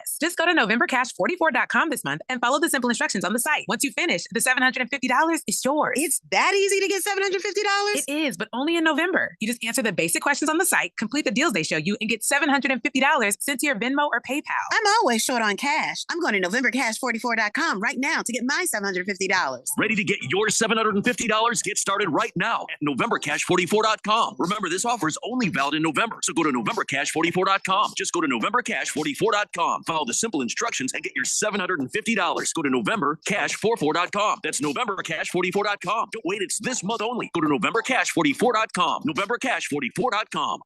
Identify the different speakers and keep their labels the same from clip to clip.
Speaker 1: Yes. Just go to NovemberCash44.com this month and follow the simple instructions on the site. Once you finish, the $750 is yours.
Speaker 2: It's that easy to get $750?
Speaker 1: It is, but only in November. You just answer the basic questions on the site, complete the deals they show you, and get $750 sent to your Venmo or PayPal.
Speaker 2: I'm always short on cash. I'm going to NovemberCash44.com right now to get my $750.
Speaker 3: Ready to get your $750? Get started right now at NovemberCash44.com. Remember, this offer is only valid in November, so go to NovemberCash44.com. Just go to NovemberCash44.com. Follow the simple instructions and get your $750. Go to NovemberCash44.com. That's NovemberCash44.com. Don't wait, it's this month only. Go to NovemberCash44.com. NovemberCash44.com.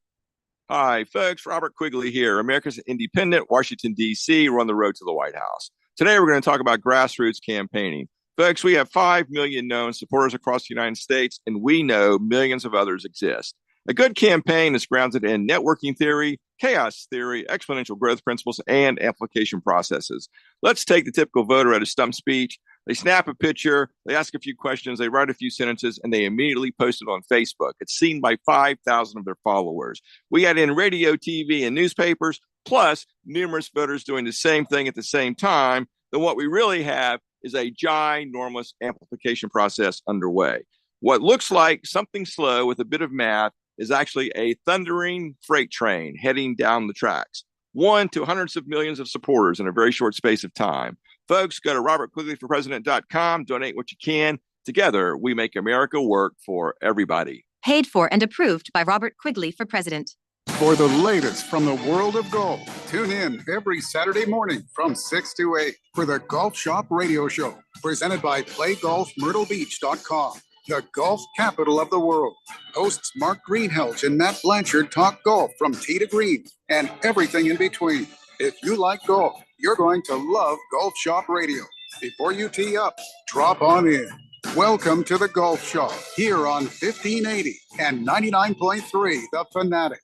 Speaker 4: Hi, folks. Robert Quigley here, America's Independent, Washington, D.C. We're on the road to the White House. Today, we're going to talk about grassroots campaigning. Folks, we have 5 million known supporters across the United States, and we know millions of others exist. A good campaign is grounded in networking theory, chaos theory, exponential growth principles, and amplification processes. Let's take the typical voter at a stump speech. They snap a picture, they ask a few questions, they write a few sentences, and they immediately post it on Facebook. It's seen by 5,000 of their followers. We add in radio, TV, and newspapers, plus numerous voters doing the same thing at the same time. Then what we really have is a ginormous amplification process underway. What looks like something slow with a bit of math is actually a thundering freight train heading down the tracks. 1 to hundreds of millions of supporters in a very short space of time. Folks, go to robertquigleyforpresident.com, donate what you can. Together, we make America work for everybody.
Speaker 5: Paid for and approved by Robert Quigley for President.
Speaker 6: For the latest from the world of golf, tune in every Saturday morning from 6 to 8 for the Golf Shop Radio Show, presented by PlayGolfMyrtleBeach.com. The golf capital of the world. Hosts Mark Greenhalgh and Matt Blanchard talk golf from tee to green and everything in between. If you like golf, you're going to love Golf Shop Radio. Before you tee up, drop on in. Welcome to the Golf Shop here on 1580 and 99.3 The Fanatic.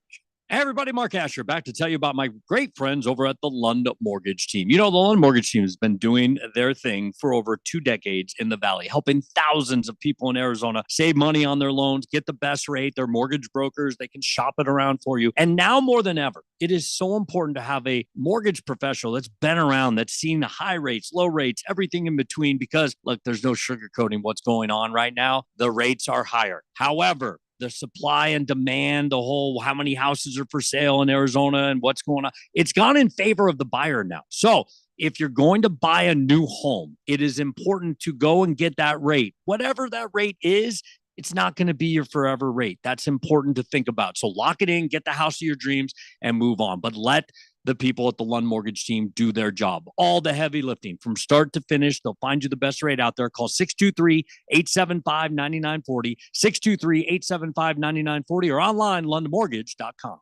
Speaker 7: Hey everybody, Mark Asher back to tell you about my great friends over at the Lund Mortgage Team. You know, the Lund Mortgage Team has been doing their thing for over 2 decades in the Valley, helping thousands of people in Arizona save money on their loans, get the best rate. They're mortgage brokers. They can shop it around for you. And now more than ever, it is so important to have a mortgage professional that's been around, that's seen the high rates, low rates, everything in between, because look, there's no sugarcoating what's going on right now. The rates are higher. However, the supply and demand, the whole how many houses are for sale in Arizona and what's going on, it's gone in favor of the buyer now. So if you're going to buy a new home, it is important to go and get that rate. Whatever that rate is, it's not going to be your forever rate. That's important to think about. So lock it in, get the house of your dreams, and move on. But let the people at the Lund Mortgage Team do their job. All the heavy lifting from start to finish. They'll find you the best rate out there. Call 623-875-9940, 623-875-9940, or online, lundmortgage.com.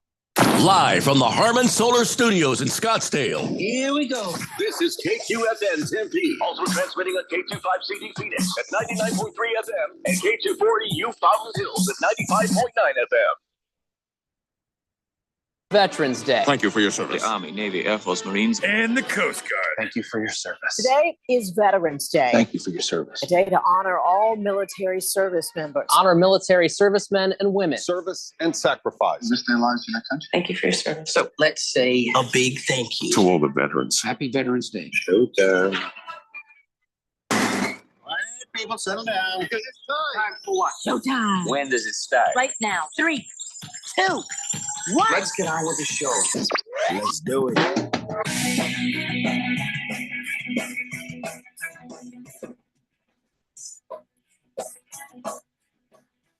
Speaker 3: Live from the Harmon Solar Studios in Scottsdale.
Speaker 8: Here we go.
Speaker 3: This is KQFN Tempe. Also transmitting on K25CD Phoenix at 99.3 FM and K240 U Fountain Hills at 95.9 FM.
Speaker 9: Veterans Day.
Speaker 10: Thank you for your service.
Speaker 11: The Army, Navy, Air Force, Marines,
Speaker 10: and the Coast Guard.
Speaker 11: Thank you for your service.
Speaker 12: Today is Veterans Day.
Speaker 11: Thank you for your service.
Speaker 12: A day to honor all military service members.
Speaker 9: Honor military servicemen and women.
Speaker 6: Service and sacrifice.
Speaker 11: Risk their lives in our country.
Speaker 13: Thank you for your service.
Speaker 11: So let's say a big thank you
Speaker 10: to all the veterans.
Speaker 11: Happy Veterans Day.
Speaker 6: Showtime.
Speaker 8: All right, people, settle down. Because it's time for what?
Speaker 12: Showtime.
Speaker 11: When does it start?
Speaker 12: Right now. 3, 2, 1.
Speaker 11: Let's get on with the show. Let's do it.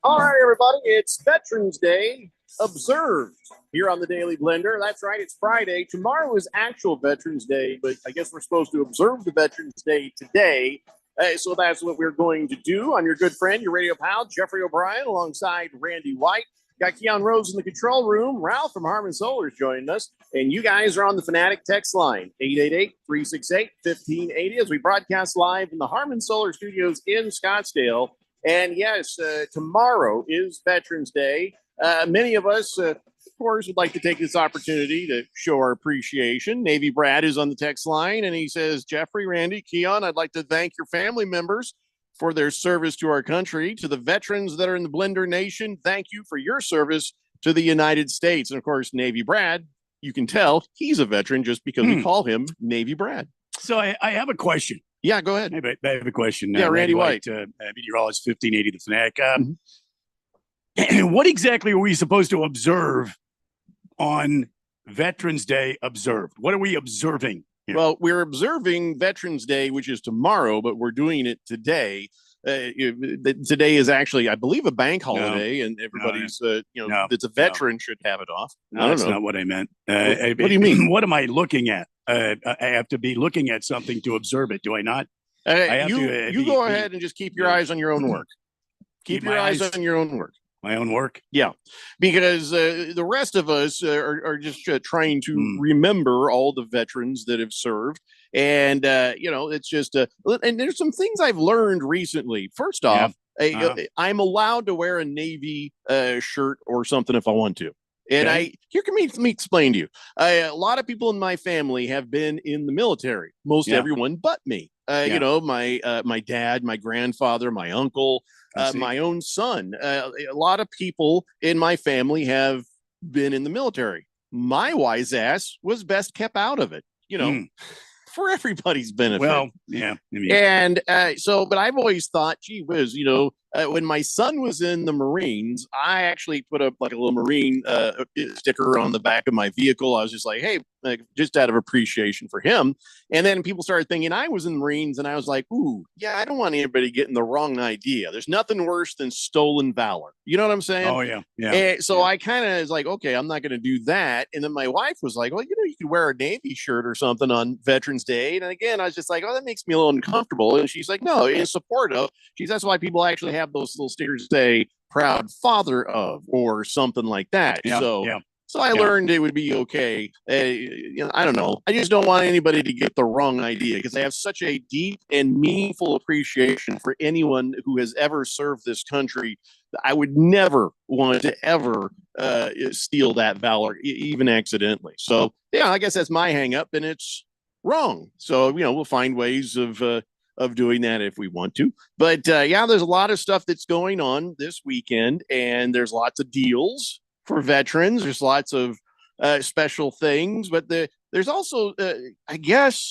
Speaker 8: All right, everybody, it's Veterans Day observed here on the Daily Blender. That's right, it's Friday. Tomorrow is actual Veterans Day, but I guess we're supposed to observe the Veterans Day today. So that's what we're going to do. I'm your good friend, your radio pal, Jeffrey O'Brien, alongside Randy White. Got Keon Rose in the control room. Ralph from Harmon Solar is joining us. And you guys are on the Fanatic text line, 888-368-1580, as we broadcast live in the Harmon Solar Studios in Scottsdale. And yes, tomorrow is Veterans Day. Many of us, of course, would like to take this opportunity to show our appreciation. Navy Brad is on the text line, and he says, Jeffrey, Randy, Keon, I'd like to thank your family members for their service to our country. To the veterans that are in the Blender Nation, thank you for your service to the United States. And of course, Navy Brad you can tell he's a veteran just because we call him Navy Brad.
Speaker 13: So I have a question.
Speaker 8: Yeah, go ahead.
Speaker 13: I have a question.
Speaker 8: Yeah, Randy White.
Speaker 13: Meteorologist, 1580 The Fanatic. What exactly are we supposed to observe on Veterans Day observed? What are we observing here?
Speaker 8: Well, we're observing Veterans Day, which is tomorrow, but we're doing it today. Today is actually, I believe, a bank holiday, and everybody's, that's a veteran should have it off. I don't
Speaker 13: That's
Speaker 8: know.
Speaker 13: not what I meant.
Speaker 8: What do you mean?
Speaker 13: What am I looking at? I have to be looking at something to observe it, do I not? I have
Speaker 8: You go ahead and just keep your eyes on your own work. Keep your eyes on your own work.
Speaker 13: My own work?
Speaker 8: Yeah, because the rest of us are just trying to remember all the veterans that have served. And, it's just, and there's some things I've learned recently. First off, I'm allowed to wear a Navy shirt or something if I want to. And let me explain to you. A lot of people in my family have been in the military, most everyone but me. My dad, my grandfather, my uncle, my own son. A lot of people in my family have been in the military. My wise ass was best kept out of it, for everybody's benefit.
Speaker 13: Well, yeah.
Speaker 8: And but I've always thought, gee whiz, when my son was in the Marines, I actually put up like a little Marine sticker on the back of my vehicle. I was just like, hey, just out of appreciation for him. And then people started thinking I was in the Marines, and I was like, ooh, yeah, I don't want anybody getting the wrong idea. There's nothing worse than stolen valor. You know what I'm saying?
Speaker 13: Oh, yeah.
Speaker 8: And so I kind of was like, okay, I'm not going to do that. And then my wife was like, well, you could wear a Navy shirt or something on Veterans Day. And again, I was just like, oh, that makes me a little uncomfortable. And she's like, no, in support of. That's why people actually have those little stickers say proud father of or something like that. So I learned it would be okay. I don't know. I just don't want anybody to get the wrong idea because I have such a deep and meaningful appreciation for anyone who has ever served this country. I would never want to ever steal that valor, even accidentally. So, I guess that's my hang up, and it's wrong. So, we'll find ways of doing that if we want to. But there's a lot of stuff that's going on this weekend, and there's lots of deals for veterans. There's lots of special things, but there's also, I guess,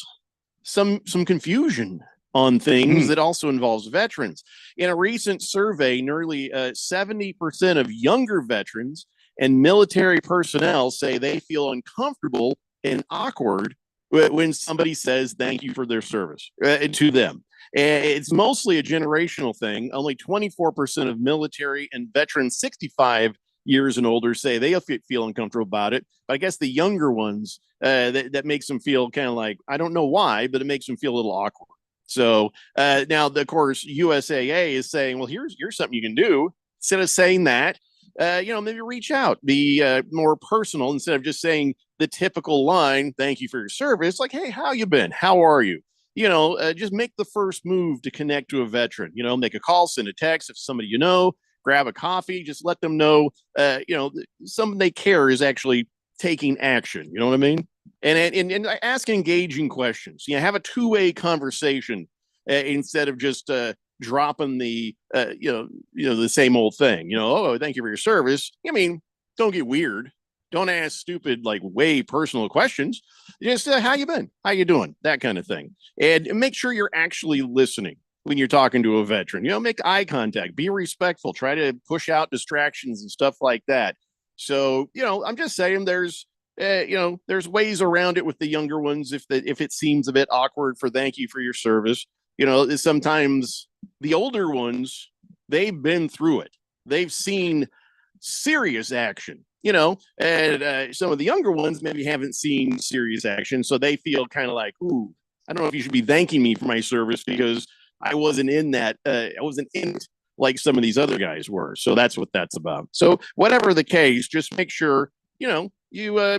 Speaker 8: some confusion on things that also involves veterans. In a recent survey, nearly 70% of younger veterans and military personnel say they feel uncomfortable and awkward when somebody says thank you for their service to them. It's mostly a generational thing. Only 24% of military and veterans 65 years and older say they feel uncomfortable about it. But I guess the younger ones, that makes them feel kind of like, I don't know why, but it makes them feel a little awkward. So now, of course, USAA is saying, well, here's something you can do. Instead of saying that, maybe reach out, be more personal instead of just saying the typical line, thank you for your service. Like, hey, how you been? How are you? Just make the first move to connect to a veteran. Make a call, send a text if somebody grab a coffee, just let them know, something they care is actually taking action. You know what I mean? And ask engaging questions. Have a two-way conversation instead of just dropping the the same old thing. Oh, thank you for your service. I mean, don't get weird. Don't ask stupid, like way personal questions. Just how you been? How you doing? That kind of thing. And make sure you're actually listening when you're talking to a veteran. Make eye contact, be respectful, try to push out distractions and stuff like that. So, I'm just saying there's ways around it with the younger ones. If it seems a bit awkward for thank you for your service, sometimes the older ones, they've been through it. They've seen serious action, and some of the younger ones maybe haven't seen serious action. So they feel kind of like, ooh, I don't know if you should be thanking me for my service because I wasn't in that. I wasn't in it like some of these other guys were. So that's what that's about. So whatever the case, just make sure, you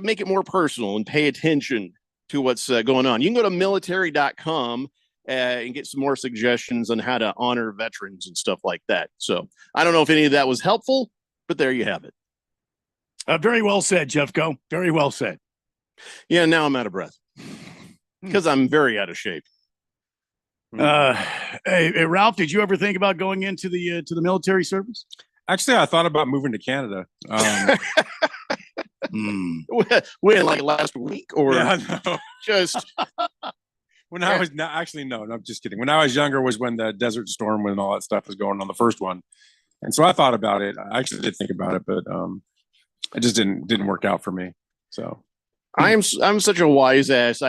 Speaker 8: make it more personal and pay attention to what's going on. You can go to military.com and get some more suggestions on how to honor veterans and stuff like that. So I don't know if any of that was helpful, but there you have it.
Speaker 13: Very well said, Jeffco. Very well said.
Speaker 8: Yeah, now I'm out of breath because I'm very out of shape.
Speaker 13: Hey, Ralph, did you ever think about going into the military service?
Speaker 14: Actually, I thought about moving to Canada.
Speaker 8: When, like last week, or
Speaker 14: no.
Speaker 8: just
Speaker 14: when I was no, I'm just kidding. When I was younger was when the Desert Storm, when all that stuff was going on, the first one. And so I thought about it. I actually did think about it, but it just didn't work out for me. So
Speaker 8: I'm such a wise ass.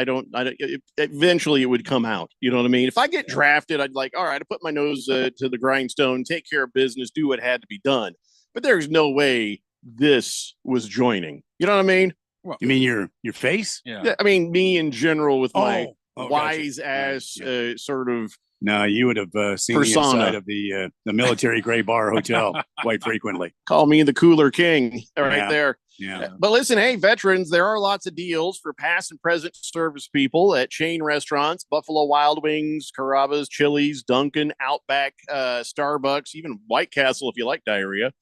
Speaker 8: Eventually it would come out. You know what I mean? If I get drafted, I'd like, all right, I put my nose to the grindstone, take care of business, do what had to be done. But there's no way this was joining. You know what I mean?
Speaker 13: Well, you mean your face?
Speaker 8: Yeah. I mean, me in general with my
Speaker 13: gotcha.
Speaker 8: wise ass sort of.
Speaker 13: No, you would have seen
Speaker 8: persona.
Speaker 13: the inside of the Military Gray Bar Hotel quite frequently.
Speaker 8: Call me the Cooler King right there.
Speaker 13: Yeah.
Speaker 8: But listen, hey, veterans, there are lots of deals for past and present service people at chain restaurants, Buffalo Wild Wings, Carrabba's, Chili's, Dunkin', Outback, Starbucks, even White Castle if you like diarrhea.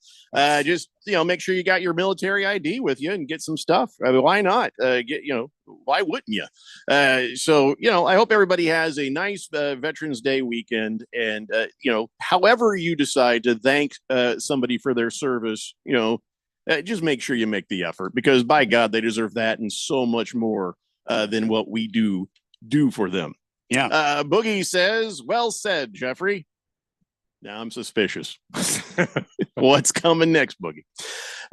Speaker 8: Just, make sure you got your military ID with you and get some stuff. I mean, why not? Why wouldn't you? So, I hope everybody has a nice Veterans Day weekend. And, however you decide to thank somebody for their service, just make sure you make the effort, because by God, they deserve that and so much more than what we do for them.
Speaker 13: Yeah.
Speaker 8: Boogie says, well said, Jeffrey. Now I'm suspicious. What's coming next, Boogie?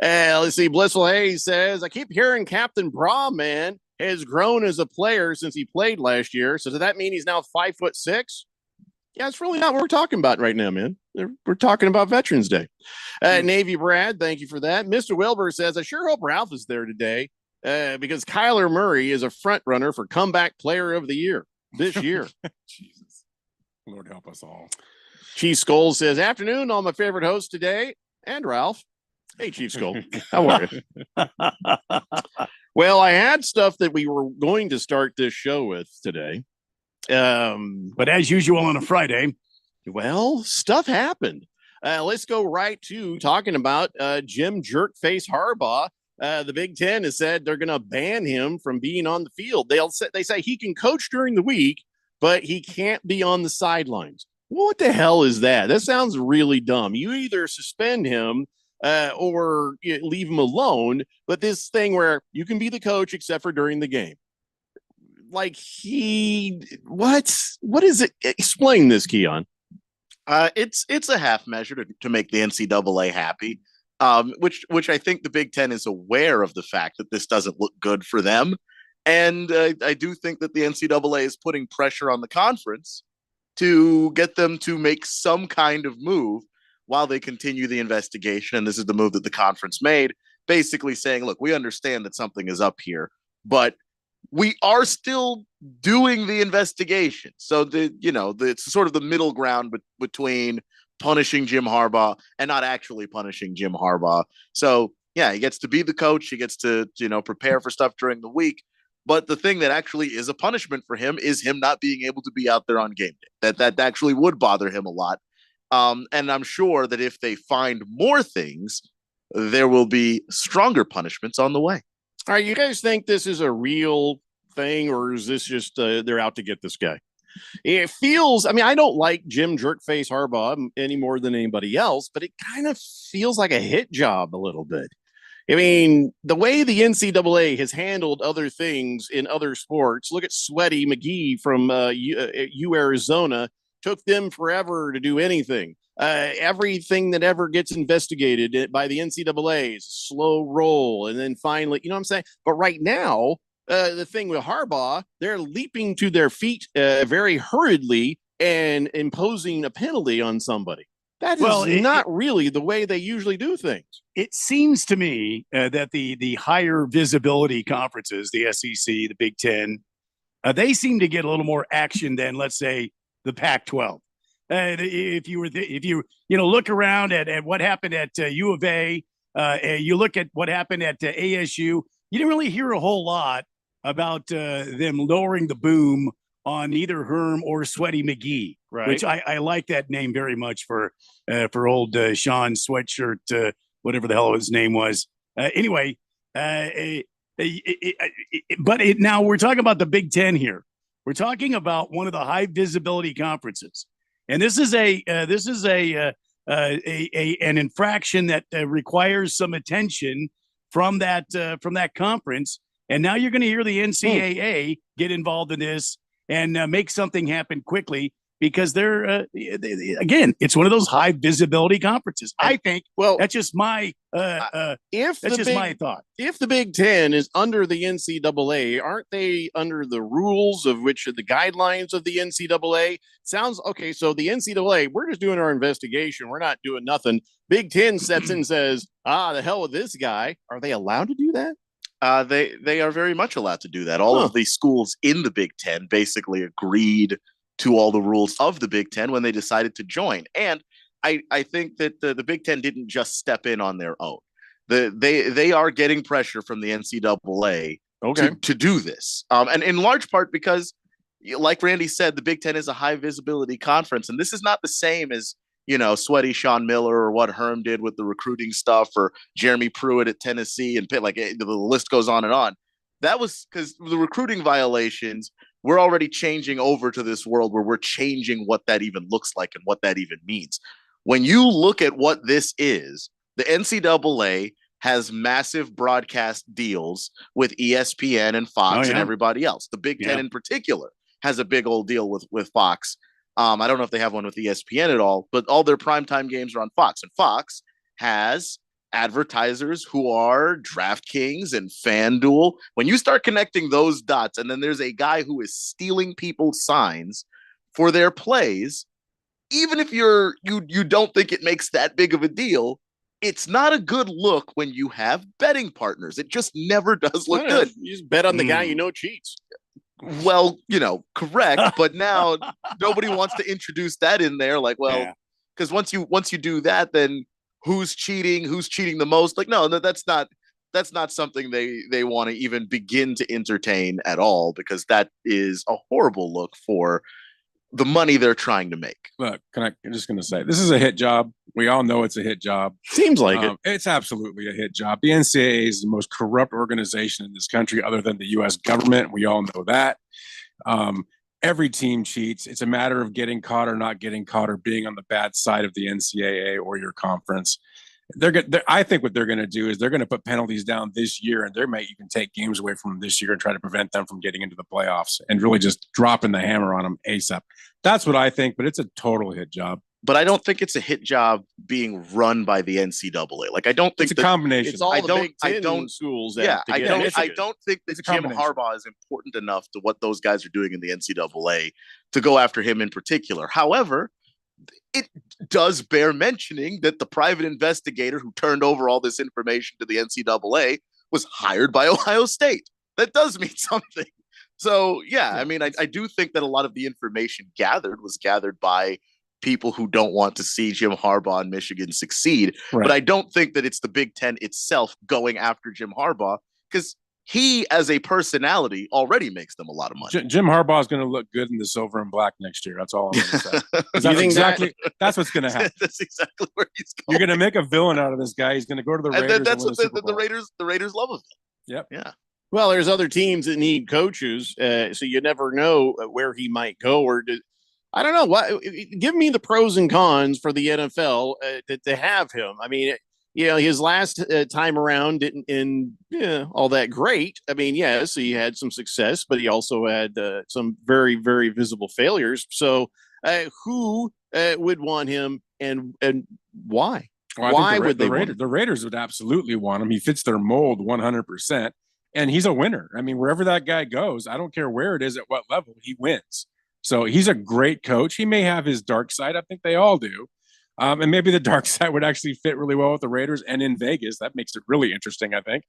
Speaker 8: Let's see. Blissful Hayes says, I keep hearing Captain Brahman has grown as a player since he played last year. So does that mean he's now 5'6"? Yeah, it's really not what we're talking about right now, man. We're talking about Veterans Day. Navy Brad, thank you for that. Mr. Wilbur says, I sure hope Ralph is there today because Kyler Murray is a front runner for comeback player of the year this year.
Speaker 14: Jesus. Lord help us all.
Speaker 8: Chief Skull says, afternoon, all my favorite hosts today, and Ralph. Hey, Chief Skull. How are you? Well, I had stuff that we were going to start this show with today.
Speaker 13: But as usual on a Friday,
Speaker 8: well, stuff happened. Let's go right to talking about Jim Jerkface Harbaugh. The Big Ten has said they're going to ban him from being on the field. They say he can coach during the week, but he can't be on the sidelines. What the hell is that? That sounds really dumb. You either suspend him or leave him alone. But this thing where you can be the coach except for during the game. Like what is it? Explain this, Keon.
Speaker 15: It's a half measure to make the NCAA happy, which I think the Big Ten is aware of the fact that this doesn't look good for them. And I do think that the NCAA is putting pressure on the conference to get them to make some kind of move while they continue the investigation. And this is the move that the conference made, basically saying, look, we understand that something is up here, but we are still doing the investigation. So it's sort of the middle ground between punishing Jim Harbaugh and not actually punishing Jim Harbaugh. So yeah, he gets to be the coach. He gets to, prepare for stuff during the week. But the thing that actually is a punishment for him is him not being able to be out there on game day. That actually would bother him a lot. And I'm sure that if they find more things, there will be stronger punishments on the way.
Speaker 8: All right, you guys think this is a real thing, or is this just they're out to get this guy? It feels, I don't like Jim Jerkface Harbaugh any more than anybody else, but it kind of feels like a hit job a little bit. The way the NCAA has handled other things in other sports, look at Sweaty McGee from Arizona, took them forever to do anything. Everything that ever gets investigated by the NCAA is a slow roll. And then finally, you know what I'm saying? But right now, the thing with Harbaugh, they're leaping to their feet very hurriedly and imposing a penalty on somebody. That is not really the way they usually do things.
Speaker 13: It seems to me that the higher visibility conferences, the SEC, the Big Ten, they seem to get a little more action than, let's say, the Pac-12. If you look around at what happened at U of A, you look at what happened at ASU, you didn't really hear a whole lot about them lowering the boom on either Herm or Sweaty McGee,
Speaker 8: right?
Speaker 13: Which I like that name very much for old Sean Sweatshirt, whatever the hell his name was. Anyway, now we're talking about the Big Ten here. We're talking about one of the high visibility conferences, and this is an infraction that requires some attention from that conference. And now you're going to hear the NCAA get involved in this and make something happen quickly because they're again, it's one of those high visibility conferences. I think.
Speaker 8: Well,
Speaker 13: that's just my my thought.
Speaker 8: If the Big Ten is under the NCAA, aren't they under the rules of which are the guidelines of the NCAA? Sounds okay. So the NCAA, we're just doing our investigation. We're not doing nothing. Big Ten steps in and says, the hell with this guy. Are they allowed to do that?
Speaker 15: They are very much allowed to do that. All of the schools in the Big Ten basically agreed to all the rules of the Big Ten when they decided to join. And I think that the Big Ten didn't just step in on their own. They are getting pressure from the NCAA to do this. And in large part because, like Randy said, the Big Ten is a high visibility conference. And this is not the same as, sweaty Sean Miller or what Herm did with the recruiting stuff or Jeremy Pruitt at Tennessee and Pitt. Like the list goes on and on. That was because the recruiting violations, we're already changing over to this world where we're changing what that even looks like and what that even means. When you look at what this is, the NCAA has massive broadcast deals with ESPN and Fox and everybody else. The Big Ten in particular has a big old deal with Fox. I don't know if they have one with ESPN at all, but all their primetime games are on Fox. And Fox has advertisers who are DraftKings and FanDuel. When you start connecting those dots, and then there's a guy who is stealing people's signs for their plays, even if you don't think it makes that big of a deal, it's not a good look when you have betting partners. It just never does look good.
Speaker 8: You just bet on the guy cheats.
Speaker 15: Well, correct. But now nobody wants to introduce that in there. Like, because once you do that, then who's cheating the most? Like, no, that's not something they want to even begin to entertain at all, because that is a horrible look for the money they're trying to make.
Speaker 14: Look, I'm just going to say, this is a hit job. We all know it's a hit job.
Speaker 8: Seems like it.
Speaker 14: It's absolutely a hit job. The NCAA is the most corrupt organization in this country other than the U.S. government. We all know that. Every team cheats. It's a matter of getting caught or not getting caught or being on the bad side of the NCAA or your conference. I think what they're going to do is they're going to put penalties down this year, and they might even take games away from them this year and try to prevent them from getting into the playoffs and really just dropping the hammer on them ASAP. That's what I think, but it's a total hit job.
Speaker 15: But I don't think it's a hit job being run by the NCAA. Like, I don't think
Speaker 14: it's a combination.
Speaker 8: It's all the Big Ten schools.
Speaker 15: I don't think that Jim Harbaugh is important enough to what those guys are doing in the NCAA to go after him in particular. However, it does bear mentioning that the private investigator who turned over all this information to the NCAA was hired by Ohio State. That does mean something. So, I mean, I do think that a lot of the information was gathered by people who don't want to see Jim Harbaugh and Michigan succeed. Right. But I don't think that it's the Big Ten itself going after Jim Harbaugh, because he, as a personality, already makes them a lot of money.
Speaker 14: Jim Harbaugh is going to look good in the silver and black next year. That's all I'm going to say. That's what's going to happen.
Speaker 15: That's exactly where he's going.
Speaker 14: You're going to make a villain out of this guy. He's going to go to the Raiders.
Speaker 15: And that's what the Raiders love of him.
Speaker 14: Yep.
Speaker 15: Yeah.
Speaker 8: Well, there's other teams that need coaches, so you never know where he might go. I don't know. Give me the pros and cons for the NFL to have him. I mean, his last time around didn't end all that great. I mean, yes, he had some success, but he also had some very, very visible failures. So who would want him and why?
Speaker 14: Well,
Speaker 8: why
Speaker 14: would
Speaker 8: they
Speaker 14: the Raiders would absolutely want him. He fits their mold 100%. And he's a winner. I mean, wherever that guy goes, I don't care where it is, at what level, he wins. So he's a great coach. He may have his dark side. I think they all do. And maybe the dark side would actually fit really well with the Raiders and in Vegas. That makes it really interesting, I think.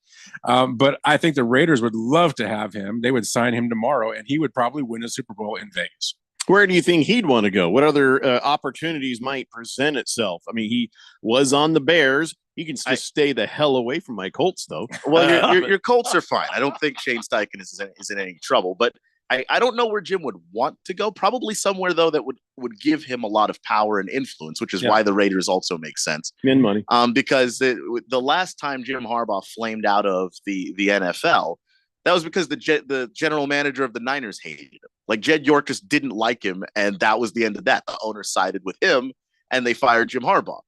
Speaker 14: But I think the Raiders would love to have him. They would sign him tomorrow, and he would probably win a Super Bowl in Vegas.
Speaker 8: Where do you think he'd want to go? What other opportunities might present itself? I mean, he was on the Bears. He can just stay the hell away from my Colts, though.
Speaker 15: Well, your Colts are fine. I don't think Shane Steichen is in any trouble. But I don't know where Jim would want to go. Probably somewhere, though, that would give him a lot of power and influence, which is why the Raiders also make sense.
Speaker 8: Min money.
Speaker 15: Because the last time Jim Harbaugh flamed out of the NFL, that was because the general manager of the Niners hated him. Like, Jed York just didn't like him, and that was the end of that. The owner sided with him, and they fired Jim Harbaugh.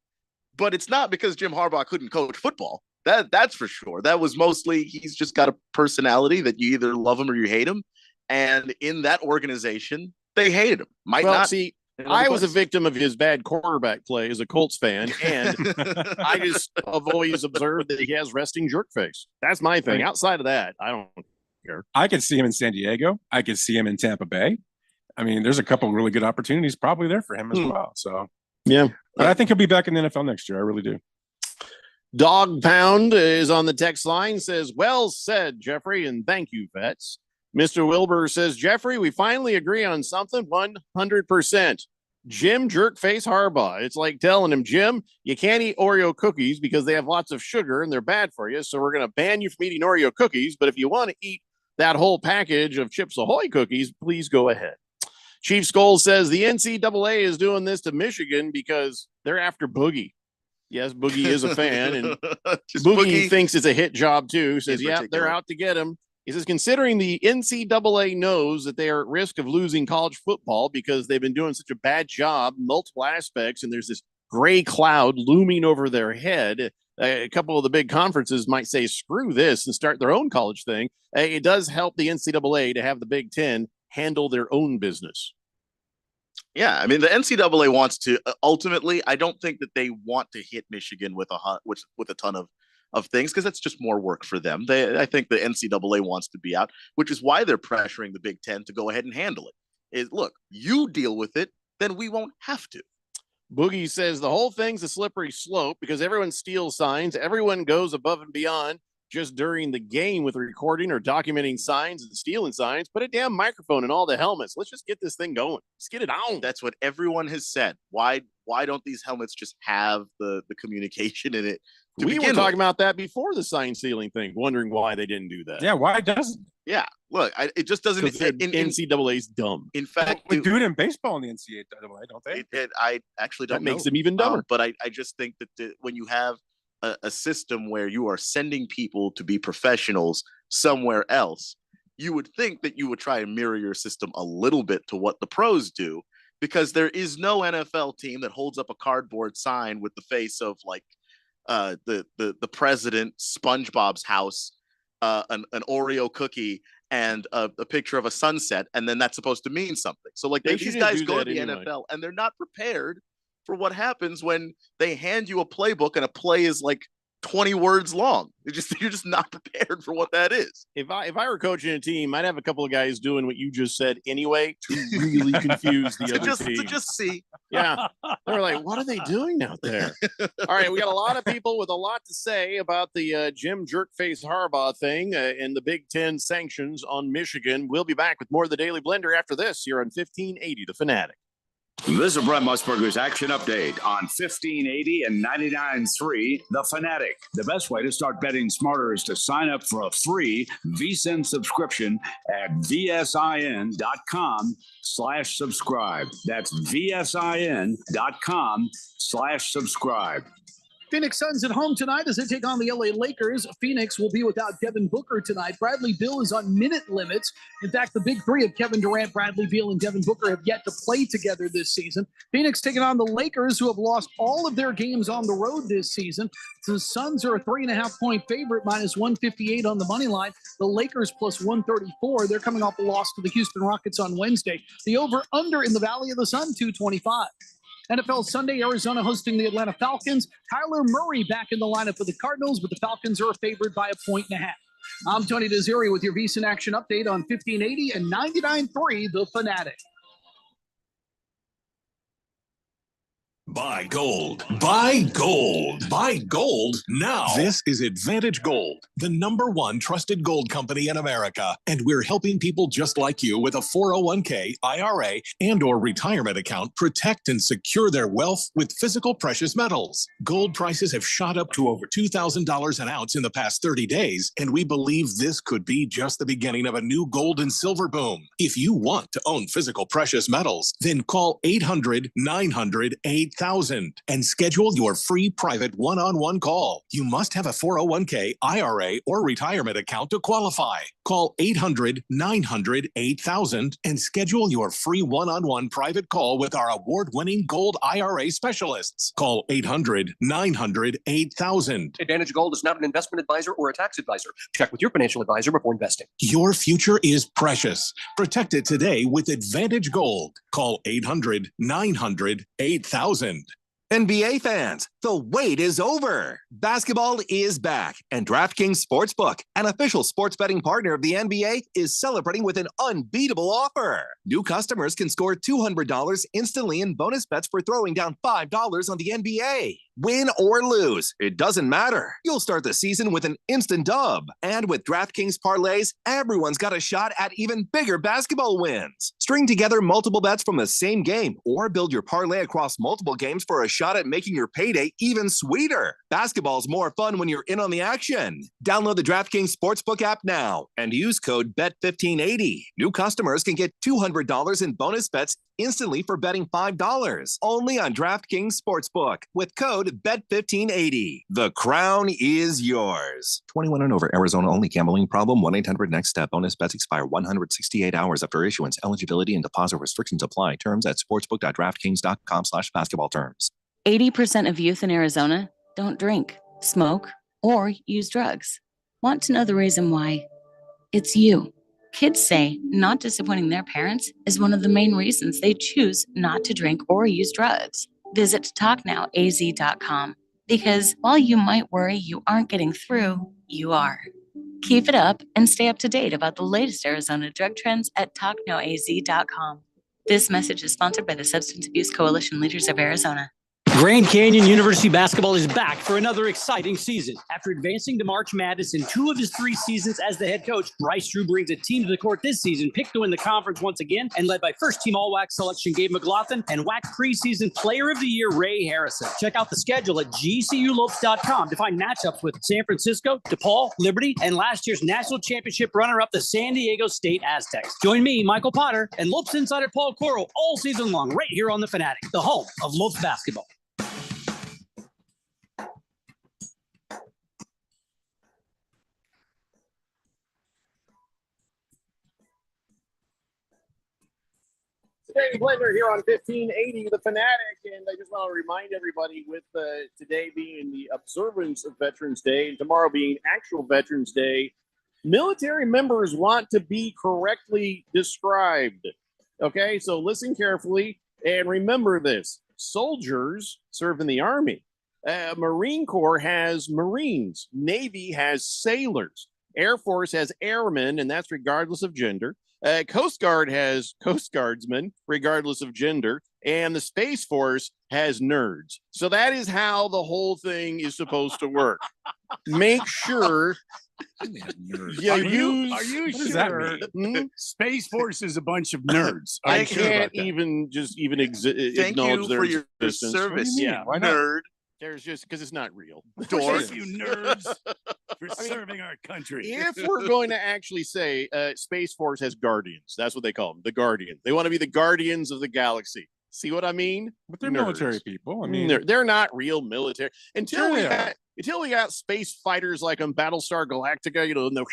Speaker 15: But it's not because Jim Harbaugh couldn't coach football. That's for sure. That was mostly he's just got a personality that you either love him or you hate him. And in that organization, they hated him. Might
Speaker 8: Well,
Speaker 15: not
Speaker 8: see,
Speaker 15: in other
Speaker 8: I was a
Speaker 15: places.
Speaker 8: victim of his bad quarterback play as a Colts fan, and I just have always observed that he has resting jerk face. That's my thing.
Speaker 14: Right.
Speaker 8: Outside of that, I don't care.
Speaker 14: I could see him in San Diego. I could see him in Tampa Bay. I mean, there's a couple really good opportunities probably there for him as well. So,
Speaker 8: Yeah.
Speaker 14: but I think he'll be back in the NFL next year. I really do.
Speaker 8: Dog Pound is on the text line, says, well said, Jeffrey, and thank you, vets. Mr. Wilbur says, Jeffrey, we finally agree on something 100%. Jim Jerkface Harbaugh. It's like telling him, Jim, you can't eat Oreo cookies because they have lots of sugar and they're bad for you. So we're going to ban you from eating Oreo cookies. But if you want to eat that whole package of Chips Ahoy cookies, please go ahead. Chief Scholes says the NCAA is doing this to Michigan because they're after Boogie. Yes, Boogie is a fan, and Boogie thinks it's a hit job too. Says, yeah, they're out to get him. He says, considering the NCAA knows that they are at risk of losing college football because they've been doing such a bad job, multiple aspects, and there's this gray cloud looming over their head. A couple of the big conferences might say, screw this and start their own college thing. It does help the NCAA to have the Big Ten handle their own business.
Speaker 15: Yeah, I mean the NCAA wants to ultimately. I don't think that they want to hit Michigan with a ton of things because that's just more work for them. I think the NCAA wants to be out, which is why they're pressuring the Big Ten to go ahead and handle it. Is look, you deal with it, then we won't have to.
Speaker 8: Boogie says the whole thing's a slippery slope because everyone steals signs, everyone goes above and beyond just during the game with recording or documenting signs and stealing signs. Put a damn microphone in all the helmets. Let's just get this thing going. Let's get it on.
Speaker 15: That's what everyone has said. Why don't these helmets just have the communication in it?
Speaker 8: We were talking about that before the sign stealing thing, wondering why they didn't do that.
Speaker 14: Yeah, why doesn't?
Speaker 15: Yeah, look, it just doesn't.
Speaker 8: NCAA's dumb.
Speaker 15: In fact,
Speaker 14: we do it in baseball in the NCAA, don't they?
Speaker 15: I actually don't
Speaker 8: That
Speaker 15: know.
Speaker 8: makes them even dumber.
Speaker 15: But I just think that when you have a system where you are sending people to be professionals somewhere else, you would think that you would try and mirror your system a little bit to what the pros do, because there is no NFL team that holds up a cardboard sign with the face of like the president, SpongeBob's house, an Oreo cookie, and a picture of a sunset, and then that's supposed to mean something. So like these guys go to the NFL and they're not prepared for what happens when they hand you a playbook and a play is like 20 words long. You're just not prepared for what that is.
Speaker 8: If I were coaching a team, I'd have a couple of guys doing what you just said anyway to really confuse the other team.
Speaker 15: To just see.
Speaker 8: Yeah. They're like, what are they doing out there? All right. We got a lot of people with a lot to say about the Jim Jerkface Harbaugh thing and the Big Ten sanctions on Michigan. We'll be back with more of the Daily Blender after this here on 1580 The Fanatic.
Speaker 10: This is Brent Musburger's Action Update on 1580 and 99.3 The Fanatic. The best way to start betting smarter is to sign up for a free VSiN subscription at vsin.com/subscribe. That's vsin.com/subscribe.
Speaker 16: Phoenix Suns at home tonight as they take on the LA Lakers. Phoenix will be without Devin Booker tonight. Bradley Beal is on minute limits. In fact, the big three of Kevin Durant, Bradley Beal, and Devin Booker have yet to play together this season. Phoenix taking on the Lakers, who have lost all of their games on the road this season. The Suns are a 3.5-point favorite, minus 158 on the money line. The Lakers plus 134. They're coming off a loss to the Houston Rockets on Wednesday. The over-under in the Valley of the Sun, 225. NFL Sunday, Arizona hosting the Atlanta Falcons. Kyler Murray back in the lineup for the Cardinals, but the Falcons are favored by 1.5. I'm Tony Desiri with your VSiN Action Update on 1580 and 99.3 The Fanatic.
Speaker 17: Buy gold. Buy gold. Buy gold now. This is Advantage Gold, the #1 trusted gold company in America. And we're helping people just like you with a 401k, IRA, and or retirement account protect and secure their wealth with physical precious metals. Gold prices have shot up to over $2,000 an ounce in the past 30 days, and we believe this could be just the beginning of a new gold and silver boom. If you want to own physical precious metals, then call 800-900-8000. 8000 and schedule your free private one-on-one call. You must have a 401k, IRA, or retirement account to qualify. Call 800-900-8000 and schedule your free one-on-one private call with our award-winning Gold IRA specialists. Call 800-900-8000.
Speaker 18: Advantage Gold is not an investment advisor or a tax advisor. Check with your financial advisor before investing.
Speaker 17: Your future is precious. Protect it today with Advantage Gold. Call 800-900-8000.
Speaker 19: NBA fans, the wait is over. Basketball is back, and DraftKings Sportsbook, an official sports betting partner of the NBA, is celebrating with an unbeatable offer. New customers can score $200 instantly in bonus bets for throwing down $5 on the NBA. Win or lose, it doesn't matter. You'll start the season with an instant dub. And with DraftKings parlays, everyone's got a shot at even bigger basketball wins. String together multiple bets from the same game or build your parlay across multiple games for a shot at making your payday even sweeter. Basketball's more fun when you're in on the action. Download the DraftKings Sportsbook app now and use code BET1580. New customers can get $200 in bonus bets instantly for betting $5 only on DraftKings Sportsbook with code BET1580. The crown is yours. 21 and over, Arizona only. Gambling problem? 1-800-NEXT-STEP. Bonus bets expire 168 hours after issuance. Eligibility and deposit restrictions apply. Terms at sportsbook.draftkings.com/basketball terms.
Speaker 20: 80% of youth in Arizona don't drink, smoke, or use drugs. Want to know the reason why? It's you. Kids say not disappointing their parents is one of the main reasons they choose not to drink or use drugs. Visit TalkNowAZ.com because while you might worry you aren't getting through, you are. Keep it up and stay up to date about the latest Arizona drug trends at TalkNowAZ.com. This message is sponsored by the Substance Abuse Coalition Leaders of Arizona.
Speaker 21: Grand Canyon University basketball is back for another exciting season. After advancing to March Madness in 2 of his 3 seasons as the head coach, Bryce Drew brings a team to the court this season, picked to win the conference once again, and led by first-team All-WAC selection Gabe McLaughlin and WAC preseason Player of the Year Ray Harrison. Check out the schedule at gculopes.com to find matchups with San Francisco, DePaul, Liberty, and last year's national championship runner-up, the San Diego State Aztecs. Join me, Michael Potter, and Lopes insider Paul Coro all season long right here on The Fanatic, the home of Lopes basketball.
Speaker 8: Daily Blender here on 1580 The Fanatic, and I just want to remind everybody with today being the observance of Veterans Day and tomorrow being actual Veterans Day, military members want to be correctly described. Okay, so listen carefully and remember this. Soldiers serve in the Army. Marine Corps has Marines. Navy has sailors. Air Force has airmen, and that's regardless of gender. Coast Guard has Coast Guardsmen, regardless of gender, and the Space Force has nerds. So that is how the whole thing is supposed to work. Make sure you
Speaker 13: Are
Speaker 8: use.
Speaker 13: you
Speaker 8: What does that
Speaker 13: sure?
Speaker 8: mean?
Speaker 13: Space Force is a bunch of nerds.
Speaker 8: I
Speaker 13: I'm sure
Speaker 8: can't
Speaker 13: about that.
Speaker 8: even
Speaker 15: Thank
Speaker 8: acknowledge
Speaker 15: you
Speaker 8: their
Speaker 15: for your
Speaker 8: existence.
Speaker 15: service,
Speaker 8: Yeah,
Speaker 15: you nerd.
Speaker 8: There's just because it's not real.
Speaker 13: Thank you, nerds, for serving our country.
Speaker 8: If we're going to actually say Space Force has guardians, that's what they call them, the Guardian. They want to be the guardians of the galaxy. See what I mean?
Speaker 14: But they're military people. I mean,
Speaker 8: they're not real military until
Speaker 14: Sure
Speaker 8: we
Speaker 14: they are.
Speaker 8: until we got space fighters like on Battlestar Galactica. You know, no,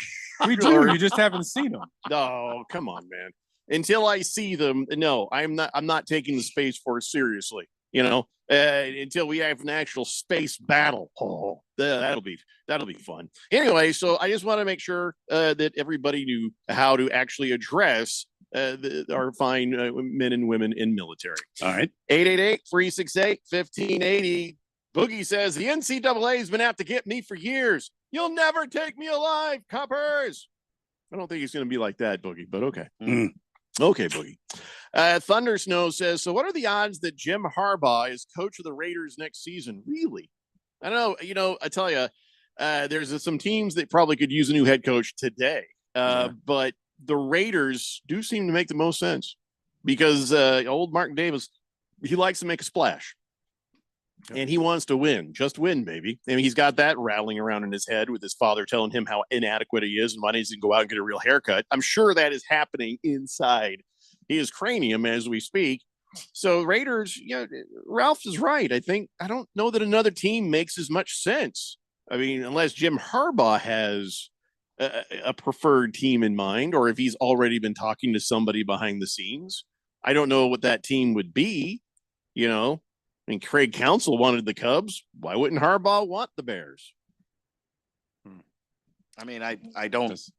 Speaker 14: we do. You just haven't seen them.
Speaker 8: No, come on, man. Until I see them, no, I'm not taking the Space Force seriously. You know, until we have an actual space battle. Oh, that'll be fun. Anyway, so I just want to make sure that everybody knew how to actually address our fine men and women in military.
Speaker 13: All right.
Speaker 8: 888-368-1580. Boogie says the NCAA has been out to get me for years. You'll never take me alive, coppers. I don't think he's going to be like that, Boogie, but okay. Okay, Boogie. Thunder Snow says, so what are the odds that Jim Harbaugh is coach of the Raiders next season? Really? I don't know. You know, I tell you, there's some teams that probably could use a new head coach today. But the Raiders do seem to make the most sense because old Martin Davis, he likes to make a splash. And he wants to win, just win, baby. I mean, he's got that rattling around in his head with his father telling him how inadequate he is and why he needs to go out and get a real haircut. I'm sure that is happening inside his cranium as we speak. So Raiders, Ralph is right. I don't know that another team makes as much sense. I mean, unless Jim Harbaugh has a preferred team in mind, or if he's already been talking to somebody behind the scenes. I don't know what that team would be. I mean, Craig Counsell wanted the Cubs. Why wouldn't Harbaugh want the Bears?
Speaker 15: I mean, I don't.
Speaker 14: Does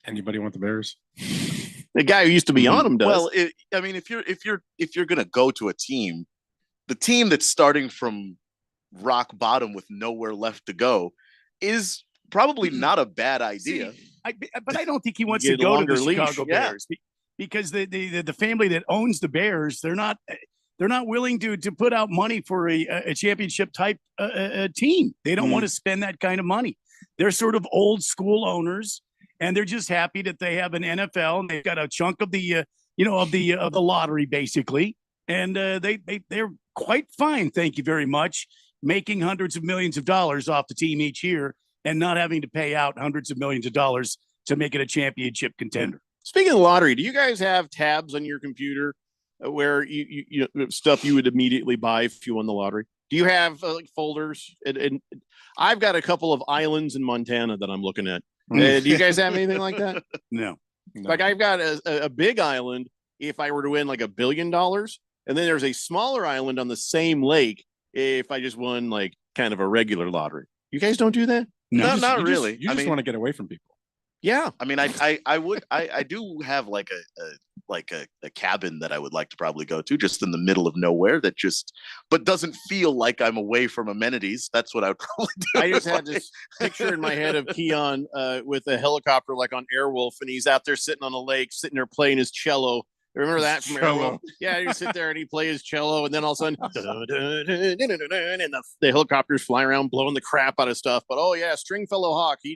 Speaker 14: anybody want the Bears?
Speaker 8: The guy who used to be on them does.
Speaker 15: Well, I mean, if you're gonna go to a team, the team that's starting from rock bottom with nowhere left to go is probably not a bad idea.
Speaker 13: But I don't think he wants
Speaker 8: Get
Speaker 13: to go to
Speaker 8: longer
Speaker 13: the
Speaker 8: leash.
Speaker 13: Chicago
Speaker 15: Yeah.
Speaker 13: Bears because the family that owns the Bears, they're not willing to put out money for a championship type team. They don't want to spend that kind of money. They're sort of old school owners, and they're just happy that they have an NFL and they've got a chunk of the of the lottery basically, and they're quite fine. Thank you very much, making hundreds of millions of dollars off the team each year and not having to pay out hundreds of millions of dollars to make it a championship contender.
Speaker 8: Speaking of the lottery, do you guys have tabs on your computer where you stuff you would immediately buy if you won the lottery? Do you have like folders? And I've got a couple of islands in Montana that I'm looking at. Do you guys have anything like that?
Speaker 13: No.
Speaker 8: Like I've got a big island if I were to win like $1 billion, and then there's a smaller island on the same lake if I just won like kind of a regular lottery. You guys don't do that?
Speaker 15: No, not really.
Speaker 14: You just want to get away from people.
Speaker 8: Yeah.
Speaker 15: I mean, I do have like a cabin that I would like to probably go to just in the middle of nowhere but doesn't feel like I'm away from amenities. That's what I would probably do.
Speaker 8: I just had this picture in my head of Keon with a helicopter like on Airwolf, and he's out there sitting on a lake, sitting there playing his cello. Remember that from Airwolf? Yeah, you sit there and he plays his cello, and then all of a sudden, and the helicopters fly around blowing the crap out of stuff. But oh yeah, Stringfellow Hawk, he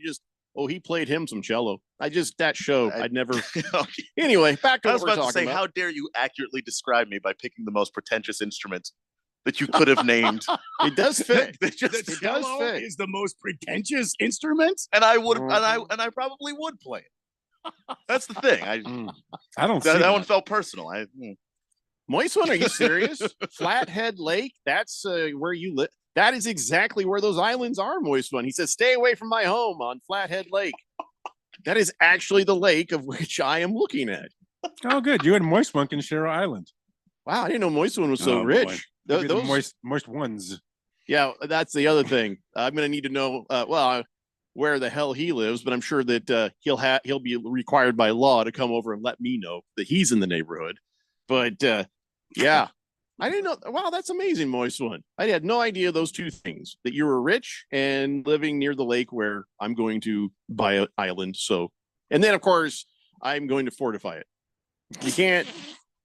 Speaker 8: played him some cello. I'd never. Anyway, back to
Speaker 15: I
Speaker 8: what
Speaker 15: was
Speaker 8: we're
Speaker 15: about to
Speaker 8: talking
Speaker 15: say,
Speaker 8: about.
Speaker 15: how dare you accurately describe me by picking the most pretentious instrument that you could have named?
Speaker 8: It does fit.
Speaker 15: It
Speaker 8: does fit.
Speaker 13: Is the most pretentious instrument,
Speaker 15: and I would, and I probably would play it. That's the thing.
Speaker 14: I don't.
Speaker 15: That one felt personal.
Speaker 8: Moist one? Are you serious? Flathead Lake? That's where you live. That is exactly where those islands are, Moist one. He says, "Stay away from my home on Flathead Lake." That is actually the lake of which I am looking at.
Speaker 14: Oh, good. You and Moist One can share an island.
Speaker 8: Wow, I didn't know Moist one was so rich.
Speaker 14: Maybe the
Speaker 8: Those
Speaker 14: moist ones.
Speaker 8: Yeah, that's the other thing. I'm going to need to know, where the hell he lives, but I'm sure that he'll be required by law to come over and let me know that he's in the neighborhood. But yeah, I didn't know. Wow, that's amazing, Moist one. I had no idea those two things, that you were rich and living near the lake where I'm going to buy an island. So, and then of course I'm going to fortify it. You can't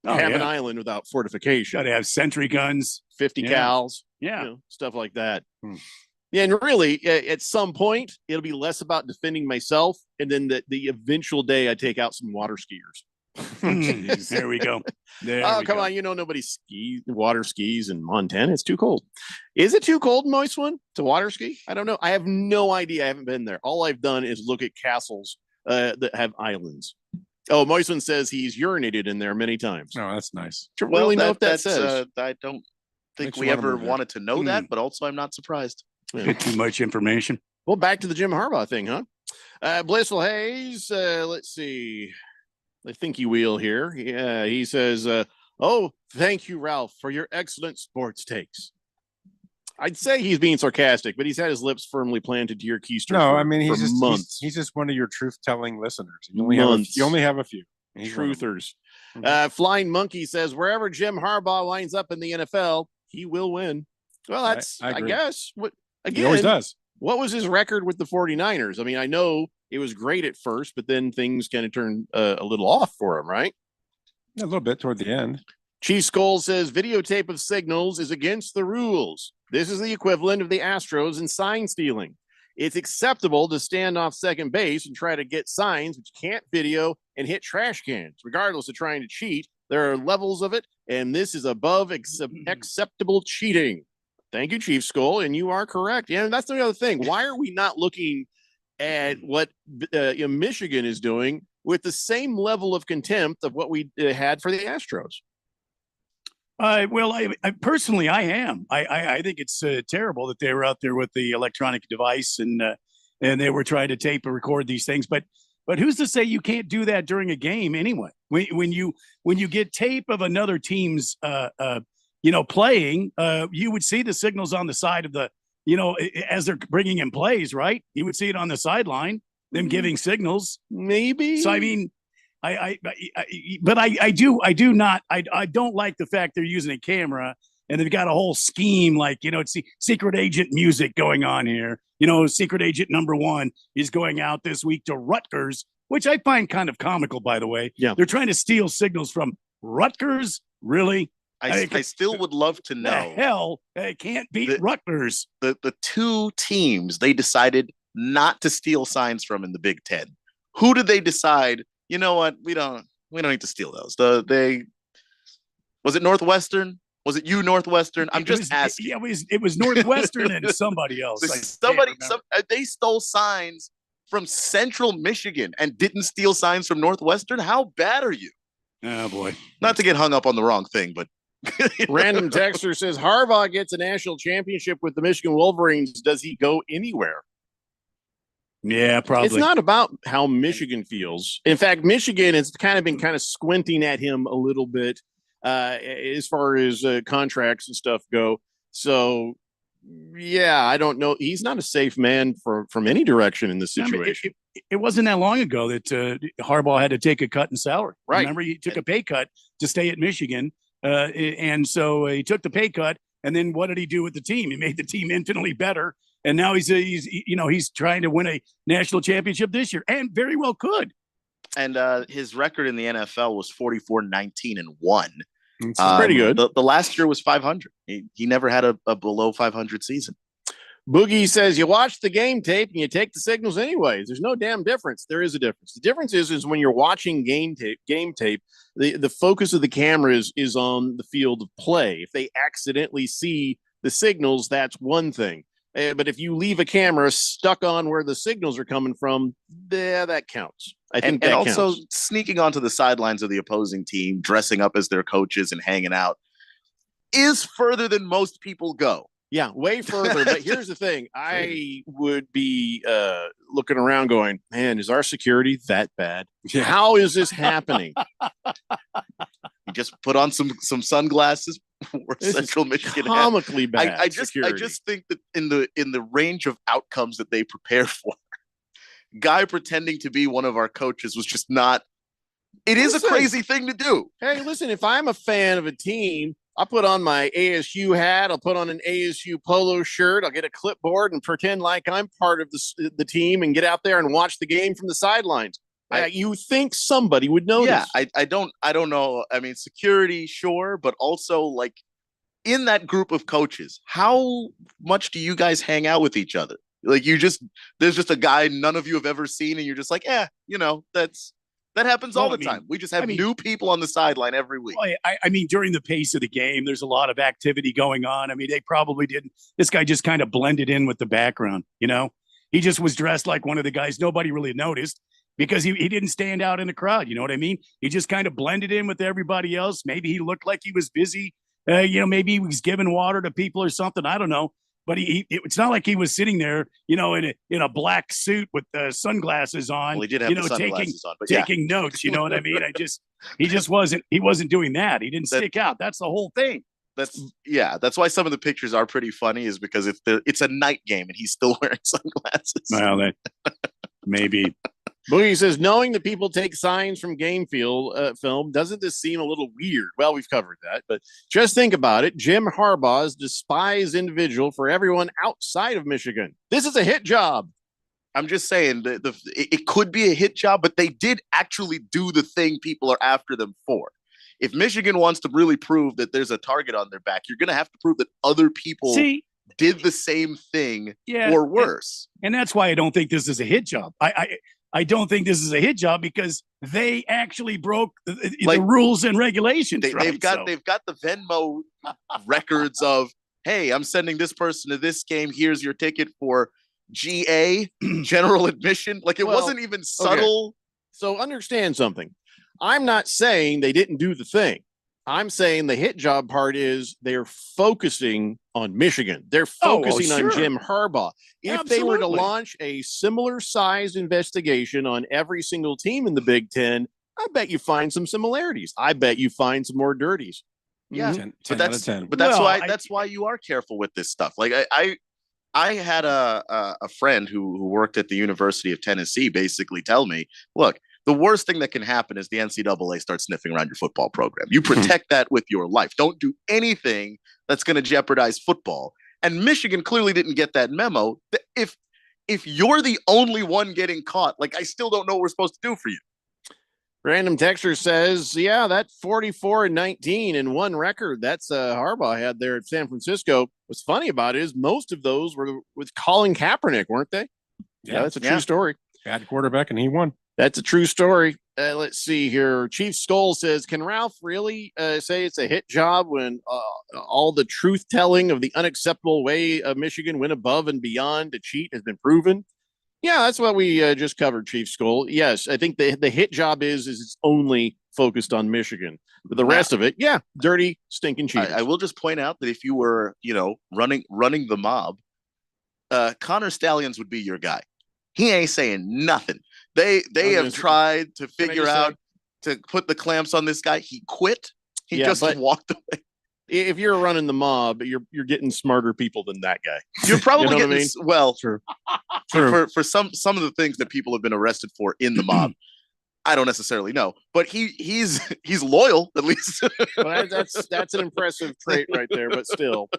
Speaker 8: have an island without fortification.
Speaker 13: Got to have sentry guns,
Speaker 8: 50 cals, stuff like that. Yeah, and really, at some point, it'll be less about defending myself, and then the eventual day I take out some water skiers.
Speaker 13: There we go.
Speaker 8: Come on, nobody water skis in Montana. It's too cold. Is it too cold, Moist one, to water ski? I don't know. I have no idea. I haven't been there. All I've done is look at castles that have islands. Oh, Moist one says he's urinated in there many times.
Speaker 14: Oh, that's nice.
Speaker 8: Do you really know if that
Speaker 15: that's,
Speaker 8: says?
Speaker 15: I don't think
Speaker 14: Makes
Speaker 15: we
Speaker 14: you wanna
Speaker 15: ever
Speaker 14: move there.
Speaker 15: wanted to know that, but also I'm not surprised.
Speaker 13: Bit too much information.
Speaker 8: Well, back to the Jim Harbaugh thing, huh? Blissful Hayes. Let's see. The thinky wheel here. Yeah, he says, "Oh, thank you, Ralph, for your excellent sports takes." I'd say he's being sarcastic, but he's had his lips firmly planted to your keister.
Speaker 14: No,
Speaker 8: for,
Speaker 14: I mean
Speaker 8: for
Speaker 14: he's just
Speaker 8: months.
Speaker 14: he's just one of your truth-telling listeners. You only have a few. He's one of them.
Speaker 8: Truthers. Flying Monkey says, "Wherever Jim Harbaugh winds up in the NFL, he will win." Well, that's
Speaker 14: I
Speaker 8: I
Speaker 14: agree.
Speaker 8: guess what again.
Speaker 14: He always does.
Speaker 8: What was his record with the 49ers? I mean, I know it was great at first, but then things kind of turned a little off for him, right?
Speaker 14: A little bit toward the end.
Speaker 8: Chief Skull says videotape of signals is against the rules. This is the equivalent of the Astros and sign stealing. It's acceptable to stand off second base and try to get signs which can't video and hit trash cans. Regardless of trying to cheat, there are levels of it, and this is above acceptable cheating. Thank you, Chief Skull, and you are correct. Yeah, that's the other thing. Why are we not looking at what Michigan is doing with the same level of contempt of what we had for the Astros?
Speaker 13: Well, I personally, I am. I think it's terrible that they were out there with the electronic device and they were trying to tape and record these things. But who's to say you can't do that during a game anyway? When you get tape of another team's playing, you would see the signals on the side of the as they're bringing in plays, right? You would see it on the sideline, them giving signals.
Speaker 8: Maybe.
Speaker 13: So I mean. I don't like the fact they're using a camera and they've got a whole scheme like, it's secret agent music going on here. Secret agent number 1 is going out this week to Rutgers, which I find kind of comical, by the way.
Speaker 8: Yeah.
Speaker 13: They're trying to steal signals from Rutgers. Really?
Speaker 15: I still would love to know.
Speaker 13: The hell, I can't beat Rutgers.
Speaker 15: The 2 teams they decided not to steal signs from in the Big Ten. Who did they decide? You know what? We don't need to steal those. Was it Northwestern? Was it Northwestern? I'm just asking.
Speaker 13: Yeah, it was Northwestern and somebody else.
Speaker 15: They stole signs from Central Michigan and didn't steal signs from Northwestern. How bad are you?
Speaker 13: Oh boy.
Speaker 15: Not to get hung up on the wrong thing, but
Speaker 8: Random texter says Harbaugh gets a national championship with the Michigan Wolverines. Does he go anywhere?
Speaker 13: Yeah, probably.
Speaker 8: It's not about how Michigan feels. In fact, Michigan has been squinting at him a little bit as far as contracts and stuff go. So, yeah, I don't know. He's not a safe man from any direction in this situation.
Speaker 13: It wasn't that long ago that Harbaugh had to take a cut in salary.
Speaker 8: Right.
Speaker 13: Remember, he took a pay cut to stay at Michigan. And so he took the pay cut. And then what did he do with the team? He made the team infinitely better. And now he's trying to win a national championship this year, and very well could.
Speaker 15: And his record in the NFL was 44-19-1.
Speaker 8: It's pretty good.
Speaker 15: The last year was 500. He never had a below 500 season.
Speaker 8: Boogie says you watch the game tape and you take the signals anyways. There's no damn difference. There is a difference. The difference is when you're watching game tape, the focus of the camera is on the field of play. If they accidentally see the signals, that's one thing. But if you leave a camera stuck on where the signals are coming from, that counts. I think
Speaker 15: and
Speaker 8: that
Speaker 15: also
Speaker 8: counts.
Speaker 15: Sneaking onto the sidelines of the opposing team, dressing up as their coaches and hanging out is further than most people go.
Speaker 8: Yeah, way further. But here's the thing. I would be looking around going, man, is our security that bad? How is this happening?
Speaker 15: You just put on some sunglasses. Central Michigan
Speaker 8: comically bad.
Speaker 15: I just think that in the range of outcomes that they prepare for, guy pretending to be one of our coaches was just not. It is a crazy thing to do.
Speaker 8: Hey, listen, if I'm a fan of a team, I'll put on my ASU hat. I'll put on an ASU polo shirt. I'll get a clipboard and pretend like I'm part of the team and get out there and watch the game from the sidelines. You think somebody would notice?
Speaker 15: Yeah, I don't know. I mean, security, sure, but also like in that group of coaches, how much do you guys hang out with each other? Like there's just a guy none of you have ever seen, and you're just like, that happens all the time. We just have new people on the sideline every week.
Speaker 13: I mean, during the pace of the game, there's a lot of activity going on. I mean, they probably didn't. This guy just kind of blended in with the background. He just was dressed like one of the guys nobody really noticed, because he didn't stand out in the crowd. You know what I mean? He just kind of blended in with everybody else. Maybe he looked like he was busy. Maybe he was giving water to people or something. I don't know. But it's not like he was sitting there, in a black suit with sunglasses on.
Speaker 15: Well, he did have the sunglasses on, but
Speaker 13: taking notes. You know what I mean? He wasn't doing that. He didn't stick out. That's the whole thing.
Speaker 15: That's why some of the pictures are pretty funny, is because it's a night game and he's still wearing sunglasses.
Speaker 13: Well, maybe.
Speaker 8: Boogie says, knowing that people take signs from game film, doesn't this seem a little weird? Well, we've covered that, but just think about it. Jim Harbaugh is a despised individual for everyone outside of Michigan. This is a hit job.
Speaker 15: I'm just saying it could be a hit job, but they did actually do the thing people are after them for. If Michigan wants to really prove that there's a target on their back, you're going to have to prove that other people did the same thing or worse.
Speaker 13: And that's why I don't think this is a hit job. I don't think this is a hit job because they actually broke the rules and regulations.
Speaker 15: They've got the Venmo records of, hey, I'm sending this person to this game. Here's your ticket for GA, general admission. Like it wasn't even subtle.
Speaker 8: Okay. So understand something. I'm not saying they didn't do the thing. I'm saying the hit job part is they're focusing on Michigan. They're
Speaker 13: Oh, well,
Speaker 8: focusing on
Speaker 13: sure.
Speaker 8: Jim Harbaugh. If they were to
Speaker 13: Absolutely.
Speaker 8: launch a similar sized investigation on every single team in the Big Ten, I bet you find some similarities. I bet you find some more dirties.
Speaker 15: Yeah,
Speaker 14: 10
Speaker 15: but
Speaker 14: out of
Speaker 15: that's
Speaker 14: 10.
Speaker 8: Well,
Speaker 15: that's why you are careful with this stuff. Like I had a friend who worked at the University of Tennessee basically tell me, look, the worst thing that can happen is the NCAA starts sniffing around your football program. You protect that with your life. Don't do anything that's going to jeopardize football. And Michigan clearly didn't get that memo. If you're the only one getting caught, like, I still don't know what we're supposed to do for you.
Speaker 8: Random Texture says, yeah, that 44-19 and one record that's Harbaugh had there at San Francisco. What's funny about it is most of those were with Colin Kaepernick, weren't they? Yeah, that's a true story.
Speaker 14: Bad quarterback, and he won.
Speaker 8: That's a true story. Let's see here. Chief Skull says, can Ralph really say it's a hit job when all the truth telling of the unacceptable way Michigan went above and beyond to cheat has been proven? Yeah, that's what we just covered, Chief Skull. Yes, I think the hit job is it's only focused on Michigan. But the rest of it, yeah, dirty, stinking cheaters.
Speaker 15: I will just point out that if you were, running the mob, Connor Stallions would be your guy. He ain't saying nothing. They have tried to figure out to put the clamps on this guy. He quit. He just walked away.
Speaker 8: If you're running the mob, you're getting smarter people than that guy.
Speaker 15: You're probably
Speaker 8: You know what
Speaker 15: getting
Speaker 8: I mean?
Speaker 15: well
Speaker 8: True.
Speaker 15: for some of the things that people have been arrested for in the mob. I don't necessarily know, but he's loyal at least.
Speaker 8: Well, that's an impressive trait right there, but still.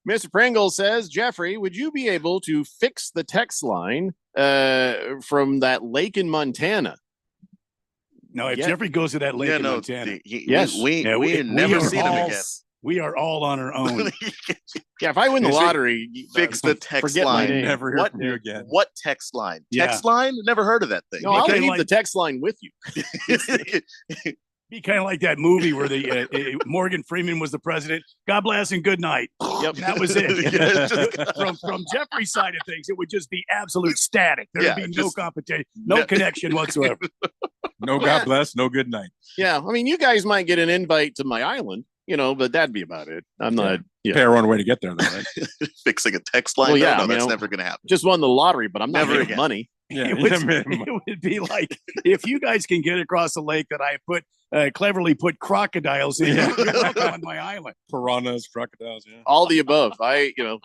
Speaker 8: Mr. Pringle says, Jeffrey, would you be able to fix the text line from that lake in Montana?
Speaker 13: No, if Jeffrey goes to that lake in Montana,
Speaker 8: we
Speaker 15: never
Speaker 13: are
Speaker 15: seen him
Speaker 13: all-
Speaker 15: again.
Speaker 13: We are all on our own.
Speaker 8: Yeah, if I win the
Speaker 15: Is it-
Speaker 8: lottery,
Speaker 15: Fix the text
Speaker 8: forget my
Speaker 15: line.
Speaker 8: name.
Speaker 14: Never hear
Speaker 15: What
Speaker 14: from you again.
Speaker 15: What text line?
Speaker 13: Yeah.
Speaker 15: Text line? Never heard of that thing.
Speaker 8: No, I'll
Speaker 13: Okay,
Speaker 8: leave
Speaker 13: like-
Speaker 8: the text line with you.
Speaker 13: Be kind of like that movie where the Morgan Freeman was the president. God bless and good night.
Speaker 8: Yep,
Speaker 13: that was it.
Speaker 15: Yeah, it's just-
Speaker 13: from Jeffrey's side of things, it would just be absolute static. There would
Speaker 15: Yeah,
Speaker 13: be no
Speaker 15: just-
Speaker 13: competition, no
Speaker 15: No.
Speaker 13: connection whatsoever.
Speaker 14: No God bless, no good night.
Speaker 8: Yeah, I mean, you guys might get an invite to my island, but that'd be about it. I'm not. Yeah.
Speaker 14: Pay our own way to get there, though, right?
Speaker 15: Fixing a text line?
Speaker 8: Well, yeah,
Speaker 15: no,
Speaker 8: I mean,
Speaker 15: that's
Speaker 8: I-
Speaker 15: never going to happen.
Speaker 8: Just won the lottery, but I'm not
Speaker 15: Never
Speaker 8: making
Speaker 15: again.
Speaker 8: money.
Speaker 14: Yeah,
Speaker 13: It would be like if you guys can get across the lake that I put cleverly put crocodiles in
Speaker 14: Yeah.
Speaker 13: you're welcome on my island.
Speaker 14: Piranhas, crocodiles, yeah.
Speaker 8: All the above.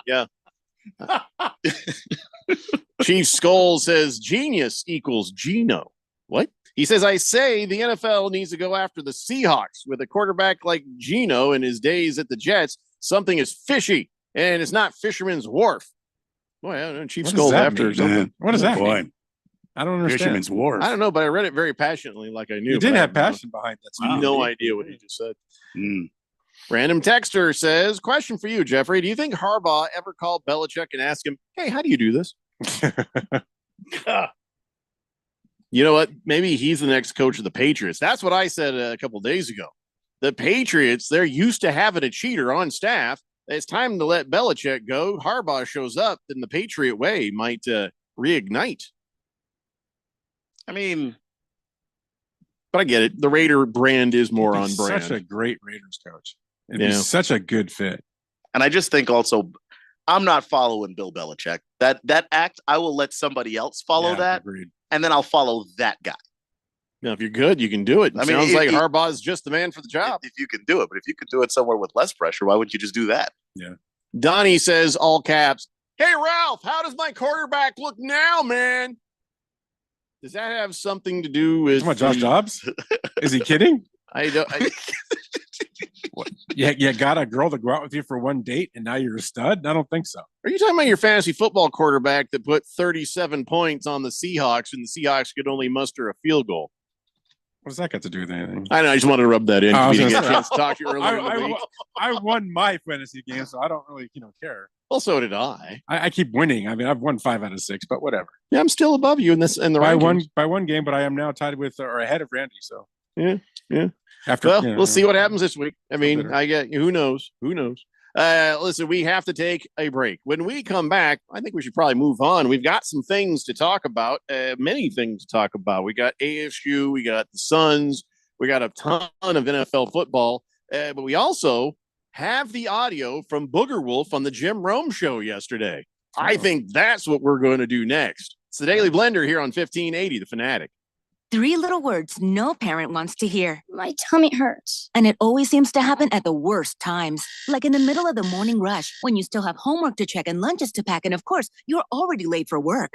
Speaker 8: Yeah. Chief Skull says genius equals Geno. What? He says, I say the NFL needs to go after the Seahawks with a quarterback like Geno in his days at the Jets. Something is fishy, and it's not Fisherman's Wharf. Boy, I don't know. Chief
Speaker 14: What does
Speaker 8: Skull's
Speaker 14: that
Speaker 8: after
Speaker 14: mean?
Speaker 8: something.
Speaker 14: What does that
Speaker 13: Boy.
Speaker 14: mean? I don't understand.
Speaker 13: Fisherman's Wharf.
Speaker 8: I don't know, but I read it very passionately, like I knew.
Speaker 14: You did
Speaker 8: but I
Speaker 14: have
Speaker 8: have no-
Speaker 14: passion behind that.
Speaker 8: I have no idea what he just said.
Speaker 13: Mm.
Speaker 8: Random Texter says, question for you, Jeffrey. Do you think Harbaugh ever called Belichick and asked him, hey, how do you do this? You know what? Maybe he's the next coach of the Patriots. That's what I said a couple days ago. The Patriots, they're used to having a cheater on staff. It's time to let Belichick go. Harbaugh shows up, then the Patriot way might reignite.
Speaker 15: I mean,
Speaker 8: but I get it. The Raider brand is more on brand.
Speaker 14: Such a great Raiders coach. It'd be
Speaker 8: Yeah.
Speaker 14: such a good fit.
Speaker 15: and I just think also, I'm not following Bill Belichick. That act, I will let somebody else follow
Speaker 14: Yeah,
Speaker 15: that,
Speaker 14: agreed.
Speaker 15: and then I'll follow that guy.
Speaker 8: Now, if you're good, you can do it.
Speaker 15: I mean,
Speaker 8: Sounds like
Speaker 15: it-
Speaker 8: Harbaugh's just the man for the job.
Speaker 15: If you can do it, but if you can do it somewhere with less pressure, why wouldn't you just do that?
Speaker 14: Yeah.
Speaker 8: Donnie says, all caps, hey, Ralph, how does my quarterback look now, man? Does that have something to do with
Speaker 14: Come on, Josh Dobbs? Is he kidding?
Speaker 8: I don't.
Speaker 14: You got a girl to go out with you for one date, and now you're a stud? I don't think so.
Speaker 8: Are you talking about your fantasy football quarterback that put 37 points on the Seahawks and the Seahawks could only muster a field goal?
Speaker 14: What does that got to do with anything?
Speaker 8: I know. I just wanted to rub that in.
Speaker 14: I
Speaker 8: We
Speaker 14: was
Speaker 8: didn't
Speaker 14: gonna
Speaker 8: get a
Speaker 14: say,
Speaker 8: chance to talk to you earlier in the week.
Speaker 14: I won my fantasy game, so I don't really, care.
Speaker 8: Well, so did I.
Speaker 14: I keep winning. I mean, I've won 5 out of 6, but whatever.
Speaker 8: Yeah, I'm still above you in this in the
Speaker 14: by
Speaker 8: rankings.
Speaker 14: one game, but I am now tied with or ahead of Randy. So
Speaker 8: Yeah.
Speaker 14: after
Speaker 8: Well, we'll see what happens this week. I mean,
Speaker 14: bitter.
Speaker 8: I get who knows. Listen, we have to take a break. When we come back, I think we should probably move on. We've got some things to talk about, many things to talk about. We got ASU, we got the Suns, we got a ton of NFL football. But we also have the audio from Booger Wolf on the Jim Rome show yesterday. I think that's what we're going to do next. It's the Daily Blender here on 1580, The Fanatic.
Speaker 1: 3 little words no parent wants to hear.
Speaker 22: My tummy hurts.
Speaker 1: And it always seems to happen at the worst times, like in the middle of the morning rush, when you still have homework to check and lunches to pack, and of course, you're already late for work.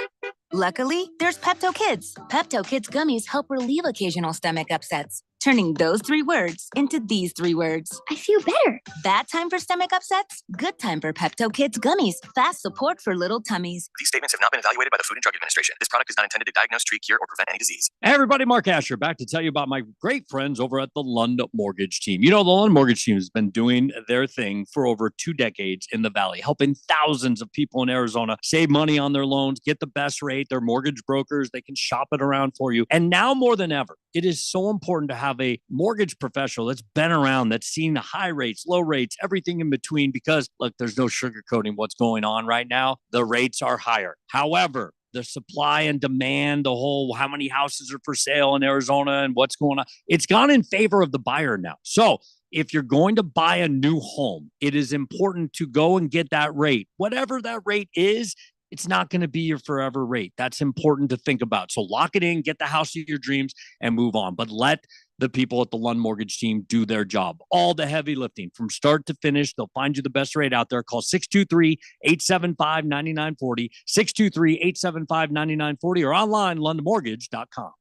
Speaker 1: Luckily, there's Pepto Kids. Pepto Kids gummies help relieve occasional stomach upsets, turning those 3 words into these 3 words.
Speaker 22: I feel better.
Speaker 1: Bad time for stomach upsets? Good time for Pepto Kids gummies. Fast support for little tummies.
Speaker 3: These statements have not been evaluated by the Food and Drug Administration. This product is not intended to diagnose, treat, cure, or prevent any disease.
Speaker 7: Hey everybody, Mark Asher back to tell you about my great friends over at the Lund Mortgage Team. You know, the Lund Mortgage Team has been doing their thing for over 2 decades in the Valley, helping thousands of people in Arizona save money on their loans, get the best rate. They're mortgage brokers. They can shop it around for you. And now more than ever, it is so important to have a mortgage professional that's been around, that's seen the high rates, low rates, everything in between, because look, there's no sugarcoating what's going on right now. The rates are higher. However, the supply and demand, the whole how many houses are for sale in Arizona and what's going on, it's gone in favor of the buyer now. So if you're going to buy a new home, it is important to go and get that rate. Whatever that rate is, it's not going to be your forever rate. That's important to think about. So lock it in, get the house of your dreams, and move on. But let the people at the Lund Mortgage Team do their job. All the heavy lifting from start to finish. They'll find you the best rate out there. Call 623-875-9940, 623-875-9940, or online, lundmortgage.com.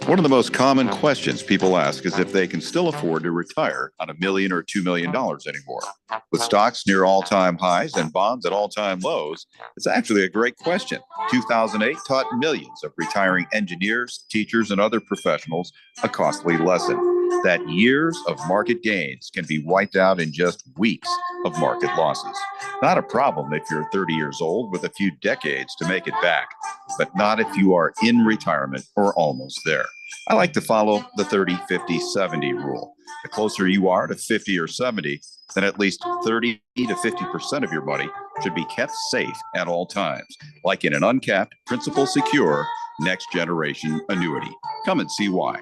Speaker 23: One of the most common questions people ask is if they can still afford to retire on $1 million or $2 million anymore. With stocks near all-time highs and bonds at all-time lows, it's actually a great question. 2008 taught millions of retiring engineers, teachers, and other professionals a costly lesson that years of market gains can be wiped out in just weeks of market losses. Not a problem if you're 30 years old with a few decades to make it back, but not if you are in retirement or almost there. I like to follow the 30-50-70 rule. The closer you are to 50 or 70, then at least 30 to 50% of your money should be kept safe at all times, like in an uncapped, principal secure, next generation annuity. Come and see why.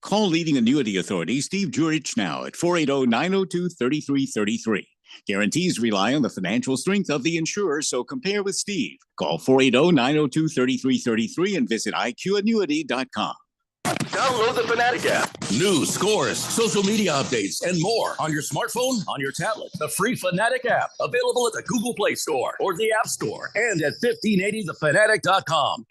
Speaker 24: Call leading annuity authority Steve Jurich now at 480-902-3333. Guarantees rely on the financial strength of the insurer, so compare with Steve. Call 480-902-3333 and visit IQannuity.com.
Speaker 17: Download the Fanatic app. News, scores, social media updates, and more on your smartphone, on your tablet. The free Fanatic app, available at the Google Play Store or the App Store, and at 1580thefanatic.com.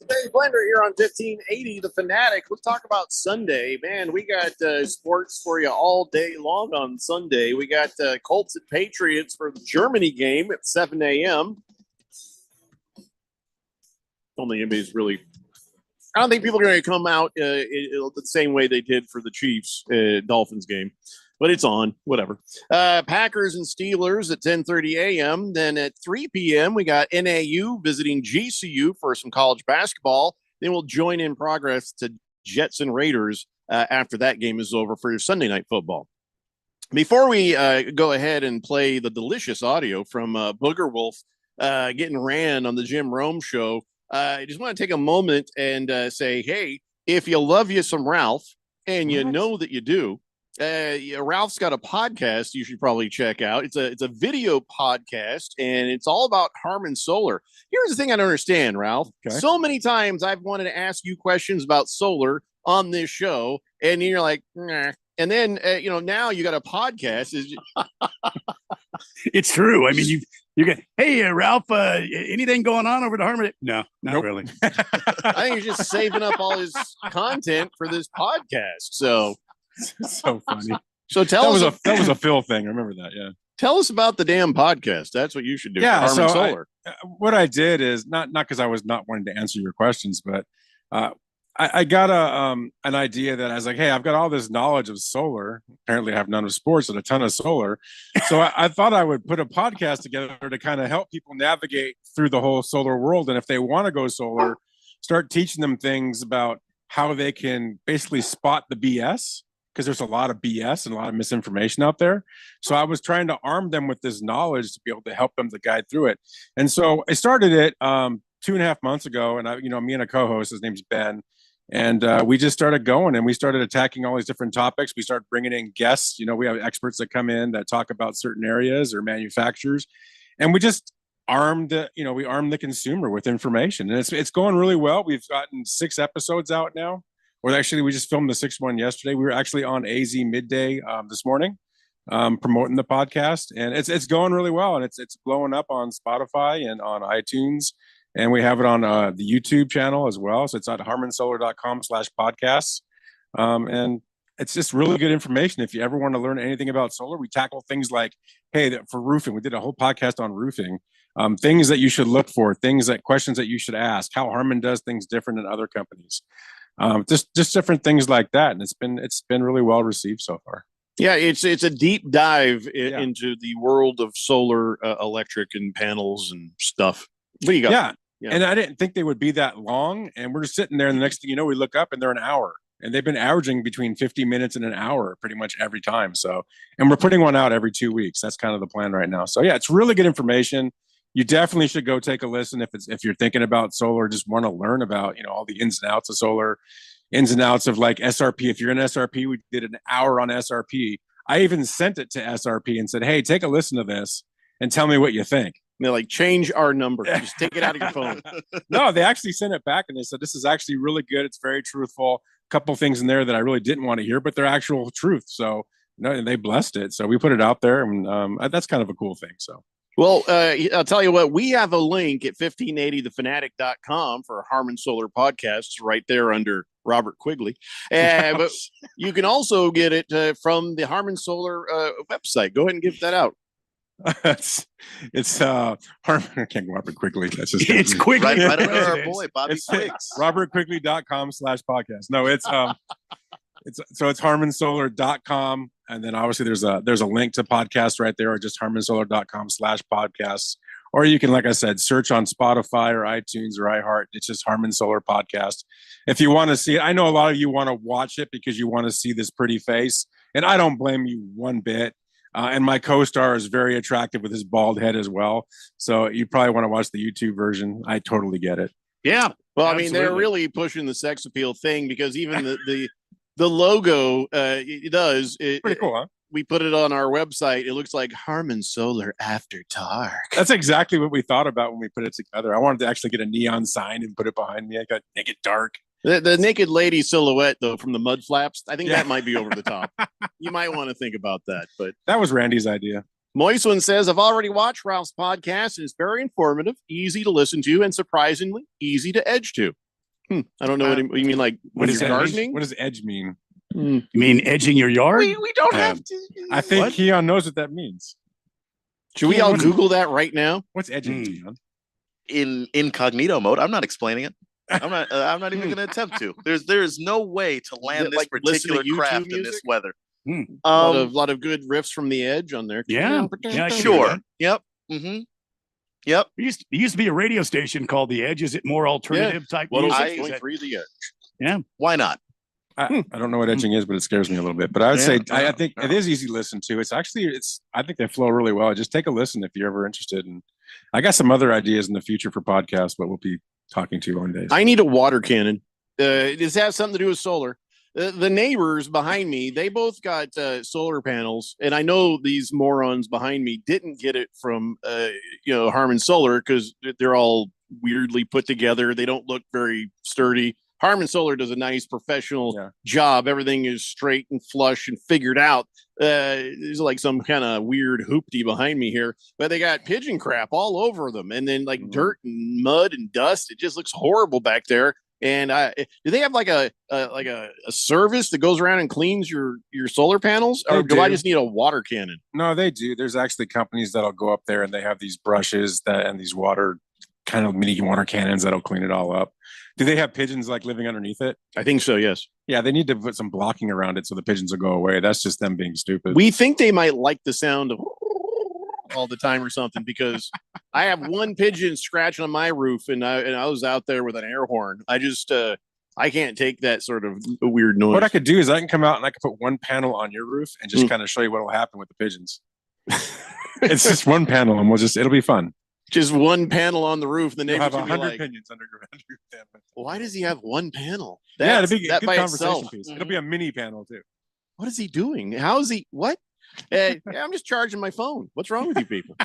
Speaker 8: Daily Blender here on 1580, The Fanatic. Let's talk about Sunday. Man, we got sports for you all day long on Sunday. We got Colts and Patriots for the Germany game at 7 a.m. Only anybody's really... I don't think people are going to come out the same way they did for the Chiefs Dolphins game. But it's on, whatever. Packers and Steelers at 10:30 a.m. Then at 3 p.m., we got NAU visiting GCU for some college basketball. Then we'll join in progress to Jets and Raiders after that game is over for your Sunday night football. Before we go ahead and play the delicious audio from Booger Wolf getting ran on the Jim Rome show, I just want to take a moment and say, hey, if you love you some Ralph, and you know that you do, Ralph's got a podcast you should probably check out. It's a video podcast, and it's all about Harman Solar. Here's the thing I don't understand, Ralph.
Speaker 14: Okay.
Speaker 8: So many times I've wanted to ask you questions about solar on this show, and you're like, nah. And then now you got a podcast.
Speaker 13: It's true. I mean, you get, hey, Ralph, anything going on over to Harman? No, not really.
Speaker 8: I think he's just saving up all his content for this podcast. So
Speaker 14: funny.
Speaker 8: So tell us.
Speaker 14: That was a Phil thing. I remember that. Yeah.
Speaker 8: Tell us about the damn podcast. That's what you should do.
Speaker 14: Yeah.
Speaker 8: For Harman
Speaker 14: So
Speaker 8: Solar.
Speaker 14: what I did is not because I was not wanting to answer your questions, but I got an idea that I was like, hey, I've got all this knowledge of solar. Apparently, I have none of sports and a ton of solar. So I thought I would put a podcast together to kind of help people navigate through the whole solar world. And if they want to go solar, start teaching them things about how they can basically spot the BS because there's a lot of BS and a lot of misinformation out there. So I was trying to arm them with this knowledge to be able to help them to guide through it. And so I started it 2.5 months ago, and me and a co-host, his name's Ben, and we just started going, and we started attacking all these different topics. We started bringing in guests. We have experts that come in that talk about certain areas or manufacturers, and we just armed the consumer with information, and it's going really well. We've gotten 6 episodes out now. Or actually, we just filmed the 6th one yesterday. We were actually on AZ midday this morning, promoting the podcast, and it's going really well, and it's blowing up on Spotify and on iTunes, and we have it on the YouTube channel as well. So it's at harmonsolar.com/podcasts, and it's just really good information. If you ever want to learn anything about solar, we tackle things like, for roofing, we did a whole podcast on roofing, things that you should look for, questions that you should ask, how Harman does things different than other companies. Just different things like that, and it's been really well received so far.
Speaker 8: Yeah, it's a deep dive into the world of solar, electric, and panels and stuff. What do you got?
Speaker 14: Yeah, and I didn't think they would be that long. And we're sitting there, and the next thing you know, we look up, and they're an hour, and they've been averaging between 50 minutes and an hour pretty much every time. So, and we're putting one out every 2 weeks. That's kind of the plan right now. So yeah, it's really good information. You definitely should go take a listen if you're thinking about solar, just want to learn about, all the ins and outs of solar, ins and outs of like SRP. If you're in SRP, we did an hour on SRP. I even sent it to SRP and said, hey, take a listen to this and tell me what you think.
Speaker 8: And they're like, change our number. Just take it out of your phone.
Speaker 14: No, they actually sent it back and they said, this is actually really good. It's very truthful. A couple things in there that I really didn't want to hear, but they're actual truth. So they blessed it. So we put it out there, and that's kind of a cool thing. So.
Speaker 8: Well, I'll tell you what, we have a link at 1580thefanatic.com for Harman Solar podcasts right there under Robert Quigley. But you can also get it from the Harman Solar website. Go ahead and give that out.
Speaker 14: it's Harman. I can't go Robert Quigley. That's just
Speaker 13: it's Quigley.
Speaker 15: Right under our boy, Bobby Quiggs.
Speaker 14: RobertQuigley.com/podcast. No, it's harmonsolar.com. And then obviously there's a link to podcasts right there, or just harmonsolar.com/podcasts. Or you can, like I said, search on Spotify or iTunes or iHeart. It's just Harman Solar Podcast. If you want to see it, I know a lot of you want to watch it because you want to see this pretty face. And I don't blame you one bit. And my co-star is very attractive with his bald head as well. So you probably want to watch the YouTube version. I totally get it.
Speaker 8: Yeah. Well, I mean, they're really pushing the sex appeal thing, because even the logo, it does.
Speaker 14: Pretty cool, huh?
Speaker 8: We put it on our website. It looks like Harman Solar After Dark.
Speaker 14: That's exactly what we thought about when we put it together. I wanted to actually get a neon sign and put it behind me. I got make it dark.
Speaker 8: The naked lady silhouette, though, from the mud flaps, I think that might be over the top. You might want to think about that. But
Speaker 14: that was Randy's idea.
Speaker 8: Moist One says, I've already watched Ralph's podcast, and it's very informative, easy to listen to, and surprisingly easy to edge to. I don't know what you mean. Like,
Speaker 14: what is
Speaker 8: gardening?
Speaker 14: What does edge mean?
Speaker 13: You mean edging your yard?
Speaker 8: We don't have to.
Speaker 14: I think Keon knows what that means.
Speaker 8: Should we all Google that right now?
Speaker 14: What's edging, Keon?
Speaker 15: In incognito mode, I'm not explaining it. I'm not even going to attempt to. There's no way to land this particular craft in this weather.
Speaker 8: A lot of good riffs from the Edge on there.
Speaker 13: Yeah,
Speaker 15: sure. Yep. Mm-hmm. Yep.
Speaker 13: It used to be a radio station called The Edge. Is it more alternative type music?
Speaker 8: 106.3 The Edge.
Speaker 13: Yeah.
Speaker 15: Why not?
Speaker 14: I don't know what edging is, but it scares me a little bit. But I would say I think it is easy to listen to. I think they flow really well. Just take a listen if you're ever interested. And I got some other ideas in the future for podcasts, but we'll be talking to you one day.
Speaker 8: I need a water cannon. Does that have something to do with solar? The neighbors behind me, they both got solar panels, and I know these morons behind me didn't get it from Harman Solar, because they're all weirdly put together. They don't look very sturdy. Harman Solar does a nice professional job. Everything is straight and flush and figured out. There's like some kind of weird hoopty behind me here, but they got pigeon crap all over them, and then like dirt and mud and dust. It just looks horrible back there. And do they have like a service that goes around and cleans your solar panels, or do I just need a water cannon?
Speaker 14: No, they do. There's actually companies that'll go up there and they have these brushes and these mini water cannons that'll clean it all up. Do they have pigeons like living underneath it?
Speaker 8: I think so, yes.
Speaker 14: Yeah, they need to put some blocking around it so the pigeons will go away. That's just them being stupid.
Speaker 8: We think they might like the sound of all the time or something, because I have one pigeon scratching on my roof, and I was out there with an air horn. I just I can't take that sort of weird noise.
Speaker 14: What I could do is I can come out and I can put one panel on your roof and just kind of show you what will happen with the pigeons. It's just one panel, and it'll be fun.
Speaker 8: Just one panel on the roof. The
Speaker 14: You'll
Speaker 8: neighbors
Speaker 14: have
Speaker 8: will be
Speaker 14: 100
Speaker 8: like,
Speaker 14: pigeons under your family.
Speaker 8: why does he have one panel?
Speaker 14: Yeah, it'll be a
Speaker 8: that
Speaker 14: good
Speaker 8: by
Speaker 14: conversation
Speaker 8: itself.
Speaker 14: piece. It'll be a mini panel too.
Speaker 8: What is he doing? How is he? What? I'm just charging my phone. What's wrong with you people?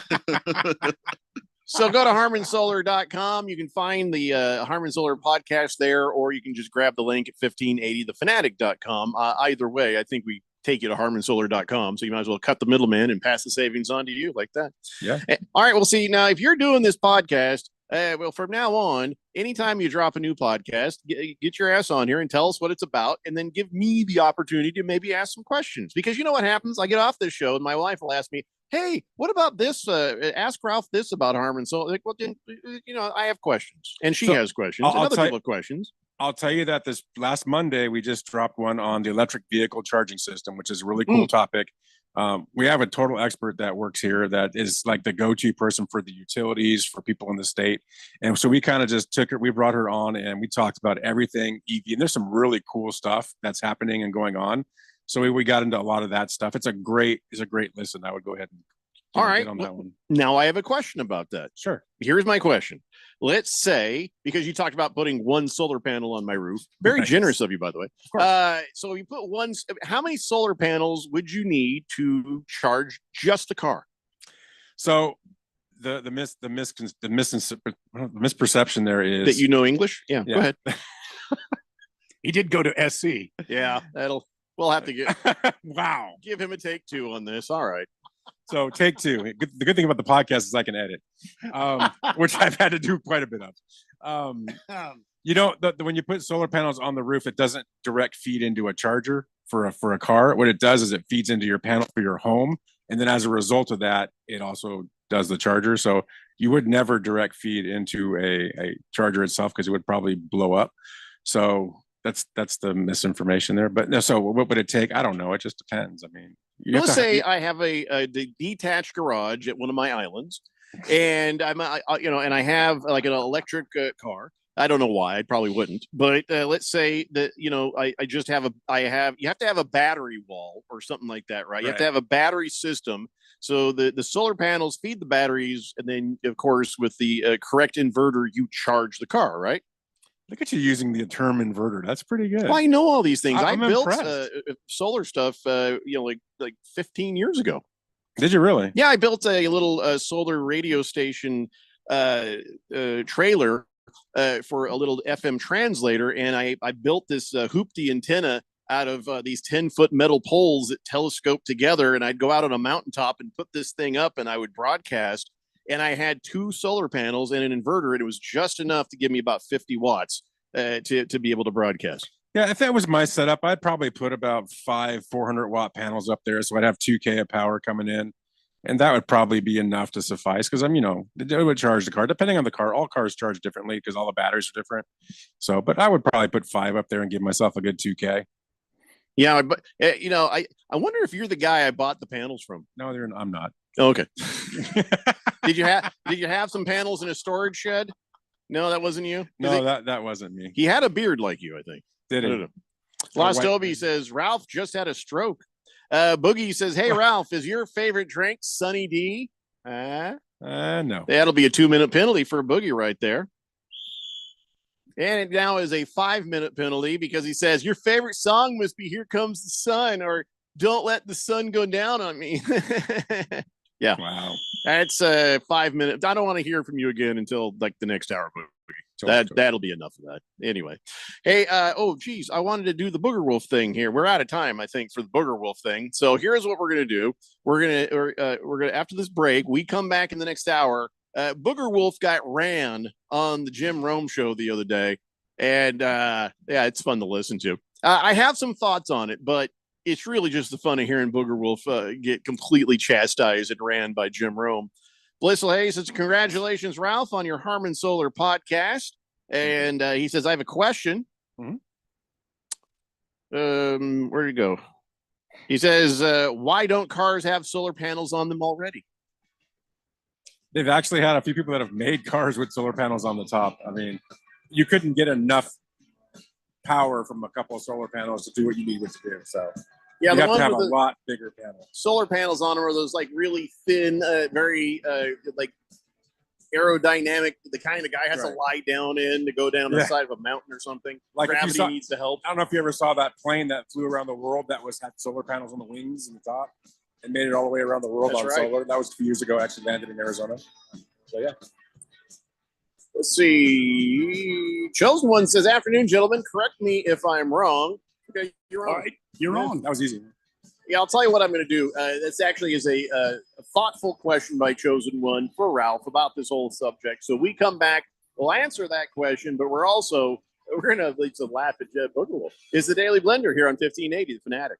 Speaker 8: So go to HarmonSolar.com. You can find the Harmon Solar podcast there, or you can just grab the link at 1580thefanatic.com. Either way, I think we take you to HarmonSolar.com. So you might as well cut the middleman and pass the savings on to you like that.
Speaker 14: Yeah.
Speaker 8: All right. Well, see, now if you're doing this podcast, well, from now on, anytime you drop a new podcast, get your ass on here and tell us what it's about, and then give me the opportunity to maybe ask some questions. Because you know what happens? I get off this show and my wife will ask me, hey, what about this? Ask Ralph this about Harmon. So, like, well, then, I have questions, and she has questions, and other people have questions.
Speaker 14: I'll tell you that this last Monday, we just dropped one on the electric vehicle charging system, which is a really cool topic. We have a total expert that works here that is like the go-to person for the utilities for people in the state. And so we kind of just took her, we brought her on and we talked about everything EV. And there's some really cool stuff that's happening and going on. So we got into a lot of that stuff. It's a great listen. I would go ahead and get on that one.
Speaker 8: Now I have a question about that.
Speaker 14: Sure.
Speaker 8: Here's my question. Let's say, because you talked about putting one solar panel on my roof, very generous of you, by the way. So you put how many solar panels would you need to charge just the car?
Speaker 14: So the misperception there is
Speaker 8: that you know English. Yeah. Go ahead.
Speaker 13: He did go to SC.
Speaker 8: Yeah, we'll have to get
Speaker 14: wow.
Speaker 8: Give him a take two on this. All right.
Speaker 14: So take two. The good thing about the podcast is I can edit, which I've had to do quite a bit of. When you put solar panels on the roof, it doesn't direct feed into a charger for a car. What it does is it feeds into your panel for your home, and then as a result of that, it also does the charger. So you would never direct feed into a charger itself because it would probably blow up. So that's the misinformation there. But no, so what would it take? I don't know. It just depends. I mean.
Speaker 8: Let's say I have a detached garage at one of my islands, and and I have like an electric car. I don't know why. I probably wouldn't, but let's say that I just have you have to have a battery wall or something like that, right? You have to have a battery system. So the solar panels feed the batteries, and then of course with the correct inverter, you charge the car, right?
Speaker 14: Look at you using the term inverter. That's pretty good.
Speaker 8: Well, I know all these things. I built
Speaker 14: solar
Speaker 8: stuff, like 15 years ago.
Speaker 14: Did you really?
Speaker 8: Yeah, I built a little solar radio station trailer for a little FM translator, and I built this hoopty antenna out of these 10-foot metal poles that telescope together, and I'd go out on a mountaintop and put this thing up, and I would broadcast. And I had 2 solar panels and an inverter, and it was just enough to give me about 50 watts to be able to broadcast.
Speaker 14: Yeah, if that was my setup, I'd probably put about 5 400-watt panels up there. So I'd have 2K of power coming in. And that would probably be enough to suffice because it would charge the car. Depending on the car, all cars charge differently because all the batteries are different. So, but I would probably put 5 up there and give myself a good 2K.
Speaker 8: Yeah, but I wonder if you're the guy I bought the panels from.
Speaker 14: No, I'm not.
Speaker 8: Oh, okay. Did you have some panels in a storage shed? No, that wasn't you.
Speaker 14: No, that wasn't me.
Speaker 8: He had a beard like you, I think.
Speaker 14: Did he?
Speaker 8: Lost Toby says Ralph just had a stroke. Boogie says, "Hey Ralph, is your favorite drink Sunny D?"
Speaker 14: No.
Speaker 8: That'll be a 2-minute penalty for Boogie right there. And it now is a 5-minute penalty because he says your favorite song must be "Here Comes the Sun" or "Don't Let the Sun Go Down on Me." Yeah.
Speaker 14: Wow.
Speaker 8: That's 5 minutes. I don't want to hear from you again until like the next hour. That'll be enough of that. Anyway. Hey, geez, I wanted to do the Booger Wolf thing here. We're out of time, I think, for the Booger Wolf thing. So here's what we're gonna do. We're gonna after this break, we come back in the next hour. Booger Wolf got ran on the Jim Rome show the other day. And it's fun to listen to. I have some thoughts on it, but it's really just the fun of hearing Booger Wolf get completely chastised and ran by Jim Rome. Blissel Hayes says, congratulations, Ralph, on your Harmon Solar podcast. And he says, I have a question. Where'd it go? He says, why don't cars have solar panels on them already?
Speaker 14: They've actually had a few people that have made cars with solar panels on the top. I mean, you couldn't get enough power from a couple of solar panels to do what you need it to do. So
Speaker 8: Yeah,
Speaker 14: you
Speaker 8: the
Speaker 14: have to
Speaker 8: ones
Speaker 14: have a
Speaker 8: with the
Speaker 14: lot bigger panels.
Speaker 8: solar panels on them are those like really thin, very like aerodynamic. The kind the guy has to lie down in to go down the
Speaker 14: Yeah.
Speaker 8: side of a mountain or something.
Speaker 14: Like if you
Speaker 8: Gravity
Speaker 14: saw-
Speaker 8: needs to help.
Speaker 14: I don't know if you ever saw that plane that flew around the world that had solar panels on the wings and the top and made it all the way around the world
Speaker 8: That's
Speaker 14: on
Speaker 8: right.
Speaker 14: solar. That was a few years ago. Actually landed in Arizona. So yeah.
Speaker 8: Let's see. Chosen One says, "Afternoon, gentlemen. Correct me if I'm wrong." Okay, you're wrong.
Speaker 14: All right, you're wrong. That was easy.
Speaker 8: Yeah, I'll tell you what I'm going to do. This actually is a thoughtful question by Chosen One for Ralph about this whole subject. So we come back, we'll answer that question, but we're going to at least laugh at Jed Bookerwolf. Is the Daily Blender here on 1580, The Fanatic.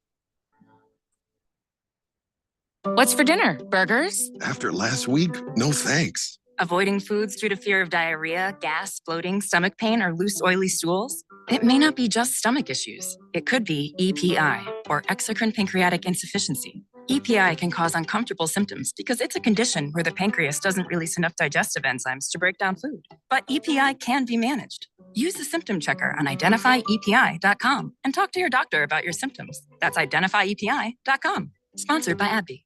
Speaker 2: What's for dinner? Burgers?
Speaker 4: After last week, no thanks.
Speaker 2: Avoiding foods due to fear of diarrhea, gas, bloating, stomach pain, or loose, oily stools? It may not be just stomach issues. It could be EPI, or exocrine pancreatic insufficiency. EPI can cause uncomfortable symptoms because it's a condition where the pancreas doesn't release enough digestive enzymes to break down food. But EPI can be managed. Use the symptom checker on identifyepi.com and talk to your doctor about your symptoms. That's identifyepi.com. Sponsored by AbbVie.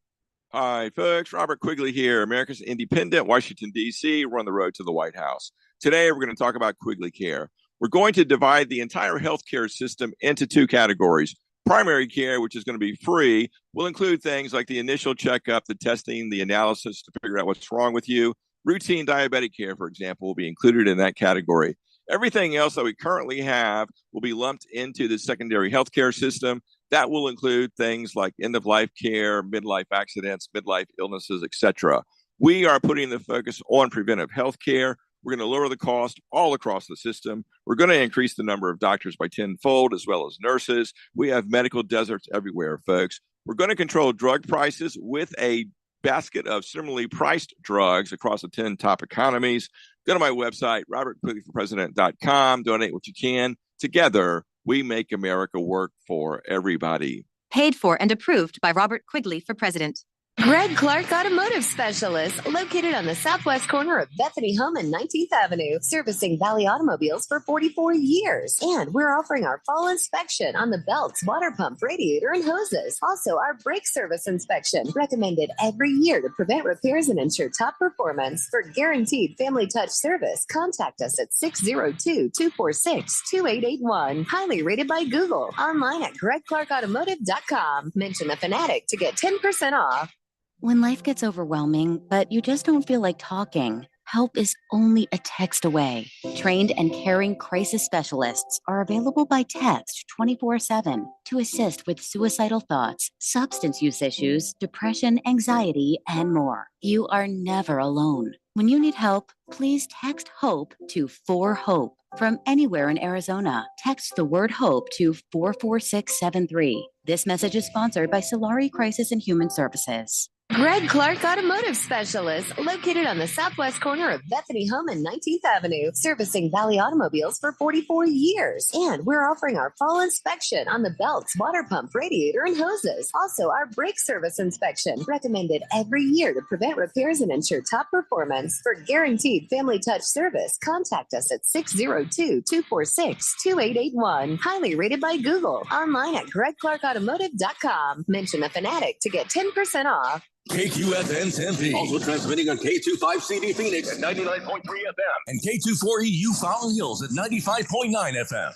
Speaker 5: Hi, folks. Robert Quigley here, America's Independent, Washington, D.C. We're on the road to the White House. Today, we're going to talk about Quigley Care. We're going to divide the entire healthcare system into two categories. Primary care, which is going to be free, will include things like the initial checkup, the testing, the analysis to figure out what's wrong with you. Routine diabetic care, for example, will be included in that category. Everything else that we currently have will be lumped into the secondary healthcare system. That will include things like end-of-life care, midlife accidents, midlife illnesses, etc. We are putting the focus on preventive health care. We're going to lower the cost all across the system. We're going to increase the number of doctors by tenfold, as well as nurses. We have medical deserts everywhere, folks. We're going to control drug prices with a basket of similarly priced drugs across the 10 top economies. Go to my website, robertquigleyforpresident.com. Donate what you can. Together, we make America work for everybody.
Speaker 9: Paid for and approved by Robert Quigley for president.
Speaker 25: Greg Clark Automotive Specialist, located on the southwest corner of Bethany Home and 19th Avenue, servicing Valley automobiles for 44 years. And we're offering our fall inspection on the belts, water pump, radiator, and hoses. Also, our brake service inspection, recommended every year to prevent repairs and ensure top performance. For guaranteed family touch service, contact us at 602-246-2881. Highly rated by Google. Online at gregclarkautomotive.com. Mention the Fanatic to get 10% off.
Speaker 20: When life gets overwhelming, but you just don't feel like talking, help is only a text away. Trained and caring crisis specialists are available by text 24/7 to assist with suicidal thoughts, substance use issues, depression, anxiety, and more. You are never alone. When you need help, please text HOPE to 4HOPE. From anywhere in Arizona, text the word HOPE to 44673. This message is sponsored by Solari Crisis and Human Services.
Speaker 25: Greg Clark Automotive Specialist, located on the southwest corner of Bethany Home and 19th Avenue, servicing Valley automobiles for 44 years. And we're offering our fall inspection on the belts, water pump, radiator, and hoses. Also, our brake service inspection, recommended every year to prevent repairs and ensure top performance. For guaranteed family touch service, contact us at 602-246-2881. Highly rated by Google. Online at gregclarkautomotive.com. Mention the Fanatic to get 10% off.
Speaker 17: KQFN Tempe. Also transmitting on K25CD Phoenix at 99.3 FM and K24EU Fountain Hills at 95.9 FM.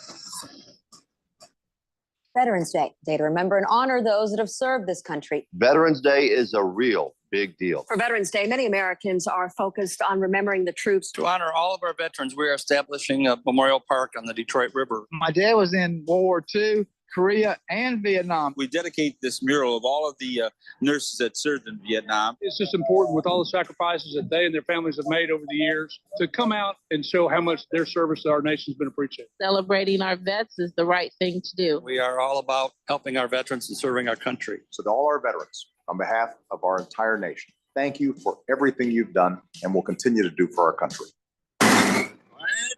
Speaker 26: Veterans Day, day to remember and honor those that have served this country.
Speaker 27: Veterans Day is a real big deal.
Speaker 26: For Veterans Day, many Americans are focused on remembering the troops.
Speaker 28: To honor all of our veterans, we are establishing a memorial park on the Detroit River.
Speaker 29: My dad was in World War II, Korea, and Vietnam.
Speaker 30: We dedicate this mural of all of the nurses that served in Vietnam.
Speaker 31: It's just important with all the sacrifices that they and their families have made over the years to come out and show how much their service to our nation has been appreciated.
Speaker 32: Celebrating our vets is the right thing to do.
Speaker 28: We are all about helping our veterans and serving our country.
Speaker 33: So to all our veterans, on behalf of our entire nation, thank you for everything you've done and will continue to do for our country.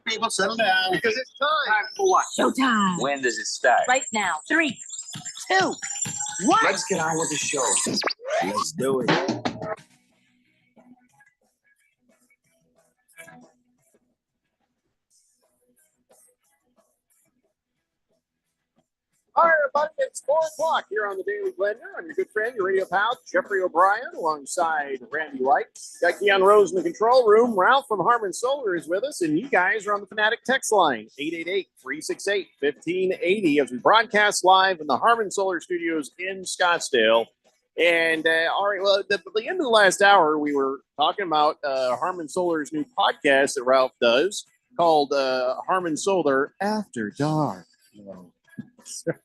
Speaker 8: People settle down.
Speaker 11: Because it's time for what?
Speaker 26: Showtime.
Speaker 11: When does it start?
Speaker 26: Right now. 3, 2, 1.
Speaker 11: Let's get on with the show. Let's do it.
Speaker 8: everybody. It's 4 o'clock here on the Daily Blender. I'm your good friend, your radio pal, Jeffrey O'Brien, alongside Randy White. Got Keon Rose in the control room. Ralph from Harmon Solar is with us, and you guys are on the Fanatic text line, 888-368-1580, as we broadcast live in the Harmon Solar Studios in Scottsdale. And all right, well, at the end of the last hour, we were talking about Harmon Solar's new podcast that Ralph does called Harmon Solar After Dark.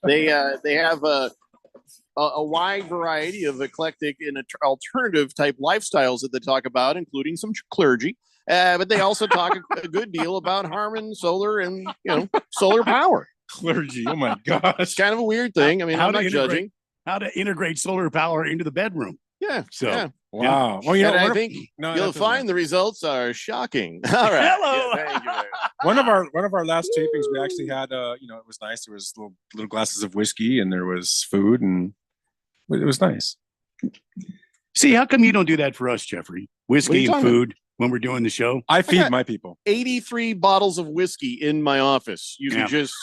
Speaker 8: They have a wide variety of eclectic and alternative type lifestyles that they talk about, including some clergy. But they also talk a good deal about Harmon Solar and solar power.
Speaker 14: Clergy, oh my gosh,
Speaker 8: it's kind of a weird thing. I mean, I'm not judging.
Speaker 13: How to integrate solar power into the bedroom?
Speaker 8: Yeah.
Speaker 13: So
Speaker 8: yeah.
Speaker 14: Wow. Well,
Speaker 8: I think you'll find the results are shocking. All right.
Speaker 13: Hello.
Speaker 8: Yeah, thank you.
Speaker 14: One of our last tapings, we actually had it was nice. There was little glasses of whiskey and there was food and it was nice.
Speaker 13: See, how come you don't do that for us, Jeffrey? Whiskey and food when we're doing the show.
Speaker 14: I feed my people.
Speaker 8: 83 bottles of whiskey in my office. You can just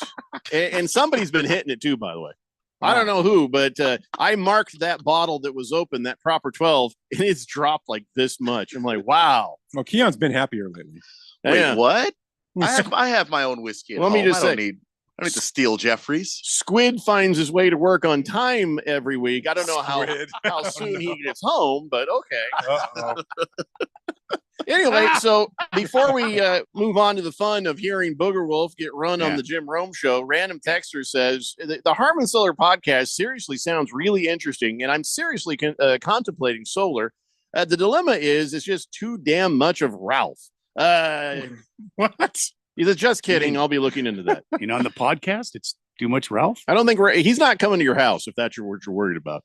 Speaker 8: and somebody's been hitting it too, by the way. I don't know who, but I marked that bottle that was open, that proper 12, and it's dropped like this much. I'm like, wow.
Speaker 14: Well, Keon's been happier lately.
Speaker 15: Wait, what? I have my own whiskey at
Speaker 8: Let me
Speaker 15: home.
Speaker 8: just
Speaker 15: I don't need to steal Jeffrey's.
Speaker 8: Squid finds his way to work on time every week. I don't know how soon he gets home, but okay. Anyway, so before we move on to the fun of hearing Booger Wolf get run on the Jim Rome show, random texter says the Harmon Solar podcast seriously sounds really interesting, and I'm seriously contemplating solar. The dilemma is it's just too damn much of Ralph.
Speaker 14: What?
Speaker 8: He's just kidding. I'll be looking into that.
Speaker 13: On the podcast, it's too much Ralph.
Speaker 8: I don't think he's not coming to your house if that's what you're worried about.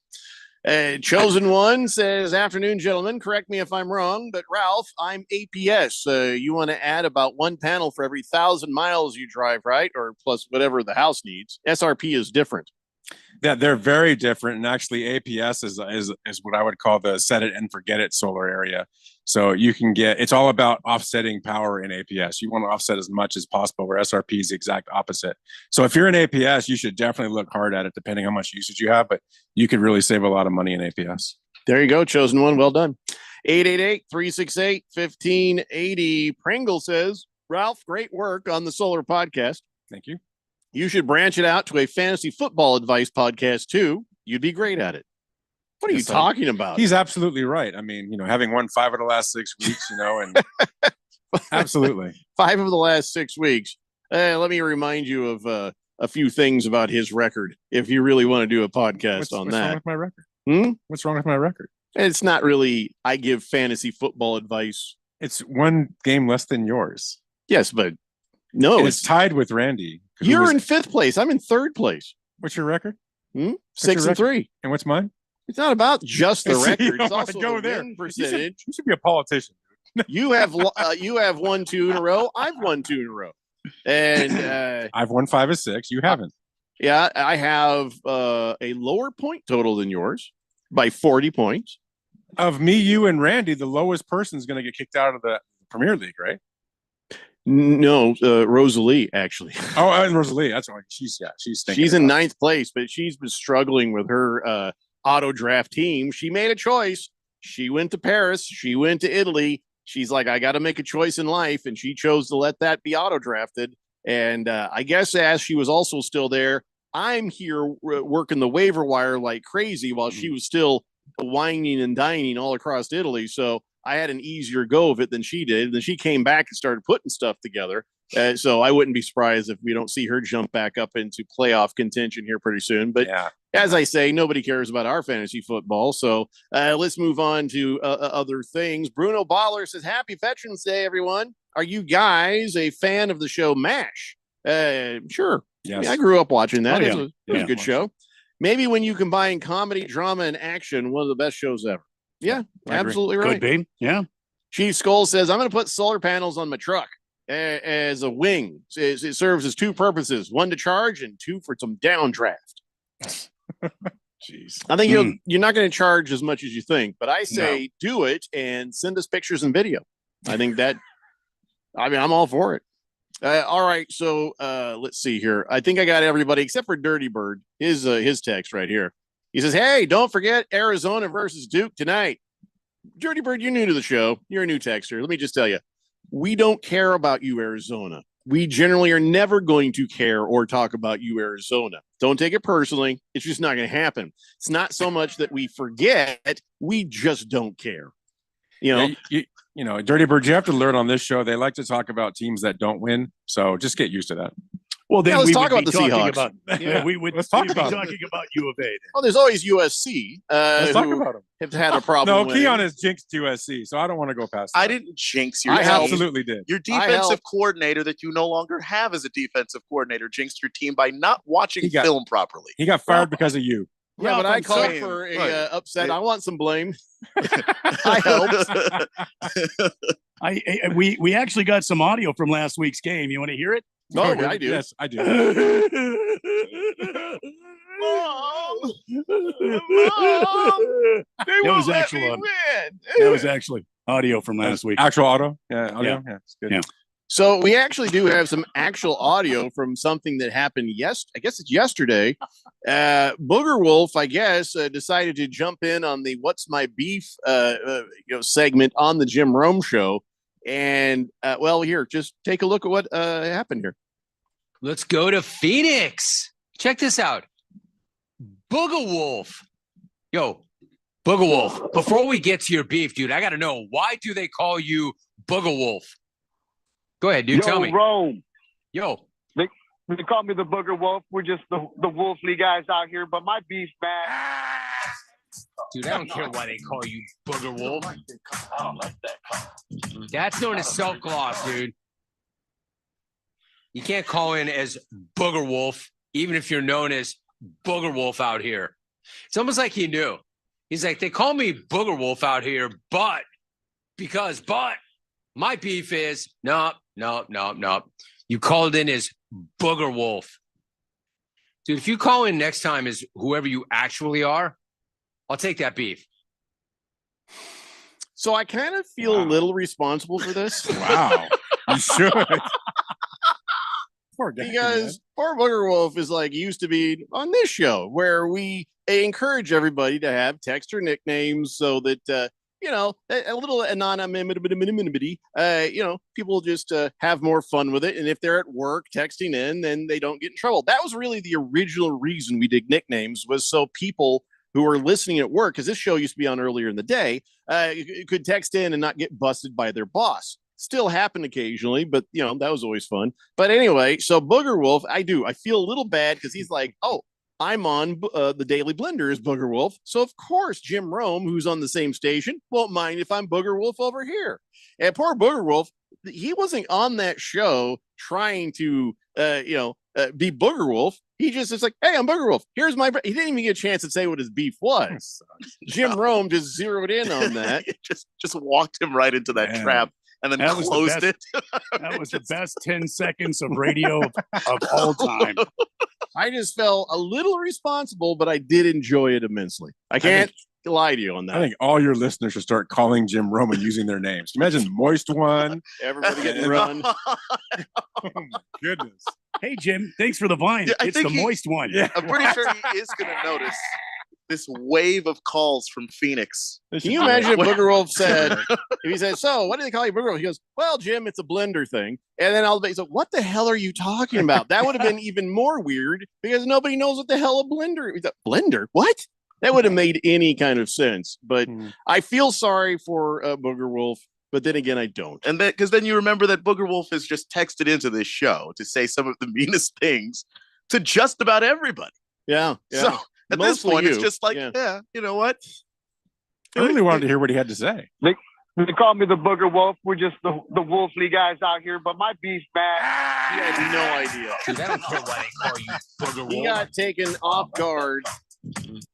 Speaker 8: Chosen One says, afternoon, gentlemen. Correct me if I'm wrong, but Ralph, I'm APS. You want to add about one panel for every 1,000 miles you drive, right? Or plus whatever the house needs. SRP is different.
Speaker 14: Yeah, they're very different. And actually, APS is what I would call the set it and forget it solar area. So you can it's all about offsetting power in APS. You want to offset as much as possible, where SRP is the exact opposite. So if you're in APS, you should definitely look hard at it, depending on how much usage you have, but you could really save a lot of money in APS.
Speaker 8: There you go, Chosen One. Well done. 888-368-1580. Pringle says, Ralph, great work on the solar podcast.
Speaker 14: Thank you.
Speaker 8: You should branch it out to a fantasy football advice podcast too. You'd be great at it. What are you talking about?
Speaker 14: He's absolutely right. I mean, having won 5 of the last 6 weeks, and absolutely
Speaker 8: 5 of the last 6 weeks. Let me remind you of a few things about his record. If you really want to do a podcast on
Speaker 14: what's
Speaker 8: that.
Speaker 14: Wrong with my record? What's wrong with my record?
Speaker 8: It's not really. I give fantasy football advice.
Speaker 14: It's 1 game less than yours.
Speaker 8: Yes, but no,
Speaker 14: it's tied with Randy.
Speaker 8: You're in 5th place. I'm in 3rd place.
Speaker 14: What's your record?
Speaker 8: 6-3.
Speaker 14: And what's mine?
Speaker 8: It's not about just the record. It's also
Speaker 14: go
Speaker 8: the
Speaker 14: there.
Speaker 8: win percentage.
Speaker 14: You should be a politician.
Speaker 8: You have won 2 in a row. I've won 2 in a row, and
Speaker 14: I've won 5 of 6. You haven't.
Speaker 8: Yeah, I have a lower point total than yours by 40 points.
Speaker 14: Of me, you, and Randy, the lowest person is going to get kicked out of the Premier League, right?
Speaker 8: No, Rosalie actually.
Speaker 14: Oh, and Rosalie. That's why she's
Speaker 8: She's in 9th place, but she's been struggling with her auto draft team. She made a choice. She went to Paris. She went to Italy. She's like, I got to make a choice in life, and she chose to let that be auto drafted. And I guess as she was also still there, I'm here working the waiver wire like crazy while she was still whining and dining all across Italy. So I had an easier go of it than she did. And then she came back and started putting stuff together. So I wouldn't be surprised if we don't see her jump back up into playoff contention here pretty soon. But as I say, nobody cares about our fantasy football. So let's move on to other things. Bruno Baller says, Happy Veterans Day, everyone. Are you guys a fan of the show MASH? Sure.
Speaker 14: Yes.
Speaker 8: I mean, I grew up watching that.
Speaker 13: Oh, yeah.
Speaker 8: It was a good show. Maybe when you combine comedy, drama, and action, one of the best shows ever. Yeah, absolutely right.
Speaker 13: Could be. Yeah.
Speaker 8: Chief Skull says, I'm going to put solar panels on my truck as a wing. It serves as 2 purposes, 1 to charge and 2 for some downdraft.
Speaker 14: Jeez.
Speaker 8: I think you're not going to charge as much as you think, but I say do it and send us pictures and video. I think that, I'm all for it. All right, so let's see here. I think I got everybody except for Dirty Bird. His text right here. He says, "Hey, don't forget Arizona versus Duke tonight." Dirty Bird, you're new to the show. You're a new texter. Let me just tell you, we don't care about you, Arizona. We generally are never going to care or talk about you, Arizona. Don't take it personally. It's just not going to happen. It's not so much that we forget. We just don't care.
Speaker 14: You know, Dirty Bird, you have to learn on this show. They like to talk about teams that don't win. So just get used to that.
Speaker 13: Well, then
Speaker 8: let's
Speaker 13: we
Speaker 8: talk
Speaker 13: would
Speaker 8: about
Speaker 13: be
Speaker 8: the
Speaker 13: talking
Speaker 8: Seahawks.
Speaker 13: about we would
Speaker 14: Let's talk
Speaker 13: be
Speaker 14: about it.
Speaker 13: talking about U of A. Then.
Speaker 8: Oh, there's always USC.
Speaker 14: Let's talk
Speaker 8: who
Speaker 14: about them.
Speaker 8: Have had a problem.
Speaker 14: No,
Speaker 8: winning.
Speaker 14: Keon has jinxed USC, so I don't want to go past that.
Speaker 15: I didn't jinx your
Speaker 8: I
Speaker 15: team.
Speaker 8: helped.
Speaker 14: Absolutely did.
Speaker 15: Your
Speaker 8: I
Speaker 15: defensive
Speaker 8: helped.
Speaker 15: coordinator that you no longer have as a defensive coordinator jinxed your team by not watching film properly.
Speaker 14: He got fired because of you.
Speaker 8: Yeah, but I
Speaker 15: I'm
Speaker 8: called
Speaker 15: saying,
Speaker 8: for a
Speaker 15: right.
Speaker 8: upset. I want some blame. I helped.
Speaker 13: We actually got some audio from last week's game. You want to hear it?
Speaker 8: No, I do.
Speaker 14: Yes, I do.
Speaker 13: That was actually audio from last week.
Speaker 14: Actual audio? Yeah, audio. Yeah, it's good.
Speaker 13: Yeah.
Speaker 8: So we actually do have some actual audio from something that happened I guess it's yesterday. Booger Wolf, I guess, decided to jump in on the "What's My Beef" segment on the Jim Rome show. And well, here, just take a look at what happened here.
Speaker 1: Let's go to Phoenix. Check this out. Booger Wolf. Yo, Booger Wolf, before we get to your beef, dude, I got to know, why do they call you Booger Wolf? Go ahead, dude. Tell me.
Speaker 3: Rome.
Speaker 1: Yo.
Speaker 3: They call me the Booger Wolf. We're just the Wolfly guys out here. But my beef, man.
Speaker 1: Dude, I don't care why they call you Booger Wolf. That's known as self-gloss, dude. You can't call in as Booger Wolf, even if you're known as Booger Wolf out here. It's almost like he knew. He's like, they call me Booger Wolf out here, but my beef is, no. You called in as Booger Wolf. Dude, if you call in next time as whoever you actually are, I'll take that beef.
Speaker 8: So I kind of feel a little responsible for this.
Speaker 14: Wow. You should. Poor guy,
Speaker 8: because poor Booger Wolf is like used to be on this show where we encourage everybody to have texter nicknames so that a little anonymity, people just have more fun with it. And if they're at work texting in, then they don't get in trouble. That was really the original reason we did nicknames, was so people who are listening at work, because this show used to be on earlier in the day, could text in and not get busted by their boss. Still happened occasionally, but that was always fun. But anyway, so Booger Wolf, I feel a little bad because he's like, oh, I'm on the Daily Blender as Booger Wolf. So of course, Jim Rome, who's on the same station, won't mind if I'm Booger Wolf over here. And poor Booger Wolf, he wasn't on that show trying to, be Booger Wolf. He just is like, hey, I'm Booger Wolf. Here's my. He didn't even get a chance to say what his beef was. Jim Rome just zeroed in on that.
Speaker 15: just walked him right into that trap. And then closed it.
Speaker 13: That was the best 10 seconds of radio of all time.
Speaker 8: I just felt a little responsible, but I did enjoy it immensely. I can't lie to you on that.
Speaker 14: I think all your listeners should start calling Jim Rome and using their names. Imagine Moist One.
Speaker 8: Everybody getting run.
Speaker 14: Oh my goodness.
Speaker 13: Hey, Jim, thanks for the vine.
Speaker 15: Yeah,
Speaker 13: it's the Moist One.
Speaker 14: Yeah.
Speaker 15: I'm pretty sure he is going to notice this wave of calls from Phoenix.
Speaker 8: Can you imagine if Booger Wolf said, if he said, so what do they call you Booger Wolf? He goes, well, Jim, it's a blender thing. And then I'll be so, what the hell are you talking about? That would have been even more weird because nobody knows what the hell a blender is. Blender? What? That would have made any kind of sense. But I feel sorry for Booger Wolf. But then again, I don't.
Speaker 15: And because then you remember that Booger Wolf has just texted into this show to say some of the meanest things to just about everybody.
Speaker 8: Yeah.
Speaker 15: So at this point, it's just like, yeah, you know what?
Speaker 14: I really wanted to hear what he had to say.
Speaker 3: They call me the Booger Wolf. We're just the Wolfly guys out here. But my beef, man.
Speaker 8: He had no idea.
Speaker 1: Dude, I don't care why they call you Booger Wolf.
Speaker 8: He got taken off guard.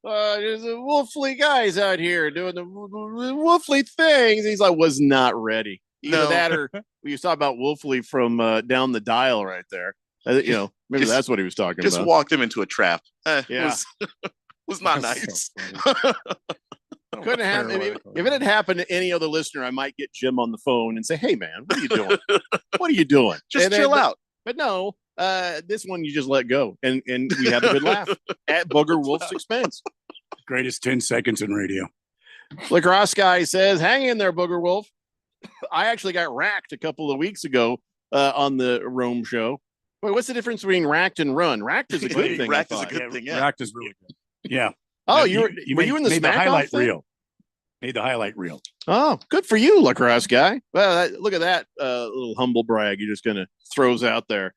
Speaker 8: There's a Wolfly guys out here doing the Wolfly things. He's like, was not ready. Either that or we was talking about Wolfly from down the dial right there. Maybe that's what he was talking about.
Speaker 15: Just walked him into a trap.
Speaker 8: Yeah.
Speaker 15: Was not nice.
Speaker 8: Couldn't happen. If it had happened to any other listener, I might get Jim on the phone and say, "Hey, man, what are you doing? What are you doing?
Speaker 15: Just chill out."
Speaker 8: But no, this one you just let go, and we have a good laugh at Booger Wolf's expense.
Speaker 13: Greatest 10 seconds in radio.
Speaker 8: Lacrosse guy says, "Hang in there, Booger Wolf." I actually got racked a couple of weeks ago on the Rome show. Wait, what's the difference between racked and run? Racked is a good thing.
Speaker 15: Racked is a good thing. Yeah.
Speaker 14: Racked is really good.
Speaker 13: Yeah.
Speaker 8: Oh,
Speaker 13: you
Speaker 8: were you in the
Speaker 13: made
Speaker 8: Smack
Speaker 13: highlight
Speaker 8: thing?
Speaker 13: reel? Made the highlight reel.
Speaker 8: Oh, good for you, Lacrosse guy. Well, look at that little humble brag you're just going to throws out there.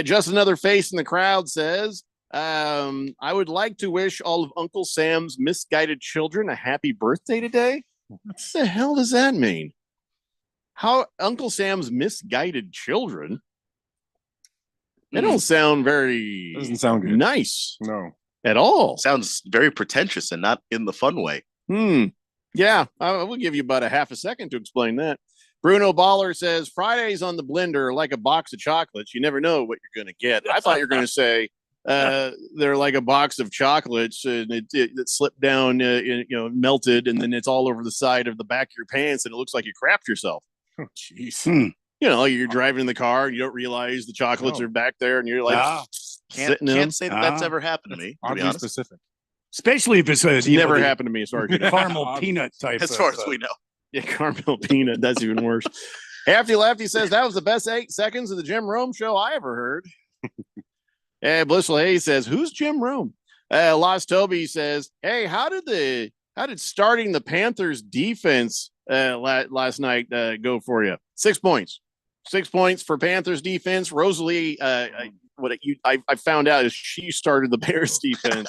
Speaker 8: Just another face in the crowd says, I would like to wish all of Uncle Sam's misguided children a happy birthday today. What the hell does that mean? How Uncle Sam's misguided children? They don't sound very
Speaker 14: Doesn't sound good.
Speaker 8: nice.
Speaker 14: No.
Speaker 8: At all.
Speaker 15: Sounds very pretentious and not in the fun way.
Speaker 8: Yeah, I will give you about a half a second to explain that. Bruno Baller says Fridays on the blender are like a box of chocolates. You never know what you're going to get. I thought you were going to say they're like a box of chocolates and it slipped down, melted, and then it's all over the side of the back of your pants and it looks like you crapped yourself.
Speaker 14: Oh, jeez.
Speaker 8: You're driving in the car and you don't realize the chocolates are back there and you're like
Speaker 15: Can't say that that's ever happened to me. To be
Speaker 14: Oddly
Speaker 15: honest.
Speaker 14: specific.
Speaker 13: Especially if it's
Speaker 8: never happened to me as far as you know.
Speaker 13: caramel peanut type.
Speaker 15: As far as we know.
Speaker 8: Yeah, caramel peanut. That's even worse. Hefty Lefty says that was the best 8 seconds of the Jim Rome show I ever heard. And Blissful Hayes says, "Who's Jim Rome?" Lost Toby says, "Hey, how did starting the Panthers defense last night go for you? 6 points. 6 points for Panthers defense. Rosalie, I found out is she started the Bears defense.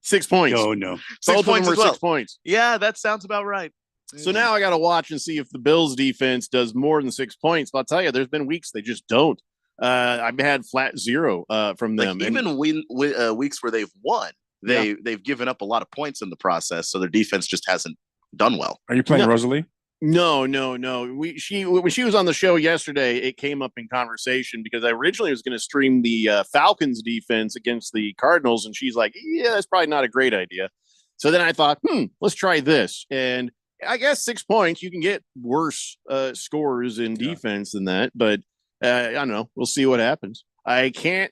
Speaker 8: 6 points.
Speaker 13: Oh no,
Speaker 8: both of them
Speaker 15: points
Speaker 8: were
Speaker 15: as well.
Speaker 8: 6 points.
Speaker 15: Yeah, that sounds about right.
Speaker 8: So now I got to watch and see if the Bills defense does more than 6 points. But I'll tell you, there's been weeks they just don't. I've had flat 0 from them.
Speaker 15: Like even weeks where they've won, they've given up a lot of points in the process, so their defense just hasn't done well.
Speaker 14: Are you playing Rosalie?
Speaker 8: No. When she was on the show yesterday, it came up in conversation because I originally was going to stream the Falcons defense against the Cardinals, and she's like, "Yeah, that's probably not a great idea." So then I thought, let's try this, and I guess 6 points. You can get worse scores in defense than that, but I don't know. We'll see what happens. I can't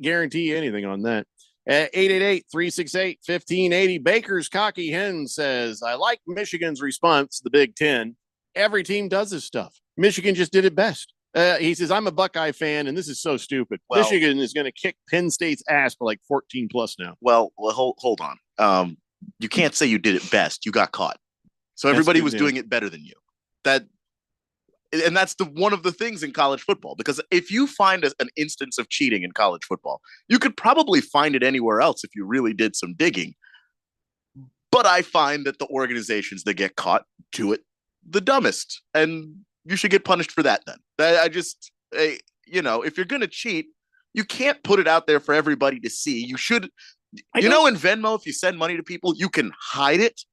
Speaker 8: guarantee anything on that. 888-368-1580. Baker's Cocky Hen says, "I like Michigan's response to the Big Ten. Every team does this stuff. Michigan just did it best." He says, "I'm a Buckeye fan, and this is so stupid.
Speaker 15: Well,
Speaker 8: Michigan is going to kick Penn State's ass for like 14 plus now."
Speaker 15: Well, hold on. You can't say you did it best. You got caught. So everybody was doing it better than you. And that's one of the things in college football, because if you find an instance of cheating in college football, you could probably find it anywhere else if you really did some digging. But I find that the organizations that get caught do it the dumbest, and you should get punished for that then. If you're going to cheat, you can't put it out there for everybody to see. You should, in Venmo, if you send money to people, you can hide it.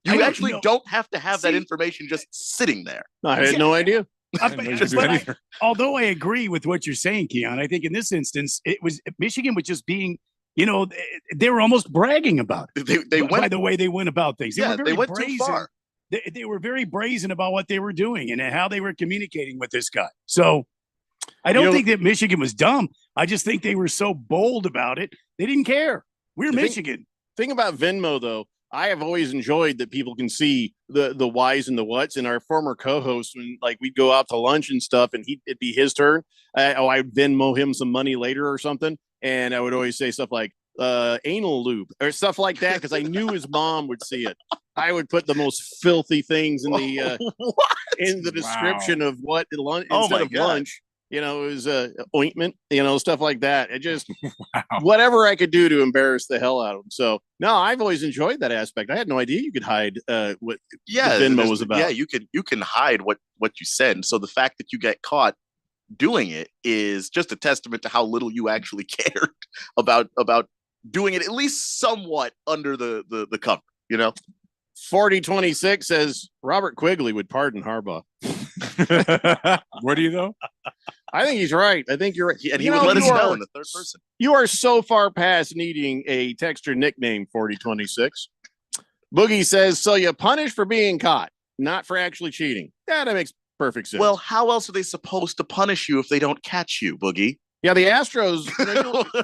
Speaker 15: You actually don't have to have that information just sitting there.
Speaker 8: I had no idea.
Speaker 13: Although I agree with what you're saying, Keon, I think in this instance, Michigan was just being, they were almost bragging about it.
Speaker 15: They went
Speaker 13: by the way they went about things.
Speaker 15: They went too far.
Speaker 13: They were very brazen about what they were doing and how they were communicating with this guy. So I don't think that Michigan was dumb. I just think they were so bold about it. They didn't care. We're Michigan.
Speaker 8: Thing about Venmo, though, I have always enjoyed that people can see the whys and the whats. And our former co-host, when we'd go out to lunch and stuff, and it'd be his turn. I'd Venmo him some money later or something, and I would always say stuff like anal lube or stuff like that because I knew his mom would see it. I would put the most filthy things in the in the description of what instead of lunch. It was ointment, stuff like that. It just whatever I could do to embarrass the hell out of them. So no, I've always enjoyed that aspect. I had no idea you could hide what Venmo was about.
Speaker 15: Yeah, you can hide what you send. So the fact that you get caught doing it is just a testament to how little you actually cared about doing it, at least somewhat under the cover.
Speaker 8: 4026 says Robert Quigley would pardon Harbaugh.
Speaker 14: Where do you go?
Speaker 8: I think he's right. I think you're right.
Speaker 15: And he would let us know in the third person.
Speaker 8: You are so far past needing a texture nickname, 4026. Boogie says, so you punish for being caught, not for actually cheating. Yeah, that makes perfect sense.
Speaker 15: Well, how else are they supposed to punish you if they don't catch you, Boogie?
Speaker 8: Yeah, the Astros,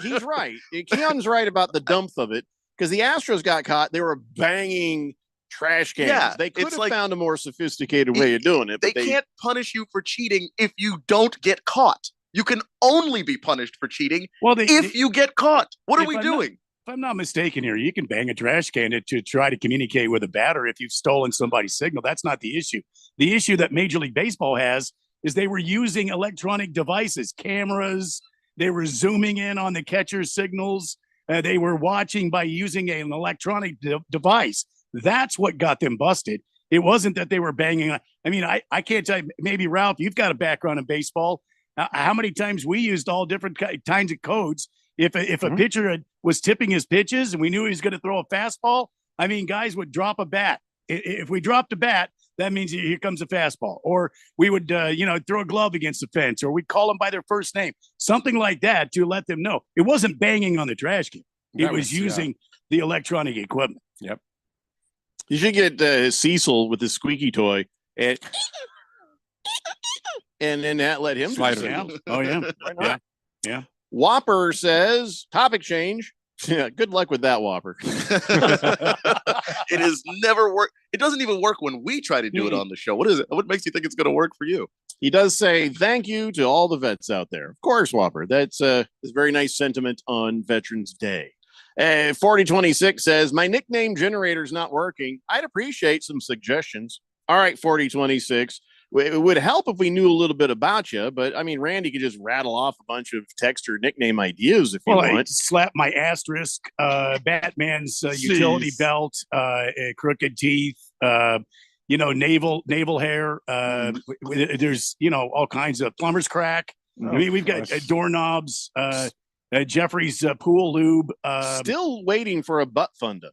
Speaker 8: he's right. Keon's right about the dump of it because the Astros got caught. They were banging trash cans.
Speaker 15: Yeah,
Speaker 8: they could
Speaker 15: it's
Speaker 8: have
Speaker 15: like-
Speaker 8: found a more sophisticated way of doing it.
Speaker 15: They
Speaker 8: But
Speaker 15: can't punish you for cheating if you don't get caught. You can only be punished for cheating if you get caught. What are we doing?
Speaker 13: If I'm not mistaken here, you can bang a trash can to try to communicate with a batter if you've stolen somebody's signal. That's not the issue. The issue that Major League Baseball has is they were using electronic devices, cameras. They were zooming in on the catcher's signals. They were watching by using an electronic device. That's what got them busted. It wasn't that they were banging. I mean, I can't tell you, maybe Ralph, you've got a background in baseball. How many times we used all different kinds of codes. If a pitcher was tipping his pitches and we knew he was going to throw a fastball, I mean, guys would drop a bat. If we dropped a bat, that means here comes a fastball. Or we would, throw a glove against the fence, or we'd call them by their first name, something like that to let them know. It wasn't banging on the trash can. It was using the electronic equipment.
Speaker 14: Yep.
Speaker 8: you should get Cecil with his squeaky toy and then that let him
Speaker 14: Slider.
Speaker 8: do
Speaker 13: Yeah. Oh, yeah.
Speaker 8: Why not?
Speaker 13: Yeah.
Speaker 8: Whopper says, topic change. Yeah, good luck with that, Whopper.
Speaker 15: It has never worked. It doesn't even work when we try to do it on the show. What is it? What makes you think it's going to work for you?
Speaker 8: He does say thank you to all the vets out there. Of course, Whopper. That's a very nice sentiment on Veterans Day. 4026 says, my nickname generator's not working. I'd appreciate some suggestions. All right, 4026. It would help if we knew a little bit about you, but I mean, Randy could just rattle off a bunch of text or nickname ideas if you
Speaker 13: Well, I
Speaker 8: want.
Speaker 13: slap my asterisk, Batman's utility belt, crooked teeth, navel hair. There's, all kinds of plumber's crack. I mean, we've got doorknobs, Jeffrey's pool lube.
Speaker 8: Still waiting for a butt thunder.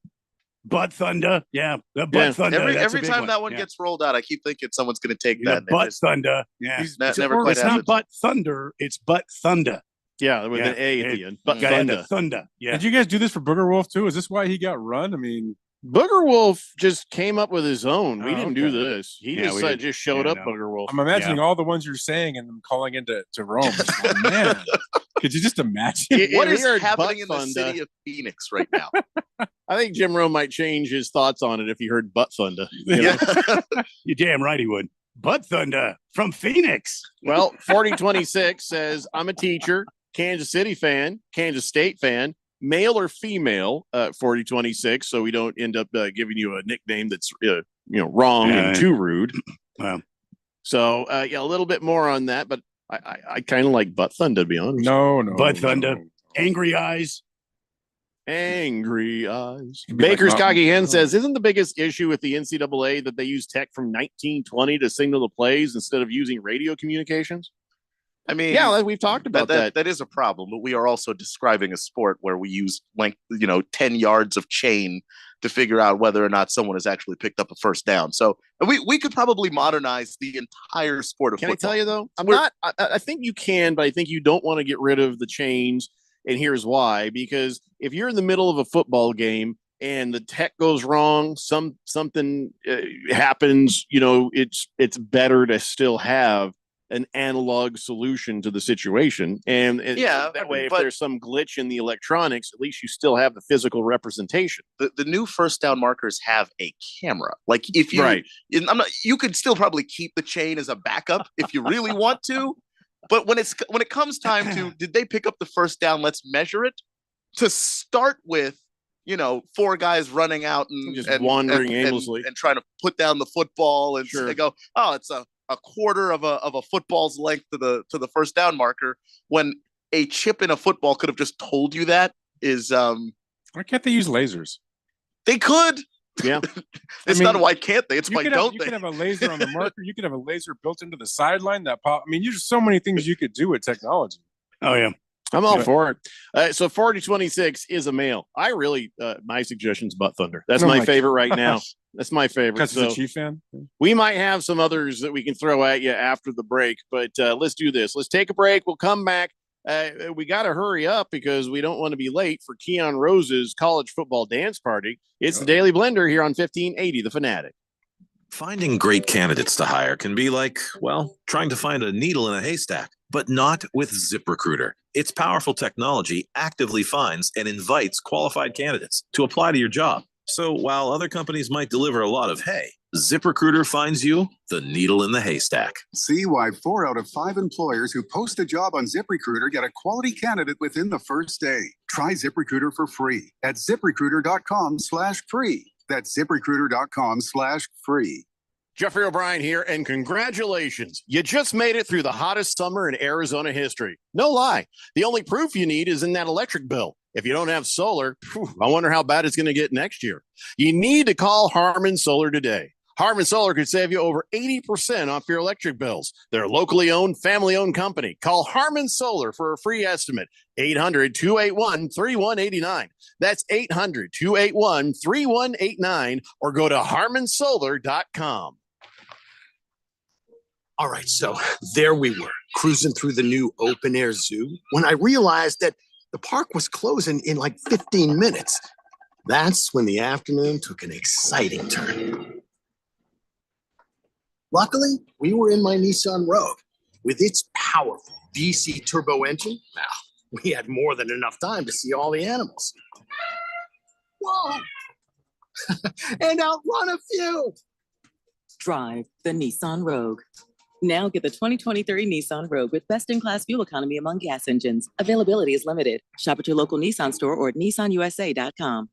Speaker 13: Butt thunder. Yeah. The butt thunder.
Speaker 15: Every time that one gets rolled out, I keep thinking someone's going to take that.
Speaker 13: Butt thunder. Yeah.
Speaker 15: Never quite
Speaker 13: it's not butt thunder. It's butt thunder.
Speaker 8: Yeah. With an A at the end. Butt
Speaker 13: thunder. Thunder. Yeah.
Speaker 14: Did you guys do this for Booger Wolf too? Is this why he got run? I mean,
Speaker 8: Booger Wolf just came up with his own. We didn't do
Speaker 14: okay.
Speaker 8: this. He just showed up, Booger Wolf.
Speaker 14: I'm imagining all the ones you're saying and them calling into Rome. Oh, man, could you just imagine?
Speaker 15: What is happening in the city of Phoenix right now?
Speaker 8: I think Jim Rome might change his thoughts on it if he heard butt thunder.
Speaker 13: You're damn right he would. Butt thunder from Phoenix.
Speaker 8: Well, 4026 says, I'm a teacher, Kansas City fan, Kansas State fan, male or female, 4026, so we don't end up giving you a nickname that's wrong and too rude. So a little bit more on that, but I kind of like butt thunder, to be honest.
Speaker 14: No,
Speaker 13: butt thunder, angry eyes.
Speaker 8: Angry eyes. Baker's Cocky Hen says, isn't the biggest issue with the NCAA that they use tech from 1920 to signal the plays instead of using radio communications?
Speaker 15: I mean,
Speaker 8: yeah, we've talked about that.
Speaker 15: That is a problem, but we are also describing a sport where we use 10 yards of chain to figure out whether or not someone has actually picked up a first down. So we could probably modernize the entire sport of
Speaker 8: football.
Speaker 15: Can I
Speaker 8: tell you though? I think you can, but I think you don't want to get rid of the chains. And here's why, because if you're in the middle of a football game and the tech goes wrong, something happens, it's better to still have an analog solution to the situation. And that way, if there's some glitch in the electronics, at least you still have the physical representation.
Speaker 15: The new first down markers have a camera. Like if you, you could still probably keep the chain as a backup if you really want to. But when it comes time to, did they pick up the first down? Let's measure it. To start with, 4 guys running out and
Speaker 8: wandering aimlessly
Speaker 15: and trying to put down the football, and they go, oh, it's a quarter of a football's length to the first down marker. When a chip in a football could have just told you that is.
Speaker 14: Why can't they use lasers?
Speaker 15: They could.
Speaker 8: Yeah,
Speaker 15: it's not why can't they? It's why don't
Speaker 14: you
Speaker 15: they?
Speaker 14: You could have a laser on the marker. You could have a laser built into the sideline that pop. I mean, there's so many things you could do with technology.
Speaker 13: Oh yeah,
Speaker 8: I'm all for it. So 4026 is a male. I really, my suggestion's butt thunder. That's my favorite right now. That's my favorite.
Speaker 14: Because he's a Chief fan.
Speaker 8: We might have some others that we can throw at you after the break, but let's do this. Let's take a break. We'll come back. We got to hurry up because we don't want to be late for Keon Rose's college football dance party. It's the Daily Blender here on 1580 The Fanatic.
Speaker 17: Finding great candidates to hire can be like, well, trying to find a needle in a haystack, but not with ZipRecruiter. Its powerful technology actively finds and invites qualified candidates to apply to your job. So while other companies might deliver a lot of hay, ZipRecruiter finds you the needle in the haystack.
Speaker 2: See why 4 out of 5 employers who post a job on ZipRecruiter get a quality candidate within the first day. Try ZipRecruiter for free at ZipRecruiter.com/free. That's ZipRecruiter.com/free.
Speaker 8: Jeffrey O'Brien here, and congratulations. You just made it through the hottest summer in Arizona history. No lie. The only proof you need is in that electric bill. If you don't have solar, I wonder how bad it's going to get next year. You need to call Harmon Solar today. Harmon Solar could save you over 80% off your electric bills. They're a locally owned, family-owned company. Call Harmon Solar for a free estimate. 800-281-3189. That's 800-281-3189, or go to harmonsolar.com.
Speaker 4: All right, so there we were, cruising through the new open-air zoo, when I realized that the park was closing in like 15 minutes. That's when the afternoon took an exciting turn. Luckily, we were in my Nissan Rogue. With its powerful VC turbo engine, well, we had more than enough time to see all the animals. Whoa! And outrun a few!
Speaker 6: Drive the Nissan Rogue. Now get the 2023 Nissan Rogue with best-in-class fuel economy among gas engines. Availability is limited. Shop at your local Nissan store or at nissanusa.com.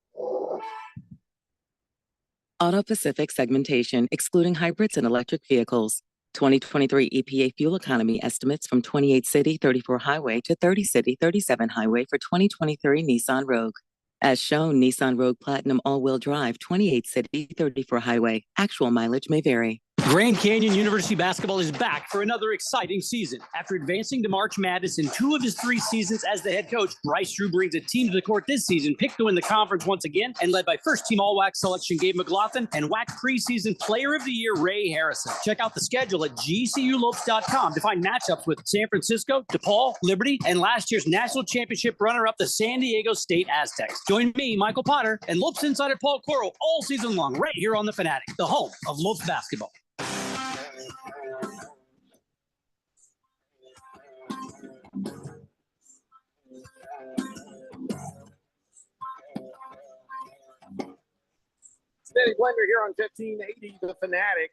Speaker 6: Auto Pacific segmentation, excluding hybrids and electric vehicles. 2023 EPA fuel economy estimates from 28 city, 34 highway to 30 city, 37 highway for 2023 Nissan Rogue. As shown, Nissan Rogue Platinum all-wheel drive, 28 city, 34 highway. Actual mileage may vary.
Speaker 7: Grand Canyon University basketball is back for another exciting season. After advancing to March Madness in 2 of his 3 seasons as the head coach, Bryce Drew brings a team to the court this season, picked to win the conference once again, and led by first-team All-WAC selection Gabe McLaughlin and WAC preseason Player of the Year Ray Harrison. Check out the schedule at gculopes.com to find matchups with San Francisco, DePaul, Liberty, and last year's national championship runner-up, the San Diego State Aztecs. Join me, Michael Potter, and Lopes insider Paul Coro all season long right here on The Fanatic, the home of Lopes basketball.
Speaker 8: Daily Blender here on 1580 The Fanatic.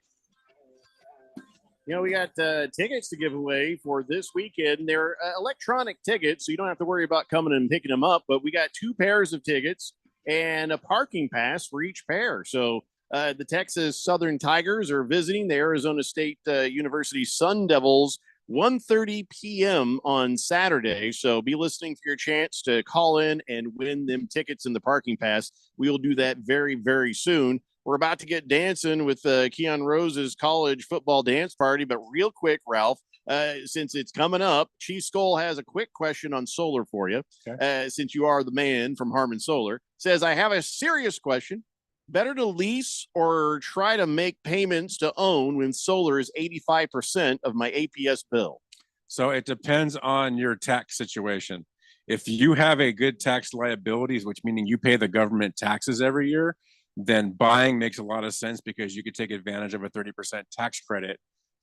Speaker 8: You know, we got tickets to give away for this weekend. They're electronic tickets, so you don't have to worry about coming and picking them up. But we got 2 pairs of tickets and a parking pass for each pair. So the Texas Southern Tigers are visiting the Arizona State University Sun Devils 1:30 p.m. on Saturday. So be listening for your chance to call in and win them tickets in the parking pass. We will do that very, very soon. We're about to get dancing with Keon Rose's college football dance party. But real quick, Ralph, since it's coming up, Chief Skull has a quick question on solar for you. Okay. Since you are the man from Harmon Solar, says, I have a serious question. Better to lease or try to make payments to own when solar is 85% of my APS bill?
Speaker 14: So it depends on your tax situation. If you have a good tax liabilities, which meaning you pay the government taxes every year, then buying makes a lot of sense because you could take advantage of a 30% tax credit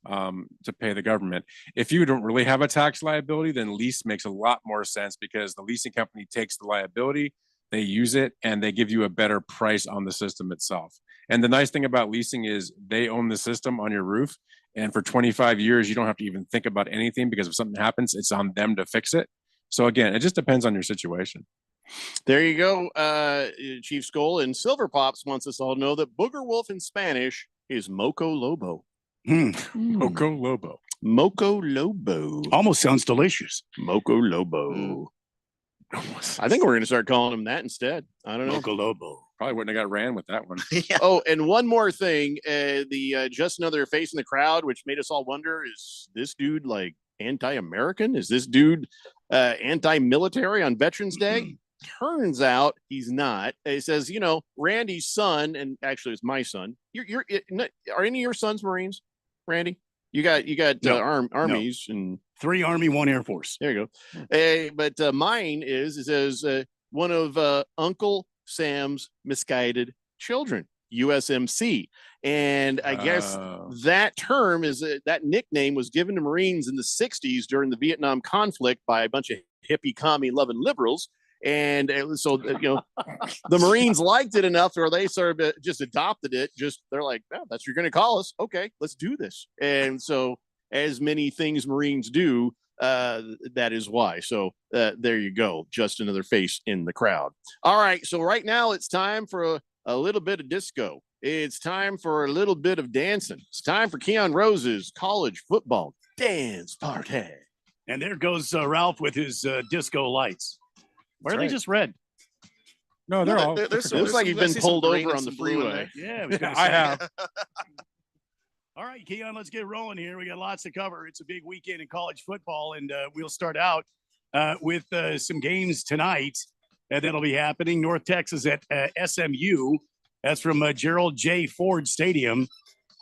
Speaker 14: to pay the government. If you don't really have a tax liability, then lease makes a lot more sense because the leasing company takes the liability, they use it, and they give you a better price on the system itself. And the nice thing about leasing is they own the system on your roof. And for 25 years, you don't have to even think about anything because if something happens, it's on them to fix it. So again, it just depends on your situation.
Speaker 8: There you go, Chief Skull. And Silver Pops wants us all to know that Booger Wolf in Spanish is Moco Lobo.
Speaker 14: Moco Lobo.
Speaker 8: Moco Lobo.
Speaker 13: Almost sounds delicious.
Speaker 8: Moco Lobo. I think we're going to start calling him that instead. I don't know.
Speaker 13: Moco Lobo.
Speaker 14: Probably wouldn't have got ran with that one.
Speaker 8: Oh, and one more thing. Just another face in the crowd, which made us all wonder, is this dude like anti-American? Is this dude anti-military on Veterans Day? Turns out he's not. He says, you know, Randy's son, and actually it's my son. Are any of your sons Marines, Randy? You got
Speaker 13: No.
Speaker 8: armies and
Speaker 13: 3 Army, 1 Air Force.
Speaker 8: There you go. But mine is one of Uncle Sam's misguided children, USMC. And I guess that term that nickname was given to Marines in the 60s during the Vietnam conflict by a bunch of hippie, commie loving liberals. And so, the Marines liked it enough, or they sort of just adopted it. They're like, oh, that's what you're going to call us. Okay, let's do this. And so, as many things Marines do, that is why. So there you go. Just another face in the crowd. All right. So right now it's time for a little bit of disco. It's time for a little bit of dancing. It's time for Keon Rose's college football dance party.
Speaker 13: And there goes Ralph with his disco lights. Why are they just red?
Speaker 14: No, they're all.
Speaker 8: It looks like you've been pulled over on the freeway.
Speaker 13: Yeah,
Speaker 14: I have.
Speaker 13: All right, Keon, let's get rolling here. We got lots to cover. It's a big weekend in college football, and we'll start out with some games tonight that'll be happening. North Texas at SMU. That's from Gerald J. Ford Stadium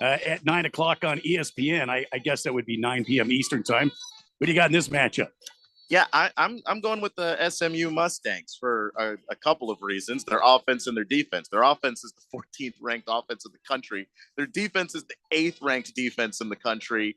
Speaker 13: at 9 o'clock on ESPN. I guess that would be 9 p.m. Eastern time. What do you got in this matchup?
Speaker 15: Yeah, I'm going with the SMU Mustangs for a couple of reasons. Their offense and their defense. Their offense is the 14th ranked offense in the country. Their defense is the 8th ranked defense in the country.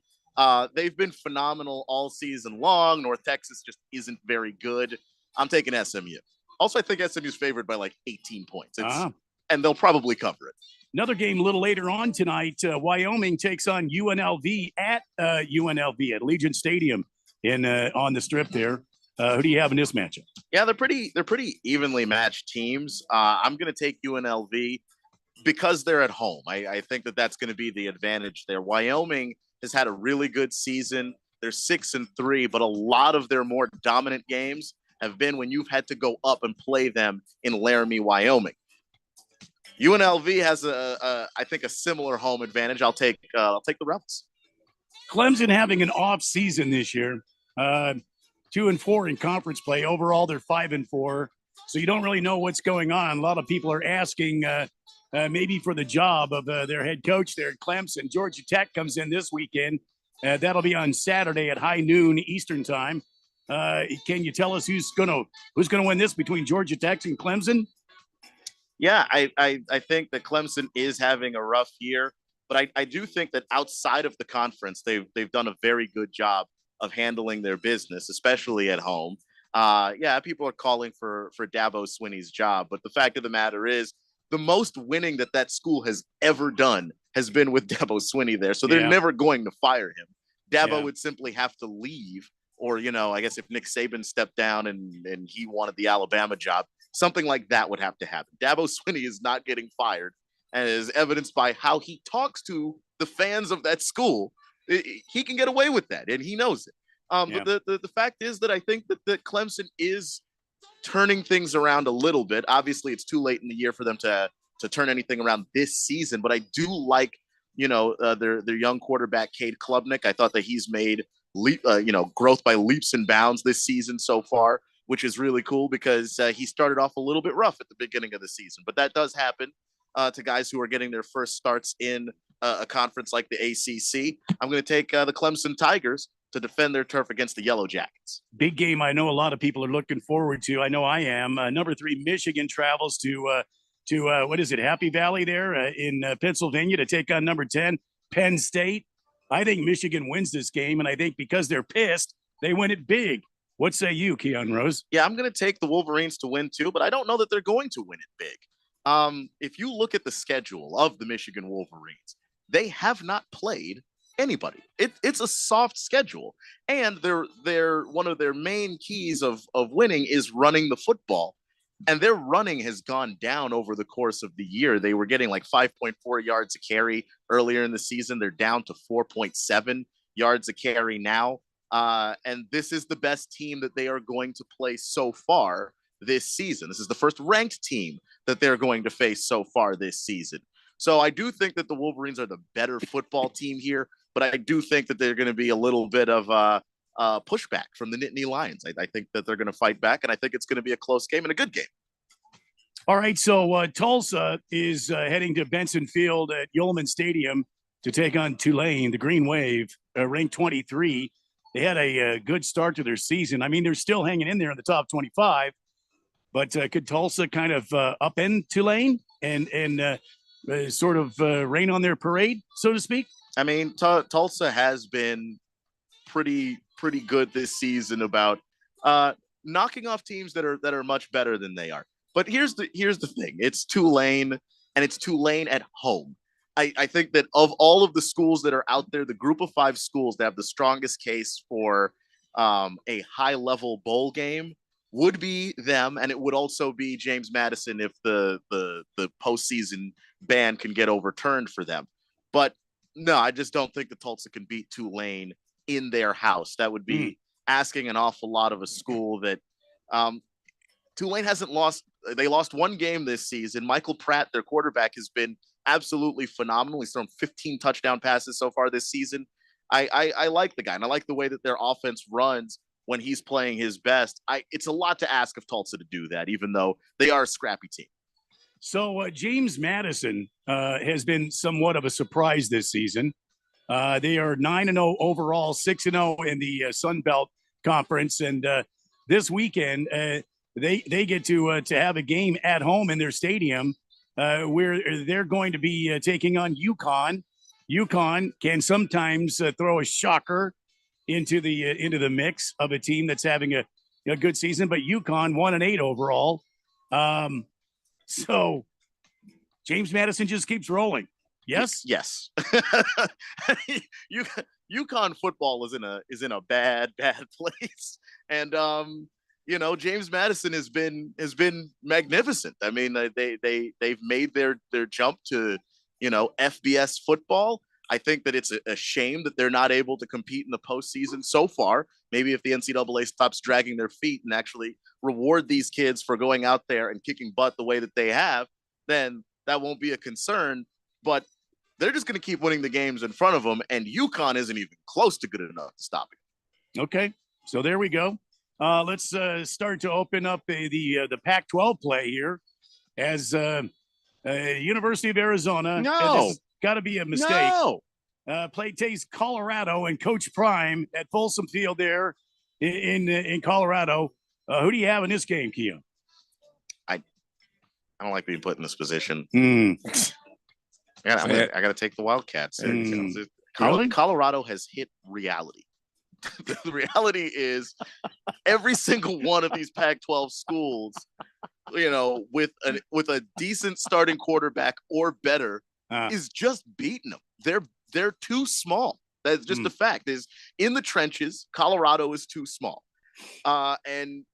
Speaker 15: They've been phenomenal all season long. North Texas just isn't very good. I'm taking SMU. Also, I think SMU is favored by like 18 points. And they'll probably cover it.
Speaker 13: Another game a little later on tonight. Wyoming takes on UNLV at UNLV at Allegiant Stadium. On the strip there. Who do you have in this matchup?
Speaker 15: Yeah, they're pretty evenly matched teams. I'm going to take UNLV because they're at home. I think that's going to be the advantage there. Wyoming has had a really good season. They're 6-3, but a lot of their more dominant games have been when you've had to go up and play them in Laramie, Wyoming. UNLV has I think a similar home advantage. I'll take the Rebels.
Speaker 13: Clemson having an off season this year. 2-4 in conference play. Overall, they're 5-4. So you don't really know what's going on. A lot of people are asking maybe for the job of their head coach there at Clemson. Georgia Tech comes in this weekend. That'll be on Saturday at high noon Eastern time. Can you tell us who's gonna win this between Georgia Tech and Clemson?
Speaker 15: Yeah, I think that Clemson is having a rough year, but I do think that outside of the conference, they've done a very good job of handling their business, especially at home. People are calling for Dabo Swinney's job, but the fact of the matter is the most winning that school has ever done has been with Dabo Swinney there. So they're never going to fire him. Dabo would simply have to leave, or, I guess if Nick Saban stepped down and he wanted the Alabama job, something like that would have to happen. Dabo Swinney is not getting fired, and is evidenced by how he talks to the fans of that school. He can get away with that, and he knows it. But the fact is that I think that Clemson is turning things around a little bit. Obviously, it's too late in the year for them to turn anything around this season, but I do like, their young quarterback, Cade Klubnik. I thought that he's made growth by leaps and bounds this season so far, which is really cool because he started off a little bit rough at the beginning of the season, but that does happen to guys who are getting their first starts in a conference like the ACC. I'm going to take the Clemson Tigers to defend their turf against the Yellow Jackets.
Speaker 13: Big game I know a lot of people are looking forward to. I know I am. Number 3, Michigan travels to what is it, Happy Valley there in Pennsylvania to take on number 10, Penn State. I think Michigan wins this game, and I think because they're pissed, they win it big. What say you, Keon Rose?
Speaker 15: Yeah, I'm going to take the Wolverines to win too, but I don't know that they're going to win it big. If you look at the schedule of the Michigan Wolverines, they have not played anybody. It's a soft schedule, and they're one of their main keys of winning is running the football, and their running has gone down over the course of the year. They were getting like 5.4 yards a carry earlier in the season. They're down to 4.7 yards a carry now, and this is the best team that they are going to play so far this season. This is the first ranked team that they're going to face so far this season. So I do think that the Wolverines are the better football team here, but I do think that they're going to be a little bit of pushback from the Nittany Lions. I think that they're going to fight back, and I think it's going to be a close game and a good game.
Speaker 13: All right, so Tulsa is heading to Benson Field at Yulman Stadium to take on Tulane, the Green Wave, ranked 23. they had a good start to their season. I mean, they're still hanging in there in the top 25, but could Tulsa kind of upend Tulane and sort of rain on their parade, so to speak?
Speaker 15: I mean, Tulsa has been pretty good this season about knocking off teams that are much better than they are. But here's the thing: it's Tulane, and it's Tulane at home. I think that of all of the schools that are out there, the group of 5 schools that have the strongest case for a high-level bowl game would be them, and it would also be James Madison if the postseason ban can get overturned for them. But no, I just don't think that Tulsa can beat Tulane in their house. That would be asking an awful lot of a school that Tulane hasn't lost. They lost 1 game this season. Michael Pratt, their quarterback, has been absolutely phenomenal. He's thrown 15 touchdown passes so far this season. I like the guy, and I like the way that their offense runs when he's playing his best. It's a lot to ask of Tulsa to do that, even though they are a scrappy team.
Speaker 13: So James Madison has been somewhat of a surprise this season. They are 9-0 overall, 6-0 in the Sun Belt Conference, and this weekend they get to have a game at home in their stadium where they're going to be taking on UConn. UConn can sometimes throw a shocker into the mix of a team that's having a good season, but UConn 1-8 overall. So James Madison just keeps rolling. Yes.
Speaker 15: Yes. UConn football is in a bad place, and James Madison has been magnificent. I mean, they've made their jump to FBS football. I think that it's a shame that they're not able to compete in the postseason so far. Maybe if the NCAA stops dragging their feet and actually reward these kids for going out there and kicking butt the way that they have, then that won't be a concern. But they're just going to keep winning the games in front of them, and UConn isn't even close to good enough to stop it.
Speaker 13: Okay, so there we go. Let's start to open up the Pac-12 play here, as University of Arizona.
Speaker 15: No,
Speaker 13: got to be a mistake.
Speaker 15: No.
Speaker 13: Plays Colorado and Coach Prime at Folsom Field there in Colorado. Who do you have in this game, Keon?
Speaker 15: I don't like being put in this position.
Speaker 13: I
Speaker 15: got to take the Wildcats.
Speaker 13: Really?
Speaker 15: Colorado has hit reality. The reality is every single one of these Pac-12 schools, with a decent starting quarterback or better, is just beating them. They're too small. That's just a fact. Is in the trenches, Colorado is too small. And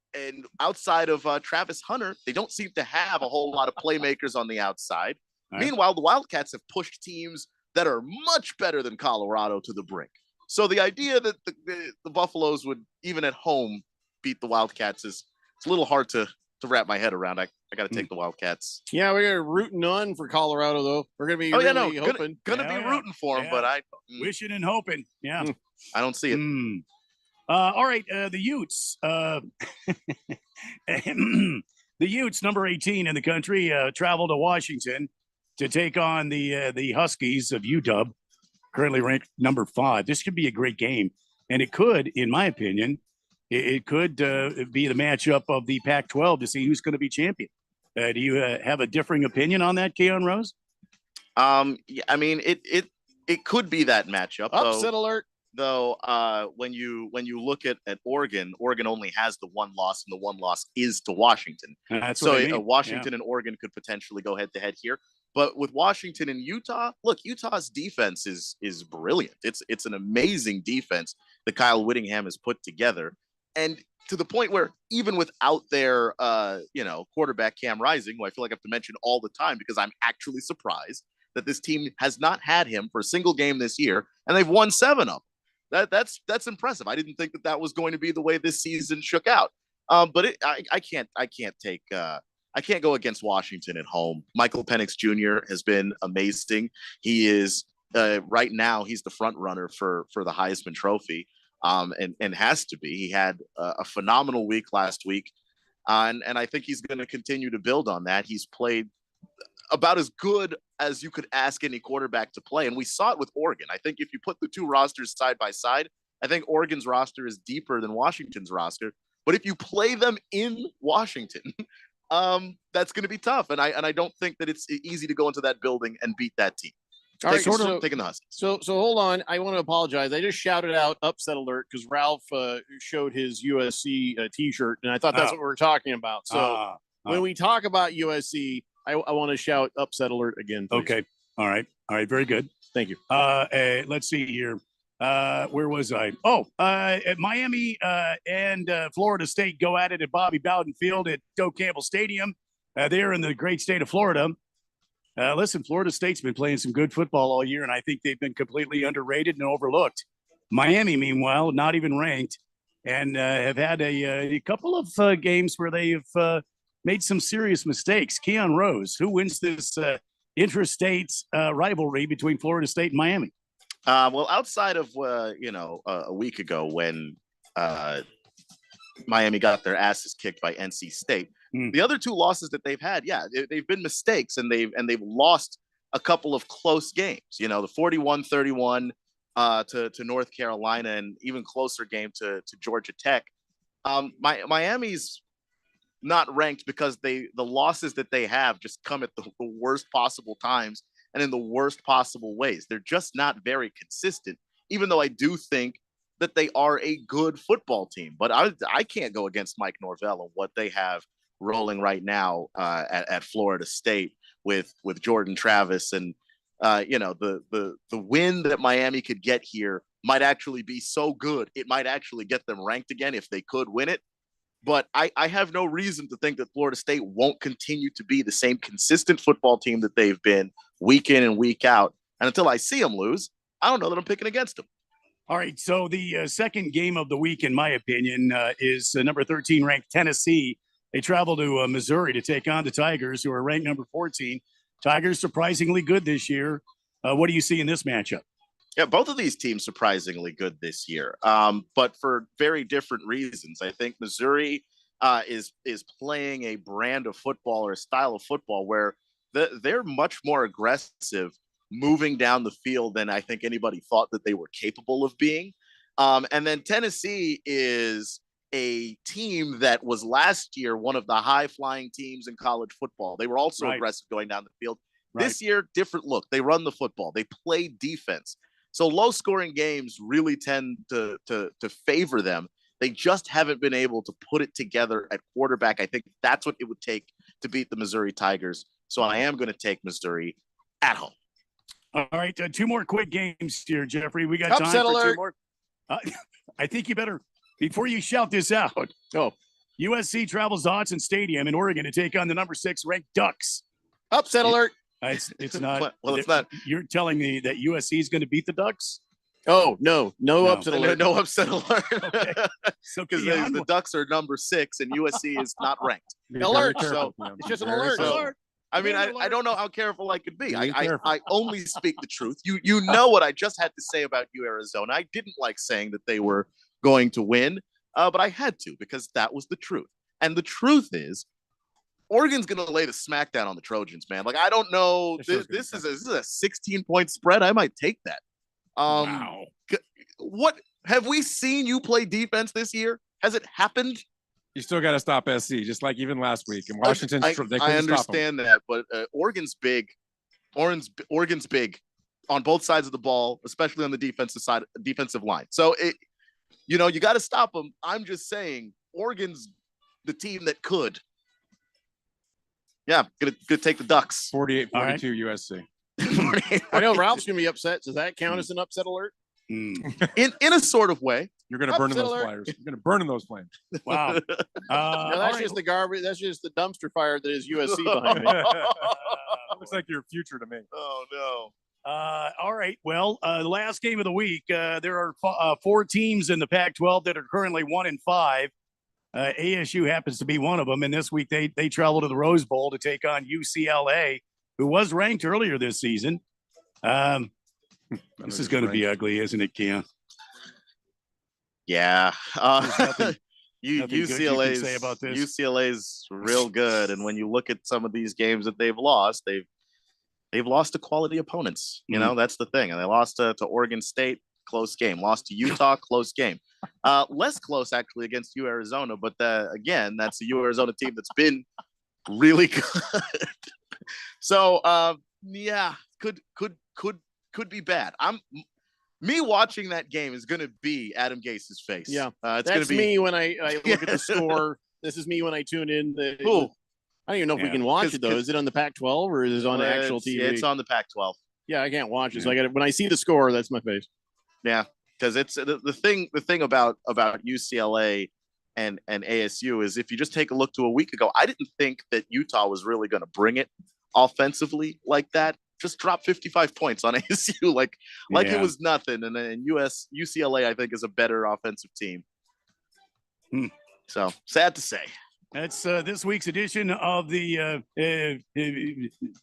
Speaker 15: outside of Travis Hunter, they don't seem to have a whole lot of playmakers on the outside. Right. Meanwhile, the Wildcats have pushed teams that are much better than Colorado to the brink. So the idea that the Buffaloes would, even at home, beat the Wildcats it's a little hard to wrap my head around. I got to take the Wildcats.
Speaker 8: Yeah, we're rooting on for Colorado, though. We're going to be hoping.
Speaker 15: Gonna be rooting for them, but I
Speaker 13: wishing and hoping. Yeah,
Speaker 15: I don't see it.
Speaker 13: All right, the Utes. The Utes, number 18 in the country, travel to Washington to take on the Huskies of UW, currently ranked number 5. This could be a great game, and it could, in my opinion, it could be the matchup of the Pac-12 to see who's going to be champion. Do you have a differing opinion on that, Keon Rose?
Speaker 15: Yeah, I mean, it could be that matchup.
Speaker 8: Upset alert.
Speaker 15: Though, when you look at Oregon only has the one loss, and the one loss is to Washington.
Speaker 13: That's
Speaker 15: so
Speaker 13: what I mean.
Speaker 15: Washington and Oregon could potentially go head to head here. But with Washington and Utah, look, Utah's defense is brilliant. It's an amazing defense that Kyle Whittingham has put together, and to the point where even without their quarterback Cam Rising, who I feel like I have to mention all the time because I'm actually surprised that this team has not had him for a single game this year, and they've won 7 of them. That's impressive. I didn't think that was going to be the way this season shook out. But I can't go against Washington at home. Michael Penix Jr. has been amazing. He is right now he's the front runner for the Heisman Trophy, and has to be. He had a phenomenal week last week, and I think he's going to continue to build on that. He's played about as good as you could ask any quarterback to play. And we saw it with Oregon. I think if you put the two rosters side by side, I think Oregon's roster is deeper than Washington's roster. But if you play them in Washington, that's going to be tough. And I don't think that it's easy to go into that building and beat that team.
Speaker 8: All right,
Speaker 15: Taking the Huskies.
Speaker 8: So hold on. I want to apologize. I just shouted out upset alert because Ralph showed his USC T-shirt, and I thought that's what we were talking about. So when we talk about USC, I want to shout upset alert again, please.
Speaker 13: Okay. All right. Very good.
Speaker 8: Thank you.
Speaker 13: Let's see here. Where was I? At Miami and Florida State go at it at Bobby Bowden Field at Joe Campbell Stadium. There in the great state of Florida. Listen, Florida State's been playing some good football all year, and I think they've been completely underrated and overlooked. Miami, meanwhile, not even ranked, and have had a couple of games where they've made some serious mistakes. Keon Rose, who wins this intrastate rivalry between Florida State and Miami?
Speaker 15: Well, outside of a week ago when Miami got their asses kicked by NC State, the other two losses that they've had, they've been mistakes, and they've lost a couple of close games. You know, the 41-31 to North Carolina, and even closer game to Georgia Tech. Miami's not ranked because the losses that they have just come at the worst possible times and in the worst possible ways. They're just not very consistent, even though I do think that they are a good football team. But I can't go against Mike Norvell and what they have rolling right now at Florida State with Jordan Travis. And, the win that Miami could get here might actually be so good. It might actually get them ranked again if they could win it. But I have no reason to think that Florida State won't continue to be the same consistent football team that they've been week in and week out. And until I see them lose, I don't know that I'm picking against them.
Speaker 13: All right. So the second game of the week, in my opinion, is number 13 ranked Tennessee. They travel to Missouri to take on the Tigers, who are ranked number 14. Tigers surprisingly good this year. What do you see in this matchup?
Speaker 15: Yeah, both of these teams surprisingly good this year, but for very different reasons. I think Missouri is playing a brand of football or a style of football where they're much more aggressive moving down the field than I think anybody thought that they were capable of being. And then Tennessee is a team that was last year one of the high-flying teams in college football. They were also aggressive going down the field. This year, different look. They run the football. They play defense. So low-scoring games really tend to favor them. They just haven't been able to put it together at quarterback. I think that's what it would take to beat the Missouri Tigers. So I am going to take Missouri at home.
Speaker 13: All right, two more quick games here, Jeffrey. We got time
Speaker 8: Upset
Speaker 13: for
Speaker 8: alert.
Speaker 13: two more. I think you better, before you shout this out. USC travels to Autzen Stadium in Oregon to take on the number 6 ranked Ducks.
Speaker 8: Upset alert.
Speaker 13: It's not.
Speaker 15: Well, it's not.
Speaker 13: You're telling me that USC is going to beat the Ducks?
Speaker 8: Oh, no upset alert.
Speaker 15: No upset alert.
Speaker 13: Okay. So
Speaker 15: because the Ducks are number 6 and USC is not ranked.
Speaker 8: Alert.
Speaker 15: So
Speaker 8: It's just an alert.
Speaker 15: alert. I mean, I don't know how careful I could be. I only speak the truth. You know what I just had to say about you, Arizona. I didn't like saying that they were going to win, but I had to because that was the truth. And the truth is, Oregon's going to lay the smackdown on the Trojans, man. Like, I don't know. This is a 16-point spread. I might take that.
Speaker 13: Wow.
Speaker 15: What have we seen you play defense this year? Has it happened?
Speaker 14: You still got to stop SC, just like even last week. And Washington, they couldn't
Speaker 15: I
Speaker 14: stop them.
Speaker 15: understand that, but Oregon's big. Oregon's big on both sides of the ball, especially on the defensive line. So you got to stop them. I'm just saying, Oregon's the team that could. Yeah, gonna take the Ducks.
Speaker 14: 48-42 USC.
Speaker 8: I know Ralph's gonna be upset. Does that count as an upset alert?
Speaker 15: In a sort of way.
Speaker 14: You're gonna burn in those flyers. You're gonna burn in those flames.
Speaker 13: Wow.
Speaker 8: No, that's just the garbage. That's just the dumpster fire that is USC behind me.
Speaker 14: Looks like your future to me.
Speaker 15: Oh no.
Speaker 13: All right. Well, the last game of the week, there are 4 teams in the Pac-12 that are currently 1-5. ASU happens to be one of them, and this week they travel to the Rose Bowl to take on UCLA, who was ranked earlier this season. This is going to be ugly, isn't it, Keon?
Speaker 15: Yeah.
Speaker 13: UCLA's say about this.
Speaker 15: UCLA's real good, and when you look at some of these games that they've lost, they've lost to quality opponents. You know, that's the thing, and they lost to Oregon State. close game. Lost to Utah, close game. Less close actually against U Arizona, but again, that's a U Arizona team that's been really good. So yeah, could be bad. Me watching that game is going to be Adam Gase's face.
Speaker 8: Yeah,
Speaker 15: it's
Speaker 8: that's
Speaker 15: going to be
Speaker 8: me when I look at the score. This is me when I tune in. I don't even know if we can watch it though. Is it on the Pac-12 or is it on actual TV?
Speaker 15: It's on the Pac-12.
Speaker 8: Yeah, I can't watch it. So I got when I see the score, that's my face.
Speaker 15: Yeah, because it's the thing about UCLA and ASU is if you just take a look to a week ago, I didn't think that Utah was really going to bring it offensively like that. Just drop 55 points on ASU like it was nothing. And then UCLA, I think, is a better offensive team. So sad to say.
Speaker 13: That's this week's edition of the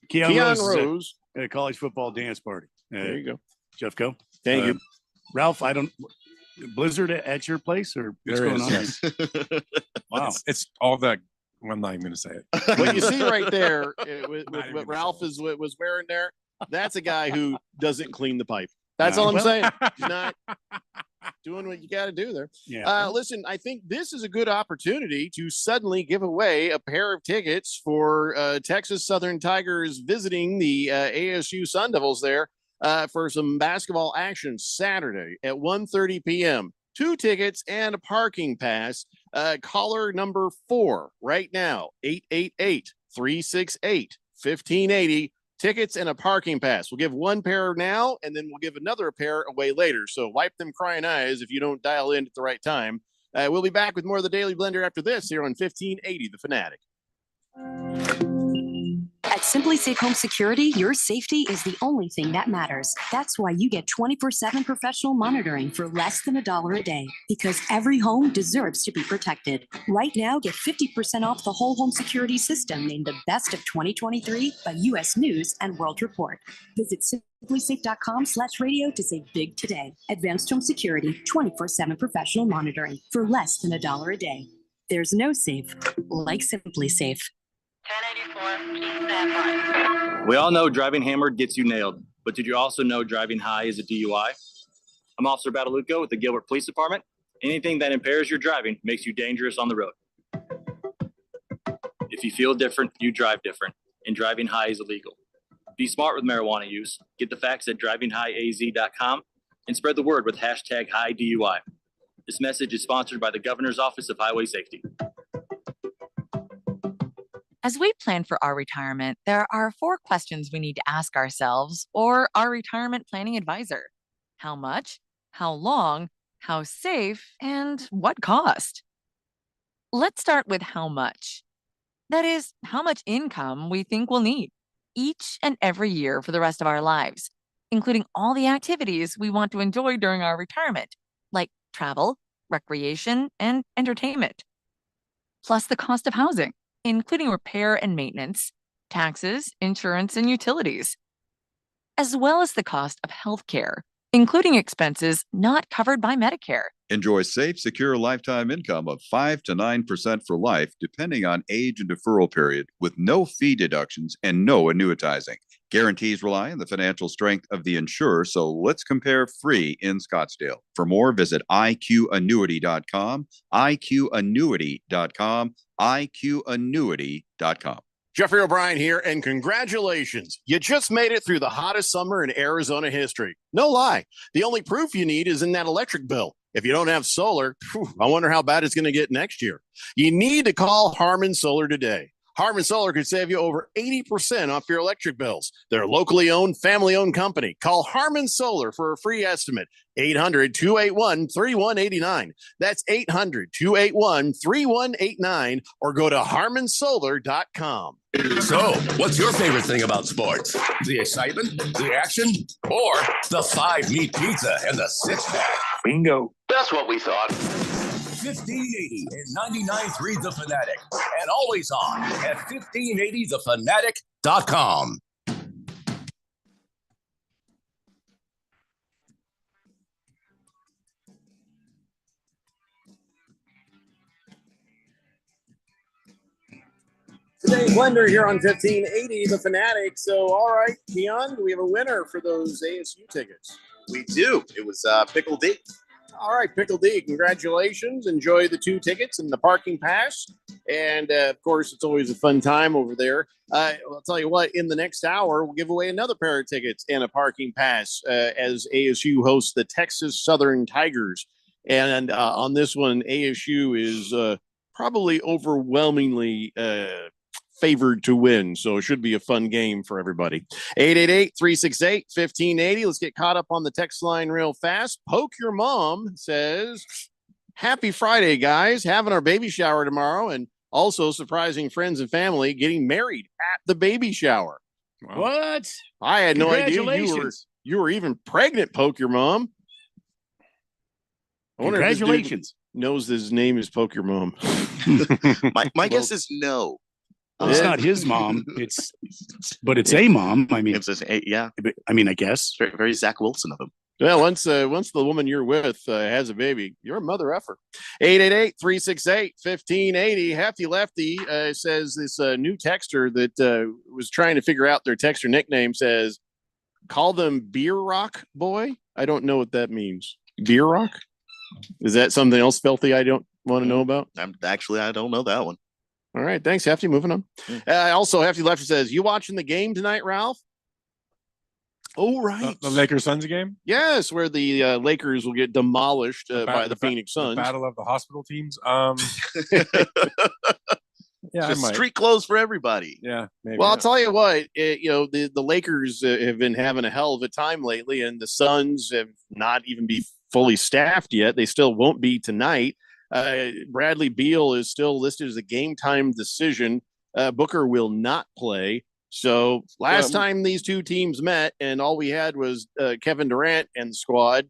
Speaker 8: Keon Rose
Speaker 13: college football dance party.
Speaker 8: There you go,
Speaker 13: Jeffco.
Speaker 8: Thank you,
Speaker 13: Ralph. I don't Blizzard at your place or what's going on?
Speaker 14: Yes. Wow, it's all that. Well, I'm not even going to say it.
Speaker 8: What you see right there with what Ralph was wearing there, that's a guy who doesn't clean the pipe. That's all I'm saying. He's not doing what you got to do there.
Speaker 13: Yeah.
Speaker 8: Listen, I think this is a good opportunity to suddenly give away a pair of tickets for Texas Southern Tigers visiting the ASU Sun Devils there for some basketball action Saturday at 1:30 p.m. 2 tickets and a parking pass. Caller number 4 right now, 888-368-1580. Tickets and a parking pass. We'll give 1 pair now, and then we'll give another pair away later. So wipe them crying eyes if you don't dial in at the right time. We'll be back with more of the Daily Blender after this here on 1580 The Fanatic.
Speaker 5: At Simply Safe Home Security, your safety is the only thing that matters. That's why you get 24/7 professional monitoring for less than $1 a day, because every home deserves to be protected. Right now, get 50% off the whole home security system named the best of 2023 by U.S. News and World Report. Visit simplysafe.com/radio to save big today. Advanced Home Security, 24/7 professional monitoring for less than $1 a day. There's no safe like Simply Safe.
Speaker 9: 1084, please stand by.
Speaker 28: We all know driving hammered gets you nailed, but did you also know driving high is a DUI? I'm Officer Badalucco with the Gilbert Police Department. Anything that impairs your driving makes you dangerous on the road. If you feel different, you drive different, and driving high is illegal. Be smart with marijuana use. Get the facts at drivinghighaz.com and spread the word with #HighDUI. This message is sponsored by the Governor's Office of Highway Safety.
Speaker 10: As we plan for our retirement, there are 4 questions we need to ask ourselves or our retirement planning advisor. How much? How long? How safe? And what cost? Let's start with how much. That is, how much income we think we'll need each and every year for the rest of our lives, including all the activities we want to enjoy during our retirement, like travel, recreation, and entertainment. Plus the cost of housing, including repair and maintenance, taxes, insurance, and utilities, as well as the cost of healthcare, including expenses not covered by Medicare.
Speaker 12: Enjoy safe, secure lifetime income of 5 to 9% for life, depending on age and deferral period, with no fee deductions and no annuitizing. Guarantees rely on the financial strength of the insurer, so let's compare free in Scottsdale. For more, visit iqannuity.com, iqannuity.com, iqannuity.com.
Speaker 8: Jeffrey O'Brien here, and congratulations. You just made it through the hottest summer in Arizona history. No lie. The only proof you need is in that electric bill. If you don't have solar, I wonder how bad it's going to get next year. You need to call Harmon Solar today. Harmon Solar could save you over 80% off your electric bills. They're a locally owned, family-owned company. Call Harmon Solar for a free estimate. 800-281-3189. That's 800-281-3189, or go to harmonsolar.com.
Speaker 17: So, what's your favorite thing about sports? The excitement, the action, or the 5-meat pizza and the 6-pack? Bingo. That's what we thought. 1580 and 99.3 The Fanatic, and always on at 1580thefanatic.com.
Speaker 8: Today, Blender here on 1580 The Fanatic. So, all right, Keon, do we have a winner for those ASU tickets?
Speaker 15: We do. It was Pickle D.
Speaker 8: All right, Pickle D, congratulations. Enjoy the 2 tickets and the parking pass. And of course, it's always a fun time over there. I'll tell you what, in the next hour, we'll give away another pair of tickets and a parking pass as ASU hosts the Texas Southern Tigers. And on this one, ASU is probably overwhelmingly favored to win. So it should be a fun game for everybody. 888-368-1580. Let's get caught up on the text line real fast. Poke Your Mom says, happy Friday, guys. Having our baby shower tomorrow and also surprising friends and family getting married at the baby shower.
Speaker 13: Wow. What?
Speaker 8: I had no idea you were even pregnant, Poke Your Mom. I wonder if this dude
Speaker 13: Congratulations.
Speaker 8: knows his name is Poke Your Mom.
Speaker 15: My guess is no.
Speaker 13: It's not his mom. But it's a mom. I mean,
Speaker 15: yeah.
Speaker 13: I guess
Speaker 15: Very, very Zach Wilson of him.
Speaker 8: Well, once the woman you're with has a baby, you're a mother effer. 888-368-1580. Hefty Lefty says this new texter that was trying to figure out their texter nickname says, call them Beer Rock Boy. I don't know what that means. Beer Rock? Is that something else filthy I don't want to know about?
Speaker 15: I don't know that one.
Speaker 8: All right, thanks, Hefty. Moving on. Also, Hefty Lefty says, you watching the game tonight, Ralph? Oh, right.
Speaker 14: The Lakers Suns game?
Speaker 8: Yes, where the Lakers will get demolished by the Phoenix Suns.
Speaker 14: The battle of the hospital teams. Yeah,
Speaker 15: Just street clothes for everybody.
Speaker 14: Yeah, maybe.
Speaker 8: Well, I'll tell you what, the Lakers have been having a hell of a time lately, and the Suns have not even be fully staffed yet. They still won't be tonight. Bradley Beal is still listed as a game time decision. Booker will not play. So last time these two teams met and all we had was Kevin Durant and the squad,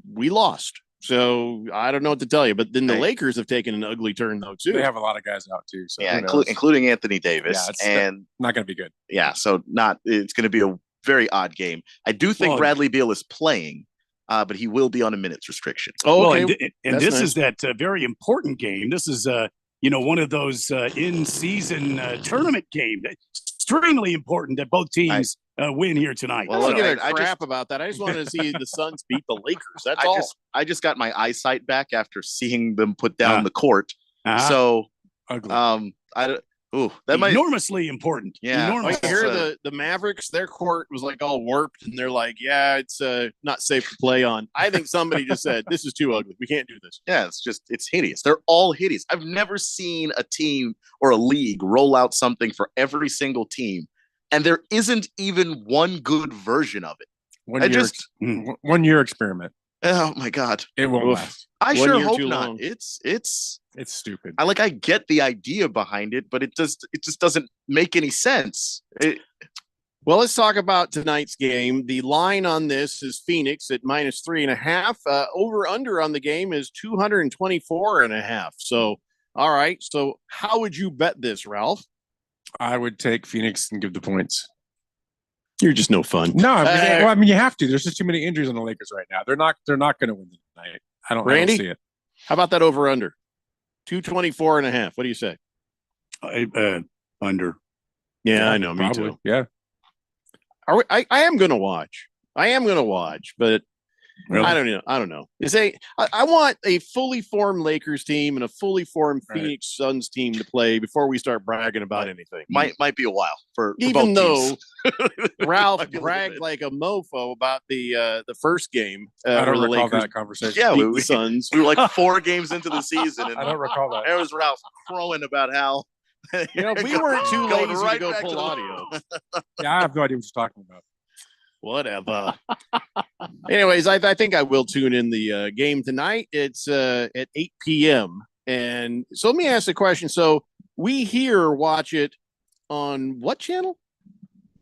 Speaker 8: we lost. So I don't know what to tell you. But then the Lakers have taken an ugly turn, though, too.
Speaker 14: They have a lot of guys out, too. So
Speaker 15: yeah, including Anthony Davis.
Speaker 14: Yeah, it's
Speaker 15: and
Speaker 14: not going to be good.
Speaker 15: Yeah, so it's going to be a very odd game. I do think Bradley Beal is playing. But he will be on a minutes restriction.
Speaker 13: Oh, okay. And this is that very important game. This is, one of those in-season tournament games. Extremely important that both teams win here tonight.
Speaker 8: Well, I don't give a crap about that. I just wanted to see the Suns beat the Lakers. That's all.
Speaker 15: I just got my eyesight back after seeing them put down the court. So,
Speaker 13: ugly.
Speaker 8: That might
Speaker 13: enormously important.
Speaker 8: Yeah,
Speaker 13: enormous.
Speaker 8: I hear the Mavericks. Their court was like all warped, and they're like, "Yeah, it's not safe to play on." I think somebody just said, "This is too ugly. We can't do this."
Speaker 15: Yeah, it's hideous. They're all hideous. I've never seen a team or a league roll out something for every single team, and there isn't even one good version of it.
Speaker 14: One year experiment.
Speaker 15: Oh my God,
Speaker 14: it won't last.
Speaker 15: I sure hope not. It's
Speaker 14: stupid.
Speaker 15: I get the idea behind it, but it just doesn't make any sense.
Speaker 8: Well, let's talk about tonight's game. The line on this is Phoenix at -3.5. Over under on the game is 224.5. So, all right. So how would you bet this, Ralph?
Speaker 14: I would take Phoenix and give the points.
Speaker 8: You're just no fun.
Speaker 14: No, you have to. There's just too many injuries on the Lakers right now. They're not going to win tonight. I don't see it.
Speaker 8: How about that over under? 224.5. What do you say?
Speaker 13: Under.
Speaker 8: Yeah, I know.
Speaker 14: Probably.
Speaker 8: Me too.
Speaker 14: Yeah.
Speaker 8: I am going to watch. But
Speaker 13: really?
Speaker 8: I don't know. I want a fully formed Lakers team and a fully formed Phoenix Suns team to play before we start bragging about anything.
Speaker 15: Might be a while for
Speaker 8: even
Speaker 15: both
Speaker 8: though Ralph bragged like a mofo about the first game.
Speaker 14: I don't
Speaker 8: where the
Speaker 14: recall
Speaker 8: Lakers
Speaker 14: that conversation.
Speaker 15: Yeah,
Speaker 8: beat the Suns.
Speaker 15: we were like 4 games into the season, and
Speaker 14: I don't recall that.
Speaker 15: There was Ralph crowing about how
Speaker 8: we weren't too lazy to go pull audio.
Speaker 14: Yeah, I have no idea what you're talking about.
Speaker 8: Whatever. Anyways, I think I will tune in the game tonight. It's at 8 p.m. And so let me ask the question. So we here watch it on what channel?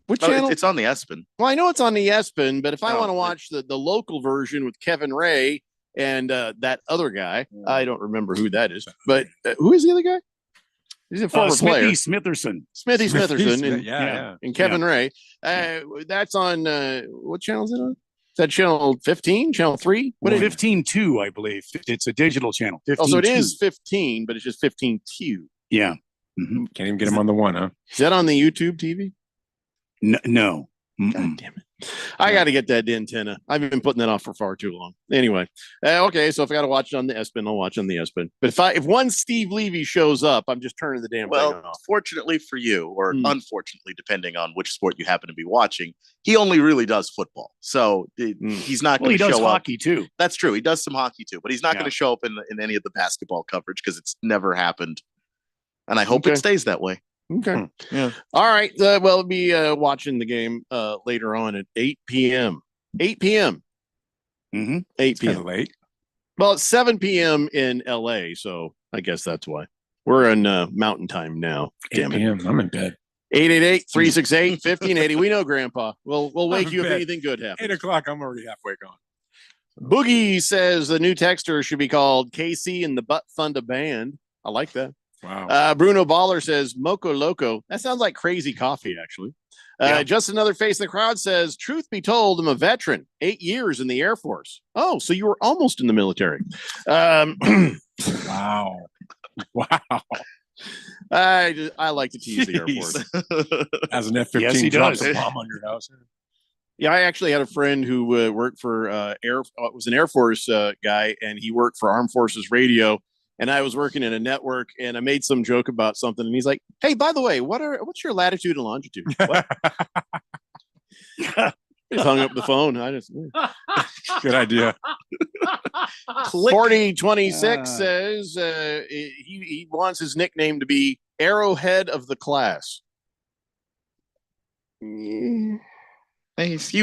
Speaker 8: What channel?
Speaker 15: It's on the ESPN.
Speaker 8: Well, I know it's on the ESPN, but if I want to watch the local version with Kevin Ray and that other guy, I don't remember who that is. But who is the other guy? He's a former player.
Speaker 13: Smitherson.
Speaker 8: Smithy Smitherson.
Speaker 14: Yeah.
Speaker 8: And Kevin Ray. That's on, what channel is it on? Is that channel 15, channel 3?
Speaker 13: What 15.2, I believe. It's a digital channel. 15.2.
Speaker 8: Oh, so it is 15, but it's just 15Q.
Speaker 13: Yeah.
Speaker 14: Can't even get him on the one, huh?
Speaker 8: Is that on the YouTube TV?
Speaker 13: No.
Speaker 8: God damn it. I got to get that antenna. I've been putting that off for far too long. Anyway, okay. So if I got to watch it on the S-Pen, I'll watch on the S-Pen. But if one Steve Levy shows up, I'm just turning the damn thing off.
Speaker 15: Well, fortunately for you, or unfortunately, depending on which sport you happen to be watching, he only really does football. So he's not going to show up.
Speaker 13: He does hockey too.
Speaker 15: That's true. He does some hockey too, but he's not going to show up in any of the basketball coverage because it's never happened. And I hope it stays that way.
Speaker 8: Okay.
Speaker 15: Yeah.
Speaker 8: All right. We'll be watching the game later on at 8 p.m. 8 p.m. 8 p.m.
Speaker 14: Late.
Speaker 8: Well, it's 7 p.m. in L.A., so I guess that's why. We're in Mountain Time now.
Speaker 14: 8 p.m. I'm in bed.
Speaker 8: 888-368-1580. We know, Grandpa. We'll wake you if anything good happens.
Speaker 14: 8 o'clock. I'm already halfway gone.
Speaker 8: Boogie says the new texter should be called KC and the Butt Thunder Band. I like that.
Speaker 14: Wow.
Speaker 8: Bruno Baller says Moco Loco. That sounds like crazy coffee, actually. Just another face in the crowd says, truth be told, I'm a veteran, 8 years in the Air Force. Oh, so you were almost in the military.
Speaker 14: Wow.
Speaker 8: I like to tease the Air Force.
Speaker 14: As an F-15
Speaker 8: Yes, he
Speaker 14: drops
Speaker 8: does.
Speaker 14: a bomb on your house.
Speaker 8: Yeah, I actually had a friend who worked for was an Air Force guy, and he worked for Armed Forces Radio. And I was working in a network, and I made some joke about something, and he's like, "Hey, by the way, what's your latitude and longitude?" What? Just hung up the phone. I just
Speaker 14: good idea.
Speaker 8: 4026 says he wants his nickname to be Arrowhead of the class.
Speaker 15: He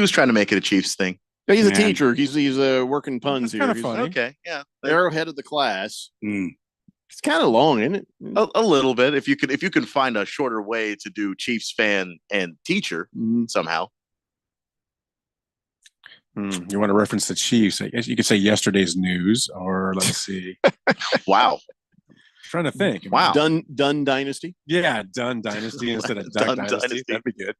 Speaker 15: was trying to make it a Chiefs thing.
Speaker 8: He's a teacher. He's working puns here.
Speaker 15: Kind of funny. Okay, yeah.
Speaker 8: Arrowhead of the class. It's kind of long, isn't it?
Speaker 15: A little bit. If you can find a shorter way to do Chiefs fan and teacher somehow.
Speaker 14: You want to reference the Chiefs? I guess you could say yesterday's news, or let's see.
Speaker 15: Wow.
Speaker 14: Trying to think.
Speaker 15: Wow.
Speaker 8: Dunn Dynasty.
Speaker 14: Yeah, Dunn Dynasty instead of Duck Dynasty. That'd be good.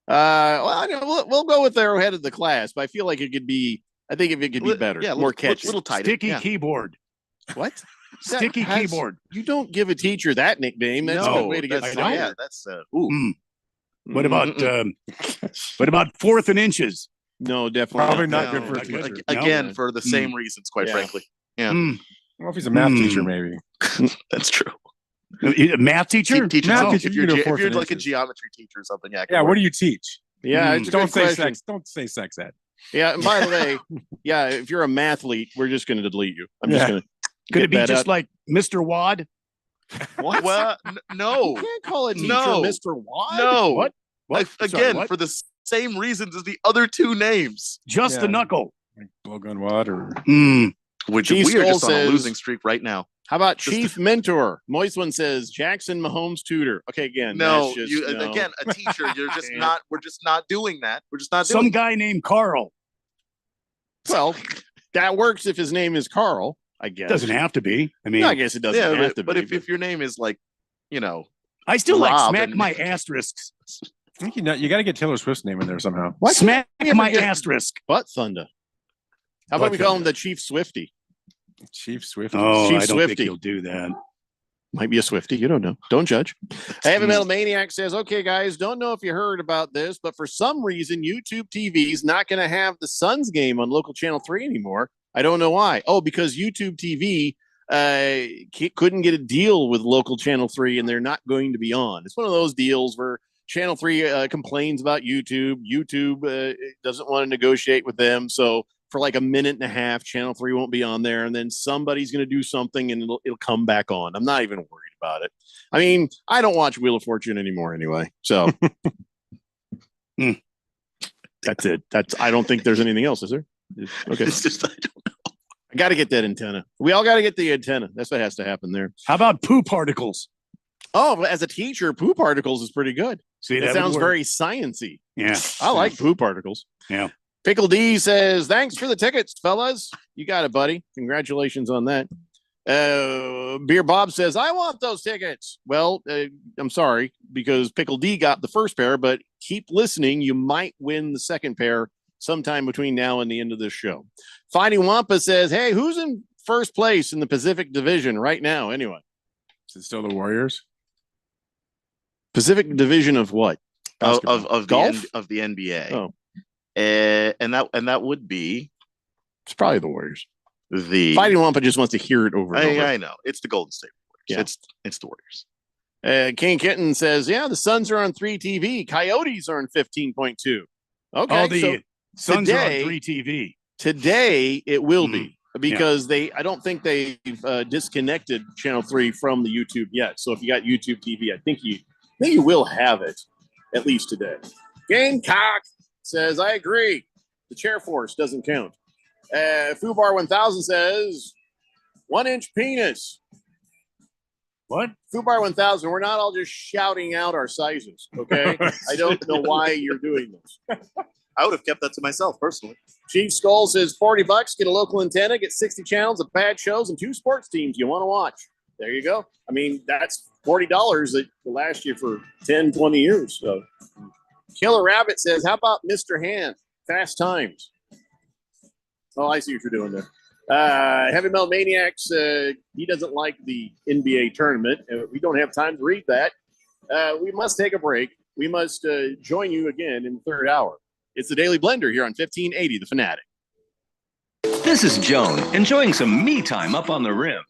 Speaker 8: We'll go with Arrowhead of the class, but I feel like it could be. I think if it could be better, more catchy,
Speaker 15: little tighter.
Speaker 13: Sticky keyboard.
Speaker 8: What?
Speaker 13: Sticky keyboard.
Speaker 8: You don't give a teacher that nickname. That's a good way to get started.
Speaker 15: Yeah, that's
Speaker 13: What about 4th and inches?
Speaker 8: No, definitely
Speaker 14: probably not good for a teacher.
Speaker 15: Again, for the same reasons, quite frankly. Yeah.
Speaker 14: Well, if he's a math teacher, maybe.
Speaker 15: That's true.
Speaker 13: A math teacher?
Speaker 15: If you're like a geometry teacher or something,
Speaker 14: yeah. What do you teach?
Speaker 8: Yeah, it's a
Speaker 14: don't
Speaker 8: good
Speaker 14: say
Speaker 8: question.
Speaker 14: sex. Don't say sex ed.
Speaker 8: Yeah, and by the way, if you're a mathlete, we're just going to delete you. I'm just going to.
Speaker 13: Could it be just like Mr. Wad?
Speaker 15: What? Well, no.
Speaker 8: You can't call a teacher Mr. Wad.
Speaker 15: No.
Speaker 13: What?
Speaker 15: Again, for the same reasons as the other two names.
Speaker 13: Just the knuckle.
Speaker 14: Like Blowgun Wad or.
Speaker 15: Which
Speaker 8: Chief
Speaker 15: we are just
Speaker 8: Skull
Speaker 15: on a
Speaker 8: says-
Speaker 15: losing streak right now.
Speaker 8: How about Chief Mentor? Moist one says Jackson Mahomes tutor. Okay, again.
Speaker 15: No,
Speaker 8: that's just, no.
Speaker 15: again, a teacher. You're just not. We're just not doing that. We're just not doing.
Speaker 13: Some guy named Carl.
Speaker 8: Well, that works if his name is Carl. I guess
Speaker 13: Doesn't have to be. I mean,
Speaker 8: I guess it doesn't have to
Speaker 15: but
Speaker 8: be.
Speaker 15: if your name is like,
Speaker 13: I still like
Speaker 15: Rob
Speaker 13: smack
Speaker 15: and-
Speaker 13: my asterisks.
Speaker 14: I think you got to get Taylor Swift's name in there somehow.
Speaker 8: What?
Speaker 13: Smack
Speaker 8: Can't
Speaker 13: my
Speaker 8: forget
Speaker 13: asterisk.
Speaker 8: Butt Thunder. How about we call him the Chief Swifty?
Speaker 14: Chief Swift.
Speaker 13: Oh,
Speaker 8: Chief
Speaker 13: I don't
Speaker 8: Swifty.
Speaker 13: think you'll do that.
Speaker 8: Might be a Swifty. You don't know. Don't judge. Heavy Metal Maniac says, okay, guys, don't know if you heard about this, but for some reason, YouTube TV is not going to have the Suns game on local channel 3 anymore. I don't know why. Oh, because YouTube TV couldn't get a deal with local channel 3 and they're not going to be on. It's one of those deals where channel 3 complains about YouTube. YouTube doesn't want to negotiate with them. So for like a minute and a half, channel 3 won't be on there. And then somebody's going to do something and it'll come back on. I'm not even worried about it. I mean, I don't watch Wheel of Fortune anymore anyway. So that's it. I don't think there's anything else, is there? Okay.
Speaker 15: It's just I don't know.
Speaker 8: I got to get that antenna. We all got to get the antenna. That's what has to happen there.
Speaker 13: How about poo particles?
Speaker 8: Oh, well, as a teacher, poo particles is pretty good.
Speaker 13: See,
Speaker 8: it
Speaker 13: that
Speaker 8: sounds
Speaker 13: would work.
Speaker 8: very sciencey.
Speaker 13: Yeah.
Speaker 8: I like poo particles.
Speaker 13: Yeah.
Speaker 8: Pickle D says, thanks for the tickets, fellas. You got it, buddy. Congratulations on that. Beer Bob says, I want those tickets. Well, I'm sorry, because Pickle D got the first pair, but keep listening. You might win the second pair sometime between now and the end of this show. Finding Wampa says, hey, who's in first place in the Pacific Division right now, anyway?
Speaker 14: Is it still the Warriors?
Speaker 8: Pacific Division of what?
Speaker 15: Of
Speaker 8: Golf?
Speaker 15: the NBA.
Speaker 8: Oh.
Speaker 15: And that would be
Speaker 8: It's probably the Warriors.
Speaker 15: the
Speaker 8: Fighting Wampa just wants to hear it over and over.
Speaker 15: I know it's the Golden State Warriors.
Speaker 8: Yeah.
Speaker 15: It's the Warriors.
Speaker 8: Kane Kitten says, yeah, the Suns are on 3 TV. Coyotes are on 15.2. Okay.
Speaker 13: Oh, the
Speaker 8: so
Speaker 13: Suns
Speaker 8: today,
Speaker 13: are on 3 TV.
Speaker 8: Today it will be because I don't think they've disconnected Channel 3 from the YouTube yet. So if you got YouTube TV, I think you will have it at least today. Gamecock says, I agree. The chair force doesn't count. Fubar 1000 says, 1-inch penis.
Speaker 13: What?
Speaker 8: Fubar 1000, we're not all just shouting out our sizes, okay? I don't know why you're doing this.
Speaker 15: I would have kept that to myself personally.
Speaker 8: Chief Skull says $40, get a local antenna, get 60 channels of bad shows and 2 sports teams you want to watch. There you go. I mean, that's $40 that will last you for 10, 20 years. So Killer Rabbit says, how about Mr. Hand? Fast Times. Oh, I see what you're doing there. Heavy Metal Maniacs, he doesn't like the NBA tournament. We don't have time to read that. We must take a break. We must join you again in the third hour. It's the Daily Blender here on 1580 The Fanatic.
Speaker 16: This is Joan, enjoying some me time up on the rim.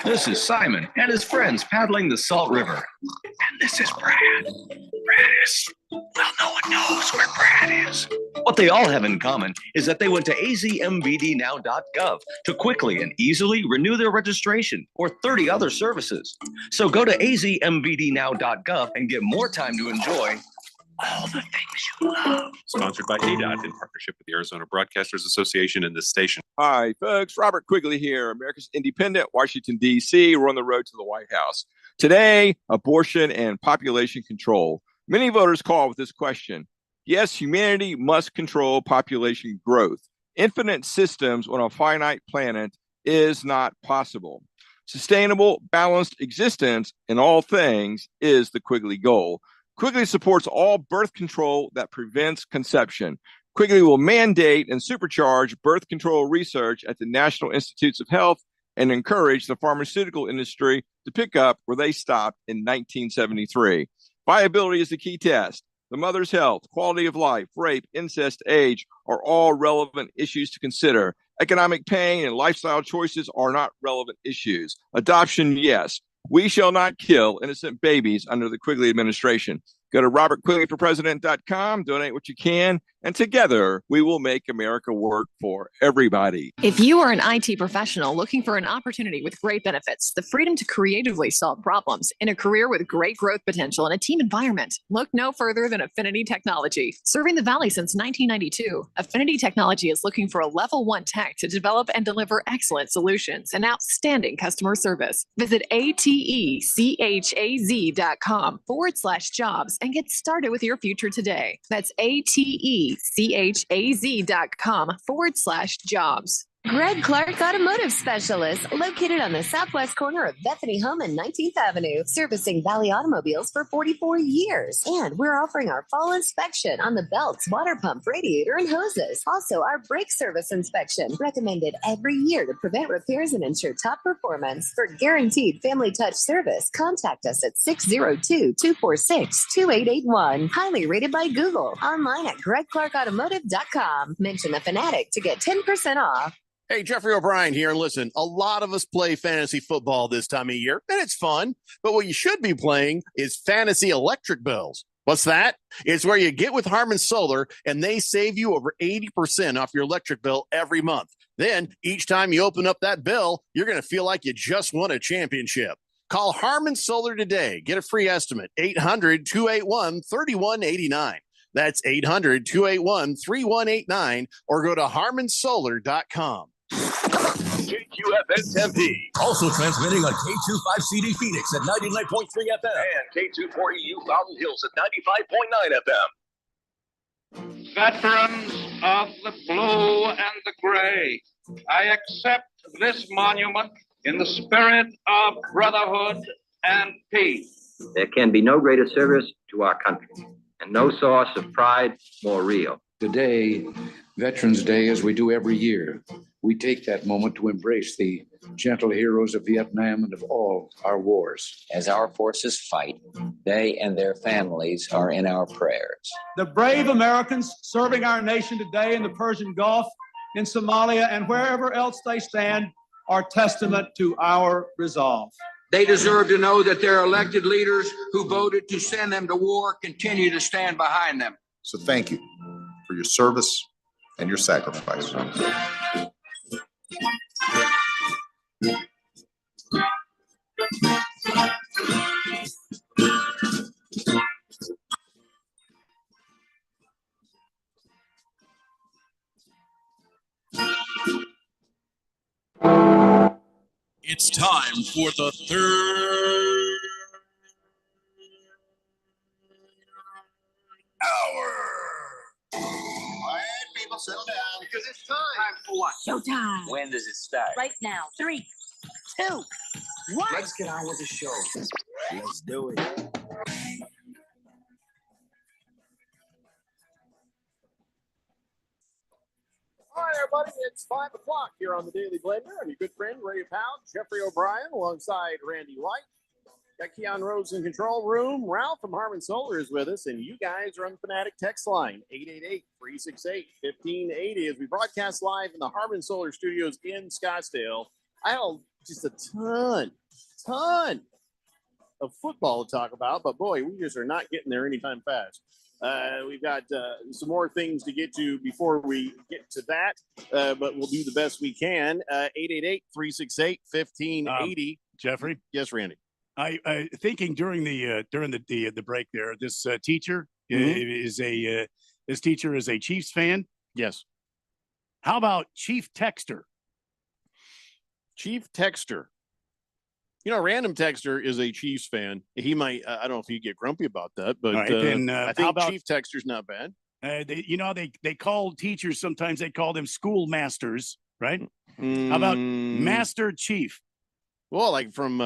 Speaker 16: This is Simon and his friends paddling the Salt River. And this is Brad. Brad is, well, no one knows where Brad is. What they all have in common is that they went to azmbdnow.gov to quickly and easily renew their registration or 30 other services. So go to azmbdnow.gov and get more time to enjoy all the things you love.
Speaker 18: Sponsored by ADOT in partnership with the Arizona Broadcasters Association and this station.
Speaker 19: Hi, folks. Robert Quigley here, America's Independent, Washington, D.C. We're on the road to the White House. Today, abortion and population control. Many voters call with this question. Yes, humanity must control population growth. Infinite systems on a finite planet is not possible. Sustainable, balanced existence in all things is the Quigley goal. Quigley supports all birth control that prevents conception. Quigley will mandate and supercharge birth control research at the National Institutes of Health and encourage the pharmaceutical industry to pick up where they stopped in 1973. Viability is the key test. The mother's health, quality of life, rape, incest, age are all relevant issues to consider. Economic pain and lifestyle choices are not relevant issues. Adoption, yes. We shall not kill innocent babies under the Quigley administration. Go to robertquigleyforpresident.com, donate what you can, and together we will make America work for everybody.
Speaker 20: If you are an IT professional looking for an opportunity with great benefits, the freedom to creatively solve problems in a career with great growth potential and a team environment, look no further than Affinity Technology. Serving the Valley since 1992, Affinity Technology is looking for a level 1 tech to develop and deliver excellent solutions and outstanding customer service. Visit atechaz.com/jobs and get started with your future today. That's atechaz.com/jobs.
Speaker 21: Greg Clark Automotive Specialist, located on the southwest corner of Bethany Home and 19th Avenue, servicing Valley automobiles for 44 years. And we're offering our fall inspection on the belts, water pump, radiator, and hoses. Also, our brake service inspection, recommended every year to prevent repairs and ensure top performance. For guaranteed family touch service, contact us at 602-246-2881. Highly rated by Google. Online at gregclarkautomotive.com. Mention the Fanatic to get 10% off.
Speaker 8: Hey, Jeffrey O'Brien here. And listen, a lot of us play fantasy football this time of year, and it's fun. But what you should be playing is fantasy electric bills. What's that? It's where you get with Harman Solar, and they save you over 80% off your electric bill every month. Then, each time you open up that bill, you're going to feel like you just won a championship. Call Harman Solar today. Get a free estimate. 800-281-3189. That's 800-281-3189, or go to harmansolar.com.
Speaker 17: KQFN Tempe. Also transmitting on K25CD Phoenix at 99.3 FM and K240U Fountain Hills at 95.9 FM.
Speaker 22: Veterans of the blue and the gray, I accept this monument in the spirit of brotherhood and peace.
Speaker 23: There can be no greater service to our country and no source of pride more real.
Speaker 24: Today, Veterans Day, as we do every year,
Speaker 1: we take that moment to embrace the gentle heroes of Vietnam and of all our wars.
Speaker 2: As our forces fight, they and their families are in our prayers.
Speaker 3: The brave Americans serving our nation today in the Persian Gulf, in Somalia, and wherever else they stand are testament to our resolve.
Speaker 1: They deserve to know that their elected leaders who voted to send them to war continue to stand behind them.
Speaker 11: So thank you for your service and your sacrifice.
Speaker 17: It's time for the third hour.
Speaker 4: Quiet, people, settle down because it's time. Time for what?
Speaker 2: Showtime. When does it start?
Speaker 21: Right now. 3, 2, 1.
Speaker 2: Let's get on with the show. Let's do it.
Speaker 8: All right, everybody, it's 5 o'clock here on the Daily Blender. I'm your good friend, Ray Powell, Jeffrey O'Brien, alongside Randy White. Got Keon Rhodes in control room. Ralph from Harmon Solar is with us, and you guys are on the Fanatic text line, 888-368-1580, as we broadcast live in the Harmon Solar Studios in Scottsdale. I have just a ton of football to talk about, but boy, we just are not getting there anytime fast. We've got some more things to get to before we get to that, but we'll do the best we can. 888-368-1580.
Speaker 13: Jeffrey?
Speaker 8: Yes, Randy.
Speaker 13: I thinking during the break there, this teacher is this teacher is a Chiefs fan.
Speaker 8: Yes.
Speaker 13: How about Chief Texter?
Speaker 8: Chief Texter. You know, Random Texter is a Chiefs fan. He might, I don't know if he'd get grumpy about that, but
Speaker 13: Right, then,
Speaker 8: I
Speaker 13: how
Speaker 8: think
Speaker 13: about-
Speaker 8: Chief Texter's not bad.
Speaker 13: They call teachers sometimes they call them school masters, right? How about Master Chief?
Speaker 8: Well, like from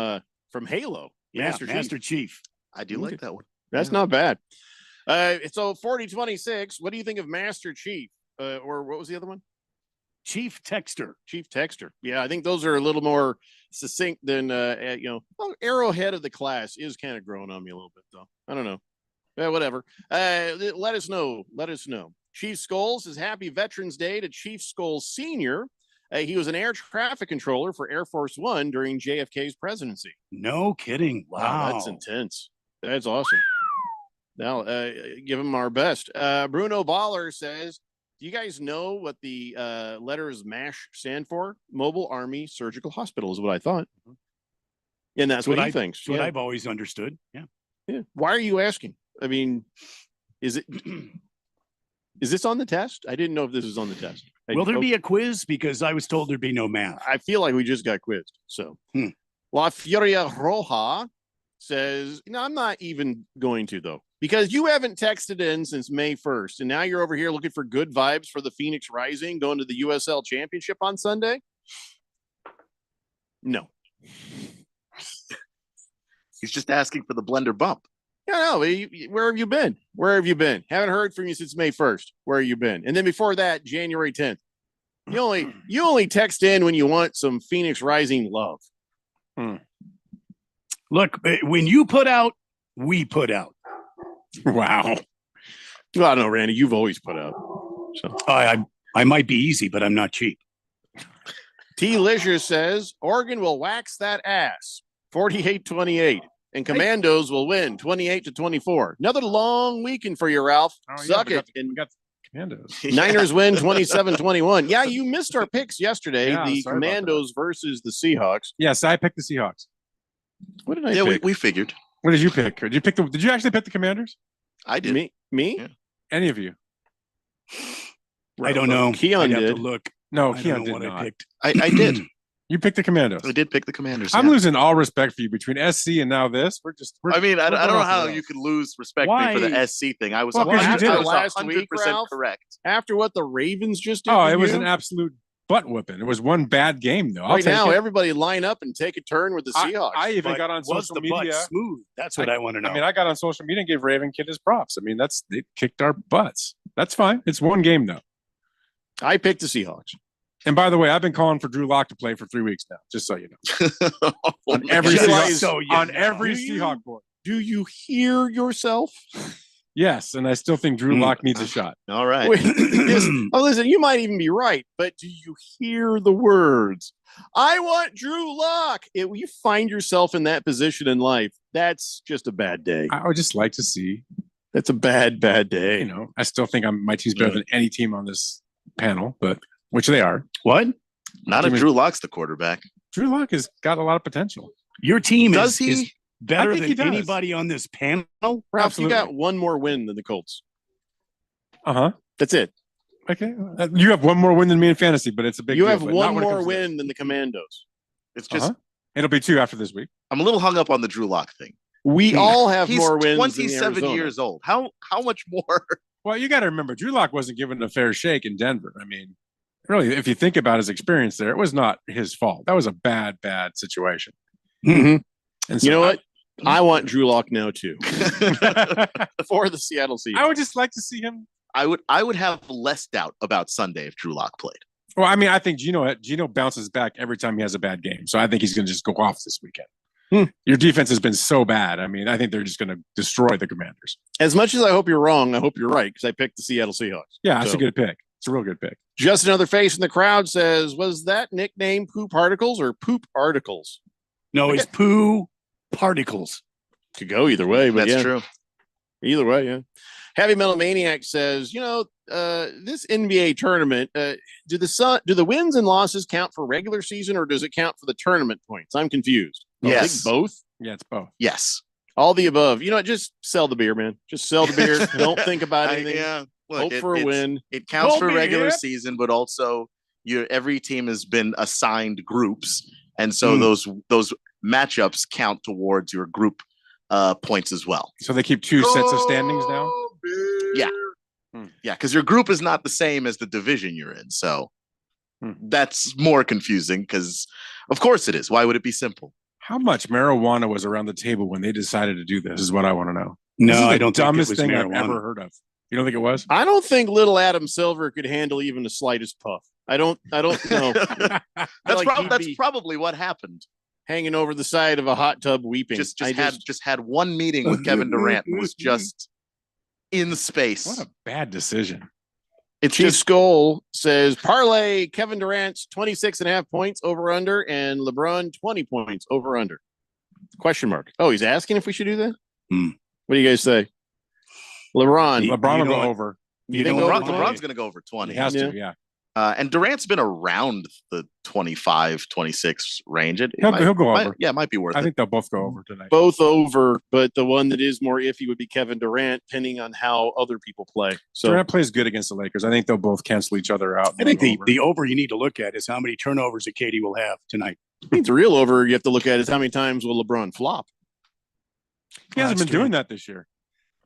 Speaker 8: Halo.
Speaker 13: Yeah, Master Chief.
Speaker 15: I do like that one.
Speaker 8: That's not bad. So 4026, what do you think of Master Chief? Or what was the other one?
Speaker 13: Chief Texter.
Speaker 8: Chief Texter. Yeah, I think those are a little more succinct than Arrowhead of the class is kind of growing on me a little bit, though. I don't know. Yeah, whatever. Let us know. Let us know. Chief Scholes says happy Veterans Day to Chief Scholes Sr. He was an air traffic controller for Air Force One during JFK's presidency.
Speaker 13: No kidding. Wow.
Speaker 8: That's intense. That's awesome. Now, give him our best. Bruno Baller says, do you guys know what the letters MASH stand for? Mobile Army Surgical Hospital is what I thought. And that's what he thinks.
Speaker 13: That's what I've always understood. Yeah.
Speaker 8: Yeah. Why are you asking? I mean, is this on the test? I didn't know if this is on the test.
Speaker 13: Will there be a quiz? Because I was told there'd be no math.
Speaker 8: I feel like we just got quizzed. So La Furia Roja says, no, I'm not even going to, though, because you haven't texted in since May 1st. And now you're over here looking for good vibes for the Phoenix Rising going to the USL Championship on Sunday. No.
Speaker 15: He's just asking for the blender bump.
Speaker 8: Yeah, no. Where have you been? Where have you been? Haven't heard from you since May 1st. Where have you been? And then before that, January 10th. You only text in when you want some Phoenix Rising love.
Speaker 13: Look, when you put out, we put out.
Speaker 8: Wow. Well, I don't know, Randy. You've always put out. So
Speaker 13: I might be easy, but I'm not cheap.
Speaker 8: T. Leisure says Oregon will wax that ass 48-28. And Commandos will win 28-24. Another long weekend for you, Ralph. Suck it.
Speaker 14: We got the Commandos.
Speaker 8: Niners win 27-21. Yeah, you missed our picks yesterday.
Speaker 14: Yeah,
Speaker 8: The
Speaker 14: sorry about
Speaker 8: Commandos versus the Seahawks.
Speaker 14: Yes, I picked the Seahawks.
Speaker 8: What did I pick?
Speaker 15: We figured.
Speaker 14: What did you pick? Did you actually pick the Commanders?
Speaker 15: I did.
Speaker 8: Me?
Speaker 15: Yeah.
Speaker 14: Any of you?
Speaker 13: I don't know.
Speaker 8: Keon
Speaker 13: I'd have
Speaker 8: did.
Speaker 13: to look.
Speaker 14: No,
Speaker 13: I
Speaker 14: Keon
Speaker 13: don't know
Speaker 14: did
Speaker 13: what
Speaker 14: not.
Speaker 13: I picked.
Speaker 15: I did.
Speaker 14: You picked the Commandos.
Speaker 15: I did pick the Commanders.
Speaker 14: I'm
Speaker 15: yeah.
Speaker 14: losing all respect for you between SC and now this.
Speaker 15: I mean, I don't know how you could lose respect for me for the SC thing. I was,
Speaker 14: Well, 'cause you did it
Speaker 8: last
Speaker 15: 100%
Speaker 8: week, Ralph?
Speaker 15: correct.
Speaker 8: After what the Ravens just did.
Speaker 14: Oh,
Speaker 8: to
Speaker 14: it was
Speaker 8: you?
Speaker 14: an absolute butt whipping. It was one bad game though.
Speaker 8: Right now, everybody line up and take a turn with the Seahawks.
Speaker 14: I even
Speaker 8: But
Speaker 14: got on
Speaker 8: was
Speaker 14: social
Speaker 8: the butt
Speaker 14: media.
Speaker 8: smooth?
Speaker 13: That's what I want to know.
Speaker 14: I mean, I got on social media and gave Raven Kid his props. I mean, they kicked our butts. That's fine. It's one game though.
Speaker 8: I picked the Seahawks.
Speaker 14: And by the way, I've been calling for Drew Lock to play for 3 weeks now, just so you know. on every Seahawk board.
Speaker 8: Do you hear yourself?
Speaker 14: Yes, and I still think Drew Lock needs a shot.
Speaker 15: All right.
Speaker 8: Listen, you might even be right, but do you hear the words? I want Drew Lock. You find yourself in that position in life, that's just a bad day.
Speaker 14: I would just like to see.
Speaker 8: That's a bad day.
Speaker 14: You know, I still think my team's better than any team on this panel, but which they are.
Speaker 8: What?
Speaker 15: Not if Drew Lock's the quarterback.
Speaker 14: Drew Lock has got a lot of potential.
Speaker 13: Your team
Speaker 15: Does
Speaker 13: is
Speaker 15: he?
Speaker 13: better
Speaker 14: I think he
Speaker 13: than
Speaker 14: does.
Speaker 13: anybody on this panel.
Speaker 8: Ralph,
Speaker 14: Absolutely.
Speaker 8: you got one more win than the Colts.
Speaker 14: Uh-huh.
Speaker 8: That's it.
Speaker 14: Okay. You have one more win than me in fantasy, but it's a big
Speaker 8: You
Speaker 14: deal,
Speaker 8: have
Speaker 14: but not
Speaker 8: one
Speaker 14: when it
Speaker 8: more
Speaker 14: comes to this.
Speaker 8: win than the Commandos.
Speaker 15: It's just
Speaker 14: It'll be 2 after this week.
Speaker 15: I'm a little hung up on the Drew Lock thing.
Speaker 8: We all have
Speaker 15: He's
Speaker 8: more wins.
Speaker 15: 27
Speaker 8: than
Speaker 15: years old. How much more?
Speaker 14: Well, you got to remember, Drew Lock wasn't given a fair shake in Denver. I mean, really, if you think about his experience there, it was not his fault. That was a bad situation.
Speaker 8: Mm-hmm.
Speaker 14: And
Speaker 8: You know what? I want Drew Lock now too. For the Seattle Seahawks.
Speaker 14: I would just like to see him.
Speaker 15: I would have less doubt about Sunday if Drew Lock played.
Speaker 14: Well, I mean, I think Gino bounces back every time he has a bad game. So I think he's going to just go off this weekend. Your defense has been so bad. I mean, I think they're just going to destroy the Commanders.
Speaker 8: As much as I hope you're wrong, I hope you're right because I picked the Seattle Seahawks.
Speaker 14: Yeah, that's
Speaker 8: So,
Speaker 14: a good pick. It's a real good pick.
Speaker 8: Just another face in the crowd says, was that nickname Poop Particles or Poop Articles?
Speaker 13: No, it's Poo Particles.
Speaker 8: Could go either way, but
Speaker 15: That's
Speaker 8: yeah.
Speaker 15: true.
Speaker 8: Either way, yeah. Heavy Metal Maniac says, this NBA tournament, do the wins and losses count for regular season or does it count for the tournament points? I'm confused. I
Speaker 15: Yes.
Speaker 8: think both.
Speaker 14: Yeah, it's both.
Speaker 15: Yes.
Speaker 8: All the above. Just sell the beer, man. Just sell the beer. Don't think about anything.
Speaker 15: Look,
Speaker 8: Hope for a win.
Speaker 15: It counts
Speaker 8: Go
Speaker 15: for regular
Speaker 8: beer.
Speaker 15: season, but also every team has been assigned groups, and so those matchups count towards your group points as well.
Speaker 14: So they keep 2 sets of standings now?
Speaker 15: Yeah. Yeah, because your group is not the same as the division you're in. So that's more confusing because, of course, it is. Why would it be simple?
Speaker 14: How much marijuana was around the table when they decided to do this is what I want to know.
Speaker 13: No,
Speaker 14: This is the
Speaker 13: I don't think it
Speaker 14: dumbest
Speaker 13: was
Speaker 14: thing I've
Speaker 13: marijuana.
Speaker 14: ever heard of. You don't think it was?
Speaker 8: I don't think little Adam Silver could handle even the slightest puff. I don't know.
Speaker 15: That's probably what happened.
Speaker 8: Hanging over the side of a hot tub weeping.
Speaker 15: Just had one meeting with Kevin Durant and was just in space.
Speaker 14: What a bad decision.
Speaker 8: It's Chief Skull says parlay Kevin Durant's 26.5 points over under and LeBron 20 points over under. Question mark. Oh, he's asking if we should do that? What do you guys say? LeBron
Speaker 14: LeBron will go over.
Speaker 8: You think over 20?
Speaker 15: LeBron's going to go over 20.
Speaker 14: He has to, yeah.
Speaker 15: And Durant's been around the 25, 26 range.
Speaker 14: He'll go over.
Speaker 15: It might be worth it.
Speaker 14: I think they'll both go over tonight.
Speaker 8: Both over, but the one that is more iffy would be Kevin Durant, depending on how other people play. So
Speaker 14: Durant plays good against the Lakers. I think they'll both cancel each other out.
Speaker 13: I think the over you need to look at is how many turnovers that Katie will have tonight.
Speaker 8: I think the real over you have to look at is how many times will LeBron flop.
Speaker 14: He hasn't been doing that this year.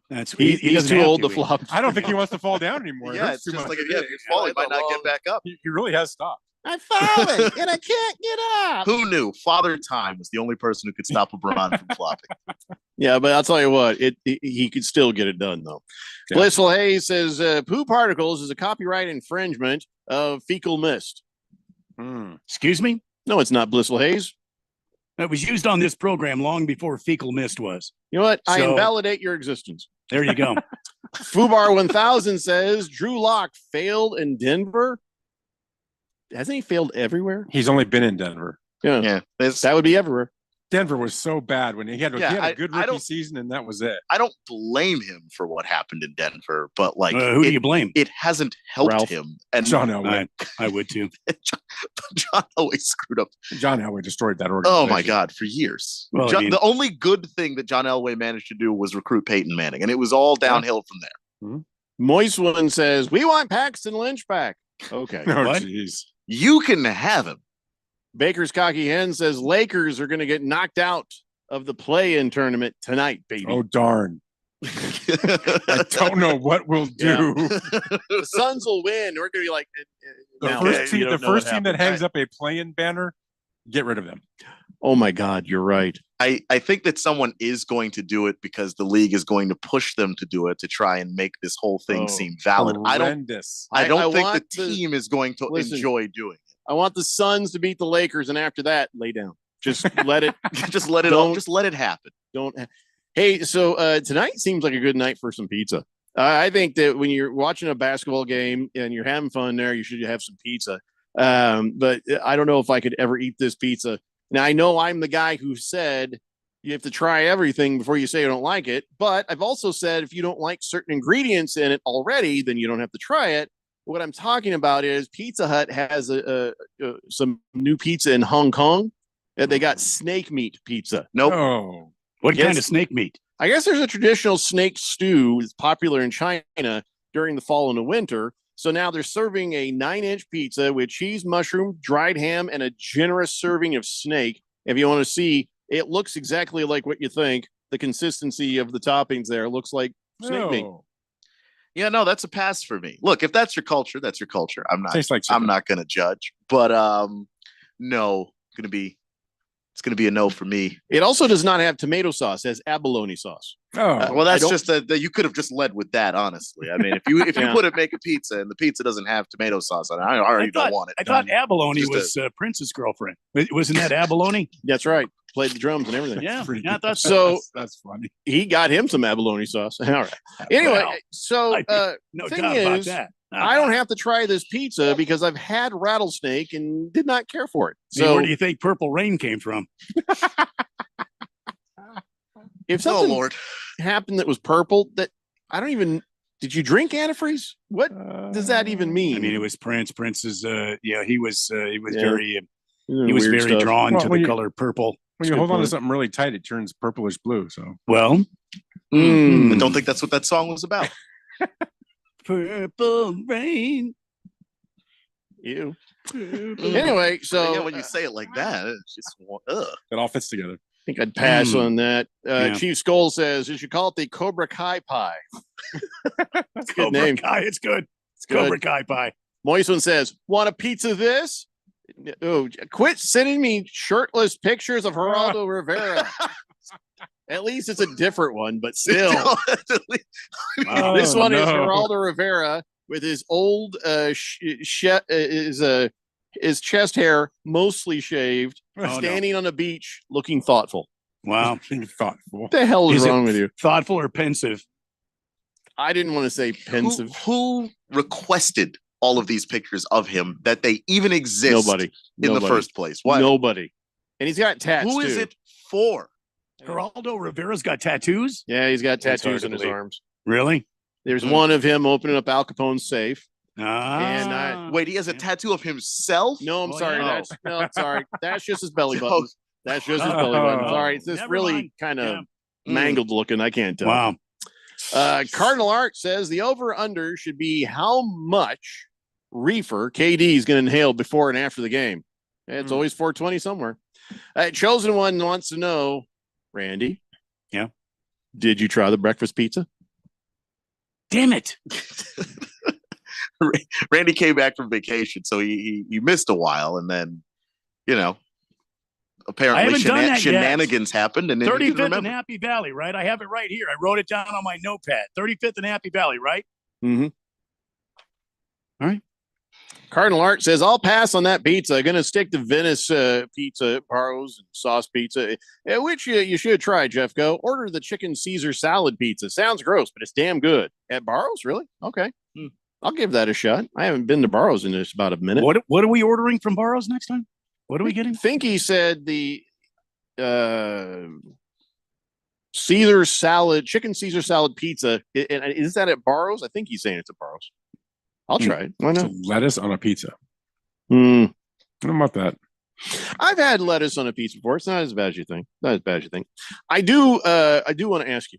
Speaker 13: That's
Speaker 8: He's
Speaker 13: doesn't
Speaker 8: too
Speaker 13: have
Speaker 8: old
Speaker 13: to
Speaker 8: to
Speaker 13: be.
Speaker 8: flop.
Speaker 14: I don't think he wants to fall down anymore. It
Speaker 15: Yeah,
Speaker 14: hurts
Speaker 15: it's
Speaker 14: too
Speaker 15: just
Speaker 14: much.
Speaker 15: like if you fall, he might not get back up.
Speaker 14: He really has stopped.
Speaker 8: I've fallen and I can't get up.
Speaker 15: Who knew? Father Time was the only person who could stop LeBron from flopping.
Speaker 8: Yeah, but I'll tell you what, he could still get it done though.
Speaker 14: Yeah.
Speaker 8: Blissful Hayes says Poo Particles is a copyright infringement of Fecal Mist.
Speaker 13: Excuse me?
Speaker 8: No, it's not Blissful Hayes.
Speaker 13: It was used on this program long before Fecal Mist was.
Speaker 8: You know what? I
Speaker 13: So-
Speaker 8: invalidate your existence.
Speaker 13: There you go.
Speaker 8: Fubar 1000 says Drew Lock failed in Denver. Hasn't he failed everywhere?
Speaker 14: He's only been in Denver.
Speaker 8: Yeah. That would be everywhere.
Speaker 14: Denver was so bad when he had
Speaker 15: Yeah,
Speaker 14: a good
Speaker 15: I
Speaker 14: rookie
Speaker 15: don't-
Speaker 14: season, and that was it.
Speaker 15: I don't blame him for what happened in Denver, but like,
Speaker 13: Who do you blame?
Speaker 15: It hasn't helped
Speaker 8: Ralph.
Speaker 15: him. And
Speaker 14: John Elway.
Speaker 13: I would too.
Speaker 15: John Elway screwed up.
Speaker 14: John Elway destroyed that organization.
Speaker 15: Oh my God, for years.
Speaker 13: Well, I mean-
Speaker 15: The only good thing that John Elway managed to do was recruit Peyton Manning, and it was all downhill from there.
Speaker 8: Moist One says, we want Paxton Lynch back. Okay.
Speaker 14: Oh,
Speaker 8: What?
Speaker 14: jeez.
Speaker 15: You can have him.
Speaker 8: Baker's Cocky Hen says Lakers are going to get knocked out of the play-in tournament tonight, baby.
Speaker 14: Oh, darn. I don't know what we'll do.
Speaker 8: The Suns will win. We're going to be like,
Speaker 14: The
Speaker 8: now,
Speaker 14: first
Speaker 8: you
Speaker 14: team,
Speaker 8: don't
Speaker 14: the
Speaker 8: know
Speaker 14: first
Speaker 8: what
Speaker 14: team that
Speaker 8: happened.
Speaker 14: hangs up a play-in banner, get rid of them.
Speaker 8: Oh my God, you're right.
Speaker 15: I think that someone is going to do it because the league is going to push them to do it to try and make this whole thing seem valid.
Speaker 14: Horrendous.
Speaker 15: I don't think
Speaker 8: want
Speaker 15: the team is going to
Speaker 8: Listen.
Speaker 15: enjoy doing it.
Speaker 8: I want the Suns to beat the Lakers, and after that, lay down. Just let it.
Speaker 15: Just let it all. Just let it happen.
Speaker 8: Don't. Hey, so tonight seems like a good night for some pizza. I think that when you're watching a basketball game and you're having fun there, you should have some pizza. But I don't know if I could ever eat this pizza. Now, I know I'm the guy who said you have to try everything before you say you don't like it. But I've also said if you don't like certain ingredients in it already, then you don't have to try it. What I'm talking about is Pizza Hut has some new pizza in Hong Kong. They got snake meat pizza.
Speaker 15: Nope.
Speaker 14: Oh,
Speaker 13: what kind of snake meat?
Speaker 8: I guess there's a traditional snake stew that's popular in China during the fall and the winter. So now they're serving a 9-inch pizza with cheese, mushroom, dried ham, and a generous serving of snake. If you want to see, it looks exactly like what you think. The consistency of the toppings there looks like snake meat.
Speaker 15: Yeah, no, that's a pass for me. Look, if that's your culture, that's your culture. I'm not.
Speaker 14: Tastes like
Speaker 15: I'm
Speaker 14: chicken.
Speaker 15: not going to judge, but no, it's going to be a no for me.
Speaker 8: It also does not have tomato sauce; it has abalone sauce.
Speaker 14: Oh,
Speaker 15: Well, that's just that you could have just led with that. Honestly, I mean, if you
Speaker 8: Yeah.
Speaker 15: make a pizza and the pizza doesn't have tomato sauce on it, I already don't want it.
Speaker 13: I thought abalone
Speaker 15: Just
Speaker 13: was Prince's girlfriend. Wasn't that abalone?
Speaker 8: That's right. Played the drums and everything.
Speaker 13: Yeah, I thought
Speaker 8: So
Speaker 14: that's funny.
Speaker 8: he got him some abalone sauce. All right. Anyway,
Speaker 13: Well,
Speaker 8: so
Speaker 13: no
Speaker 8: thing
Speaker 13: doubt about
Speaker 8: is,
Speaker 13: that.
Speaker 8: I don't have to try this pizza because I've had rattlesnake and did not care for it.
Speaker 13: So
Speaker 8: So
Speaker 13: where do you think Purple Rain came from?
Speaker 8: if
Speaker 15: Oh
Speaker 8: something
Speaker 15: Lord,
Speaker 8: happened that was purple, that I don't even. Did you drink antifreeze? What does that even mean?
Speaker 13: I mean, it was Prince. Prince is, he was
Speaker 8: Yeah.
Speaker 13: very, he was
Speaker 8: Weird
Speaker 13: very
Speaker 8: stuff.
Speaker 13: drawn
Speaker 14: Well,
Speaker 13: to
Speaker 14: when
Speaker 13: the
Speaker 14: you-
Speaker 13: color purple.
Speaker 14: When you hold on to something really tight, it turns purplish blue. So
Speaker 13: Well,
Speaker 8: Mm.
Speaker 15: I don't think that's what that song was about.
Speaker 13: Purple Rain.
Speaker 8: Ew. Anyway, so
Speaker 15: Yeah, when you say it like that, it's just ugh.
Speaker 14: it all fits together.
Speaker 8: I think I'd pass on that.
Speaker 13: Yeah.
Speaker 8: Chief Skull says you should call it the Cobra Kai pie. That's a good
Speaker 13: Cobra
Speaker 8: name.
Speaker 13: Kai, it's good. It's
Speaker 8: good.
Speaker 13: Cobra Kai pie.
Speaker 8: Moist one says, "Want a pizza? This? Oh, quit sending me shirtless pictures of Geraldo Rivera. At least it's a different one, but still, this one is Geraldo Rivera with his old his chest hair mostly shaved, standing on a beach, looking thoughtful.
Speaker 13: Wow.
Speaker 14: Thoughtful.
Speaker 8: What the hell is
Speaker 13: Is it
Speaker 8: wrong with you?
Speaker 13: Thoughtful or pensive?
Speaker 8: I didn't want to say pensive.
Speaker 15: Who requested all of these pictures of him that they even exist?
Speaker 8: Nobody.
Speaker 15: in the first place. Why?
Speaker 8: Nobody. And he's got tats.
Speaker 15: Who is
Speaker 8: too.
Speaker 15: it for?
Speaker 13: Geraldo Rivera's got tattoos?
Speaker 8: Yeah, he's got
Speaker 13: That's hard
Speaker 8: tattoos
Speaker 13: to
Speaker 8: on his
Speaker 13: believe.
Speaker 8: arms.
Speaker 13: Really?
Speaker 8: There's one of him opening up Al Capone's safe.
Speaker 13: And
Speaker 15: Wait, he has a tattoo of himself?
Speaker 8: No, I'm
Speaker 13: Oh,
Speaker 8: sorry.
Speaker 13: yeah.
Speaker 8: Sorry. That's just his belly button. That's just his belly button. Sorry. It's just
Speaker 13: Never
Speaker 8: really
Speaker 13: mind.
Speaker 8: kind of
Speaker 13: Yeah.
Speaker 8: mangled looking. I can't tell.
Speaker 13: Wow.
Speaker 8: Cardinal Art says the over under should be how much reefer KD is going to inhale before and after the game. It's always 420 somewhere. Chosen One wants to know, Randy.
Speaker 13: Yeah.
Speaker 8: Did you try the breakfast pizza?
Speaker 13: Damn it.
Speaker 15: Randy came back from vacation, so he missed a while, and then,
Speaker 13: I
Speaker 15: apparently
Speaker 13: haven't done that yet.
Speaker 15: shenanigans happened, and then he didn't
Speaker 13: 35th and
Speaker 15: remember.
Speaker 13: Happy Valley, right? I have it right here. I wrote it down on my notepad. 35th and Happy Valley, right?
Speaker 8: Mm-hmm.
Speaker 13: All right.
Speaker 8: Cardinal Art says, I'll pass on that pizza. I'm going to stick to Venice pizza, Barrows, and sauce pizza, which you should try, Jeffco. Order the chicken Caesar salad pizza. Sounds gross, but it's damn good. At Barrows, really? Okay. I'll give that a shot. I haven't been to Barrows in just about a minute.
Speaker 13: What are we ordering from Barrows next time? What are we getting?
Speaker 8: I think he said the Caesar salad, chicken Caesar salad pizza. And is that at Barrows? I think he's saying it's at Barrows. I'll try it. Why not?
Speaker 14: So lettuce on a pizza.
Speaker 8: Hmm.
Speaker 14: I don't know about that.
Speaker 8: I've had lettuce on a pizza before. It's not as bad as you think. Not as bad as you think. I do want to ask you.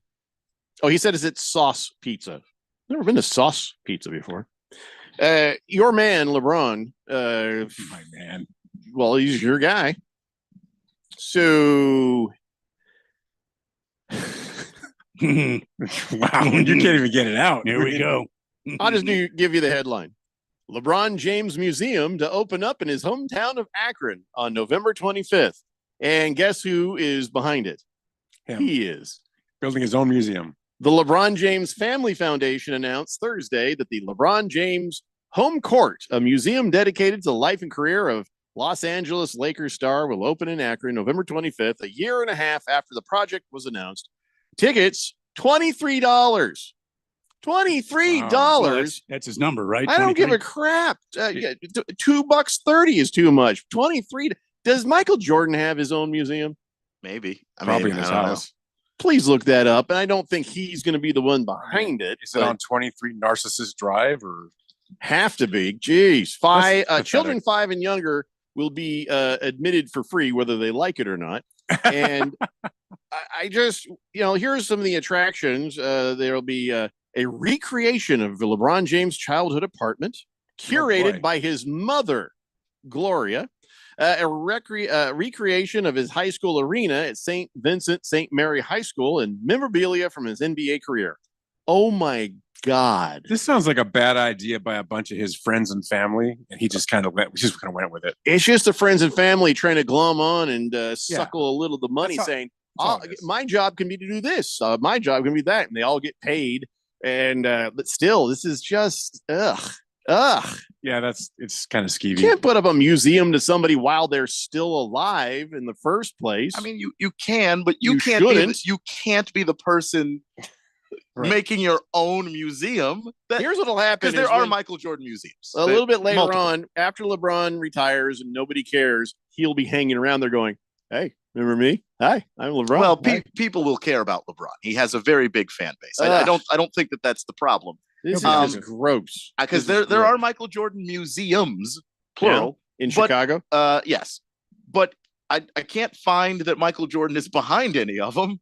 Speaker 8: Oh, he said, is it sauce pizza? Never been to sauce pizza before. Your man, LeBron.
Speaker 14: My man.
Speaker 8: Well, he's your guy. So
Speaker 14: Wow, you can't even get it out.
Speaker 13: Here we go.
Speaker 8: I'll just give you the headline. LeBron James Museum to open up in his hometown of Akron on November 25th. And guess who is behind it?
Speaker 14: Him.
Speaker 8: He is.
Speaker 14: Building his own museum.
Speaker 8: The LeBron James Family Foundation announced Thursday that the LeBron James Home Court, a museum dedicated to the life and career of Los Angeles Lakers star, will open in Akron November 25th, a year and a half after the project was announced. Tickets, $23. $23.
Speaker 13: Well, that's his number, right?
Speaker 8: I don't give
Speaker 13: 23?
Speaker 8: a crap. $2.30 is too much. 23. Does Michael Jordan have his own museum?
Speaker 15: Maybe.
Speaker 14: Probably in his house.
Speaker 8: Please look that up. And I don't think he's going to be the one behind it.
Speaker 14: Is it on 23 Narcissist Drive or?
Speaker 8: Have to be. Jeez. Five
Speaker 14: pathetic.
Speaker 8: children 5 and younger will be admitted for free, whether they like it or not. And I just, here's some of the attractions. There'll be a recreation of the LeBron James childhood apartment, curated by his mother, Gloria. A recreation of his high school arena at St. Vincent St. Mary High School, and memorabilia from his NBA career. Oh my God.
Speaker 14: This sounds like a bad idea by a bunch of his friends and family, and he just kind of went with it.
Speaker 8: It's just the friends and family trying to glom on and suckle a little of the money, saying, my job can be to do this. My job can be that. And they all get paid. And but still, this is just ugh.
Speaker 14: Yeah, it's kind of skeevy.
Speaker 8: You can't put up a museum to somebody while they're still alive in the first place.
Speaker 15: I mean, you can, but you can't be the person making your own museum.
Speaker 8: Here's what'll happen:
Speaker 15: because there are Michael Jordan museums.
Speaker 8: A little bit later on, after LeBron retires and nobody cares, he'll be hanging around there going, "Hey, remember me? Hi, I'm LeBron."
Speaker 15: Well, people will care about LeBron. He has a very big fan base. I don't think that's the problem.
Speaker 8: This is gross.
Speaker 15: Because there are Michael Jordan museums, plural,
Speaker 8: in Chicago.
Speaker 15: Yes, but I can't find that Michael Jordan is behind any of them.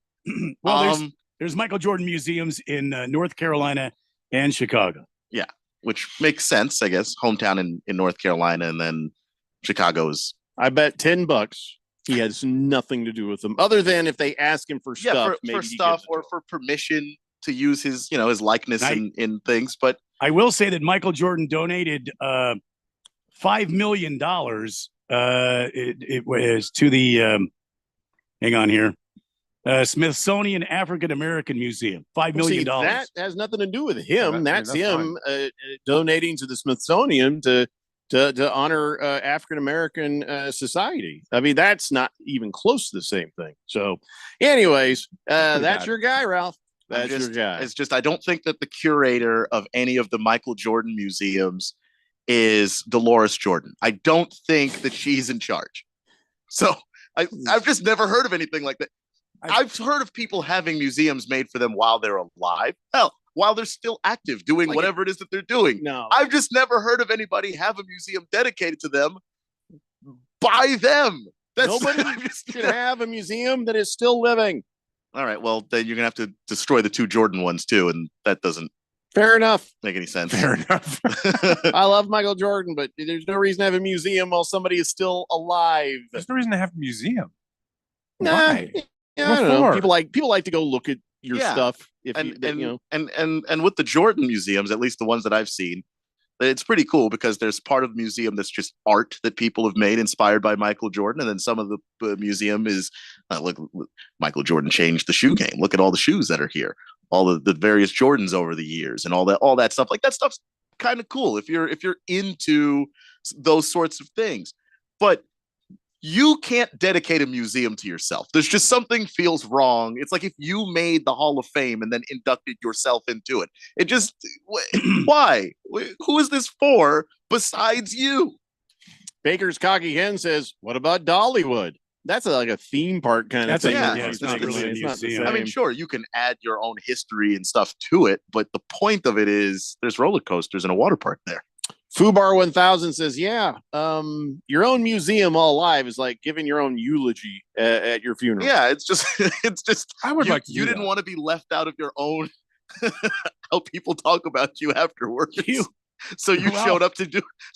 Speaker 13: Well, there's Michael Jordan museums in North Carolina and Chicago.
Speaker 15: Yeah, which makes sense, I guess. Hometown in North Carolina, and then Chicago's.
Speaker 8: I bet $10 he has nothing to do with them, other than if they ask him for stuff,
Speaker 15: for stuff or for permission to use his likeness in things. But
Speaker 13: I will say that Michael Jordan donated $5 million. It was to the hang on here, Smithsonian African American Museum. $5 million.
Speaker 8: That has nothing to do with him. That's him donating to the Smithsonian to honor African American society. I mean, that's not even close to the same thing. So, anyways, that's your guy, Ralph. That's your guy.
Speaker 15: It's just I don't think that the curator of any of the Michael Jordan museums is Dolores Jordan. I don't think that she's in charge. So I've just never heard of anything like that. I've heard of people having museums made for them while they're alive. Hell, while they're still active, doing whatever it is that they're doing.
Speaker 8: No,
Speaker 15: I've just never heard of anybody have a museum dedicated to them by them.
Speaker 8: Nobody should have a museum that is still living.
Speaker 15: All right, well, then you're going to have to destroy the 2 Jordan ones, too, and that doesn't
Speaker 8: Fair enough.
Speaker 15: make any sense.
Speaker 14: Fair enough.
Speaker 8: I love Michael Jordan, but there's no reason to have a museum while somebody is still alive.
Speaker 14: There's no reason to have a museum.
Speaker 8: Nah,
Speaker 14: Why?
Speaker 8: yeah, I don't know. People like to go look at your
Speaker 15: Yeah.
Speaker 8: stuff. If
Speaker 15: and,
Speaker 8: you,
Speaker 15: and,
Speaker 8: you know,
Speaker 15: and with the Jordan museums, at least the ones that I've seen, it's pretty cool because there's part of the museum that's just art that people have made inspired by Michael Jordan. And then some of the museum is, look, Michael Jordan changed the shoe game. Look at all the shoes that are here, all the various Jordans over the years and all that stuff. Like that stuff's kind of cool if you're into those sorts of things. But you can't dedicate a museum to yourself. There's just something feels wrong. It's like if you made the Hall of Fame and then inducted yourself into it. It just, why? Who is this for besides you?
Speaker 8: Baker's Cocky Hen says, what about Dollywood? That's like a theme park kind of thing.
Speaker 15: It's not the same. I mean, sure, you can add your own history and stuff to it, but the point of it is there's roller coasters and a water park there.
Speaker 8: Fubar 1000 says, yeah, your own museum all alive is like giving your own eulogy at your funeral.
Speaker 15: Yeah, it's just
Speaker 14: I would like to
Speaker 15: you
Speaker 14: do
Speaker 15: didn't
Speaker 14: that.
Speaker 15: want to be left out of your own how people talk about you afterwards. So you
Speaker 13: Ralph,
Speaker 15: showed up to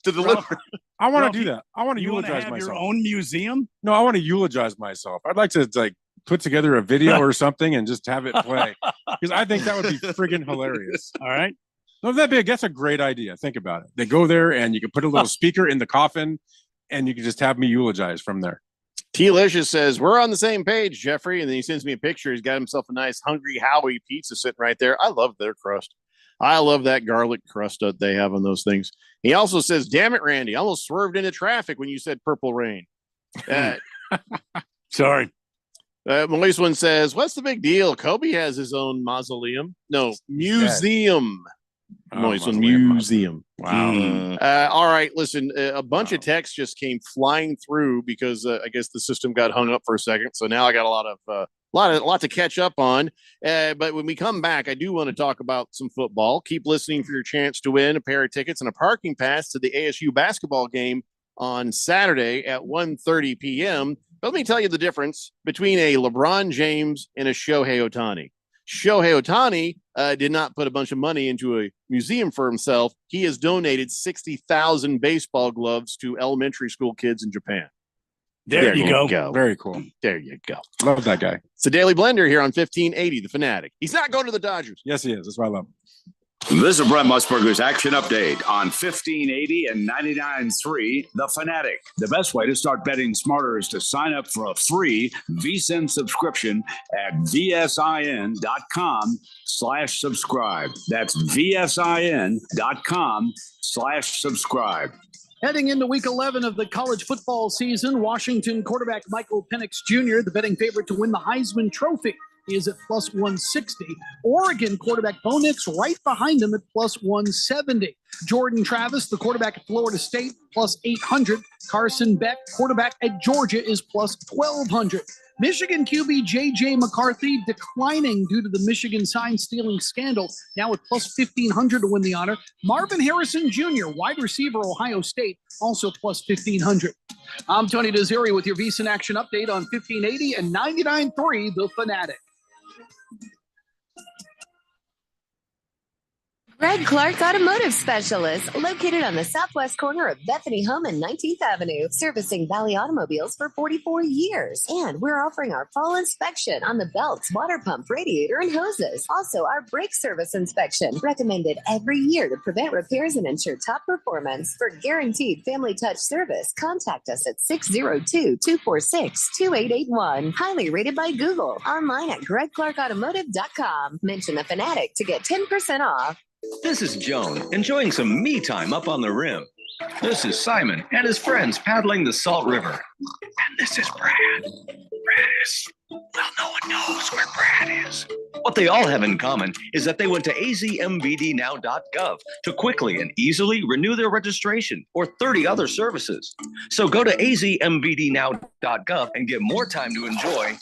Speaker 15: deliver.
Speaker 14: I want
Speaker 13: Ralph,
Speaker 14: to do that. I want to
Speaker 13: You want to
Speaker 14: eulogize
Speaker 13: have
Speaker 14: myself.
Speaker 13: your own museum?
Speaker 14: No, I want to eulogize myself. I'd like to put together a video or something and just have it play because I think that would be friggin' hilarious.
Speaker 13: All right.
Speaker 14: No, that big. That's a great idea. Think about it. They go there and you can put a little speaker in the coffin and you can just have me eulogize from there.
Speaker 8: T-Licious says, we're on the same page, Jeffrey. And then he sends me a picture. He's got himself a nice Hungry Howie pizza sitting right there. I love their crust. I love that garlic crust that they have on those things. He also says, damn it, Randy, I almost swerved into traffic when you said Purple Rain.
Speaker 13: Sorry.
Speaker 8: Melissa one says, what's the big deal? Kobe has his own mausoleum. No, museum. Melissa one, museum.
Speaker 14: Wow.
Speaker 8: All right, listen, a bunch of texts just came flying through because I guess the system got hung up for a second. So now I got a lot to catch up on. But when we come back, I do want to talk about some football. Keep listening for your chance to win a pair of tickets and a parking pass to the ASU basketball game on Saturday at 1:30 p.m. But let me tell you the difference between a LeBron James and a Shohei Ohtani. Shohei Ohtani did not put a bunch of money into a museum for himself. He has donated 60,000 baseball gloves to elementary school kids in Japan.
Speaker 13: There you go.
Speaker 14: Very cool.
Speaker 8: There you go.
Speaker 14: Love that guy.
Speaker 8: It's the Daily Blender here on 1580, The Fanatic. He's not going to the Dodgers.
Speaker 14: Yes, he is. That's why I love him.
Speaker 5: This is Brent Musburger's Action Update on 1580 and 99.3 The Fanatic. The best way to start betting smarter is to sign up for a free VSiN subscription at vsin.com/subscribe. That's vsin.com/subscribe.
Speaker 6: Heading into week 11 of the college football season, Washington quarterback Michael Penix Jr., the betting favorite to win the Heisman Trophy, is at plus 160. Oregon quarterback Bo Nix right behind him at plus 170. Jordan Travis, the quarterback at Florida State, plus 800. Carson Beck, quarterback at Georgia, is plus 1,200. Michigan QB J.J. McCarthy declining due to the Michigan sign-stealing scandal, now at plus 1,500 to win the honor. Marvin Harrison Jr., wide receiver, Ohio State, also plus 1,500. I'm Tony Desiri with your VSiN Action Update on 1580 and 99.3 The Fanatic.
Speaker 21: Greg Clark Automotive Specialist, located on the southwest corner of Bethany Home and 19th Avenue, servicing Valley automobiles for 44 years. And we're offering our fall inspection on the belts, water pump, radiator, and hoses. Also, our brake service inspection, recommended every year to prevent repairs and ensure top performance. For guaranteed family touch service, contact us at 602-246-2881. Highly rated by Google. Online at gregclarkautomotive.com. Mention the Fanatic to get 10% off.
Speaker 16: This is Joan, enjoying some me time up on the rim. This is Simon and his friends paddling the Salt River. And this is Brad. Brad is, well, no one knows where Brad is. What they all have in common is that they went to azmbdnow.gov to quickly and easily renew their registration or 30 other services. So go to azmbdnow.gov and get more time to enjoy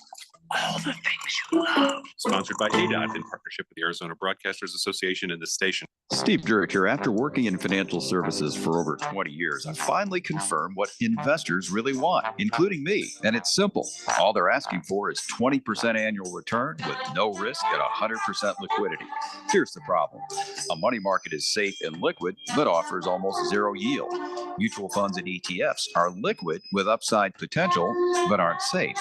Speaker 16: all the things you love.
Speaker 18: Sponsored by ADOT in partnership with the Arizona Broadcasters Association and the station.
Speaker 12: Steve Jurek here. After working in financial services for over 20 years, I finally confirmed what investors really want, including me. And it's simple. All they're asking for is 20% annual return with no risk at 100% liquidity. Here's the problem. A money market is safe and liquid, but offers almost zero yield. Mutual funds and ETFs are liquid with upside potential, but aren't safe.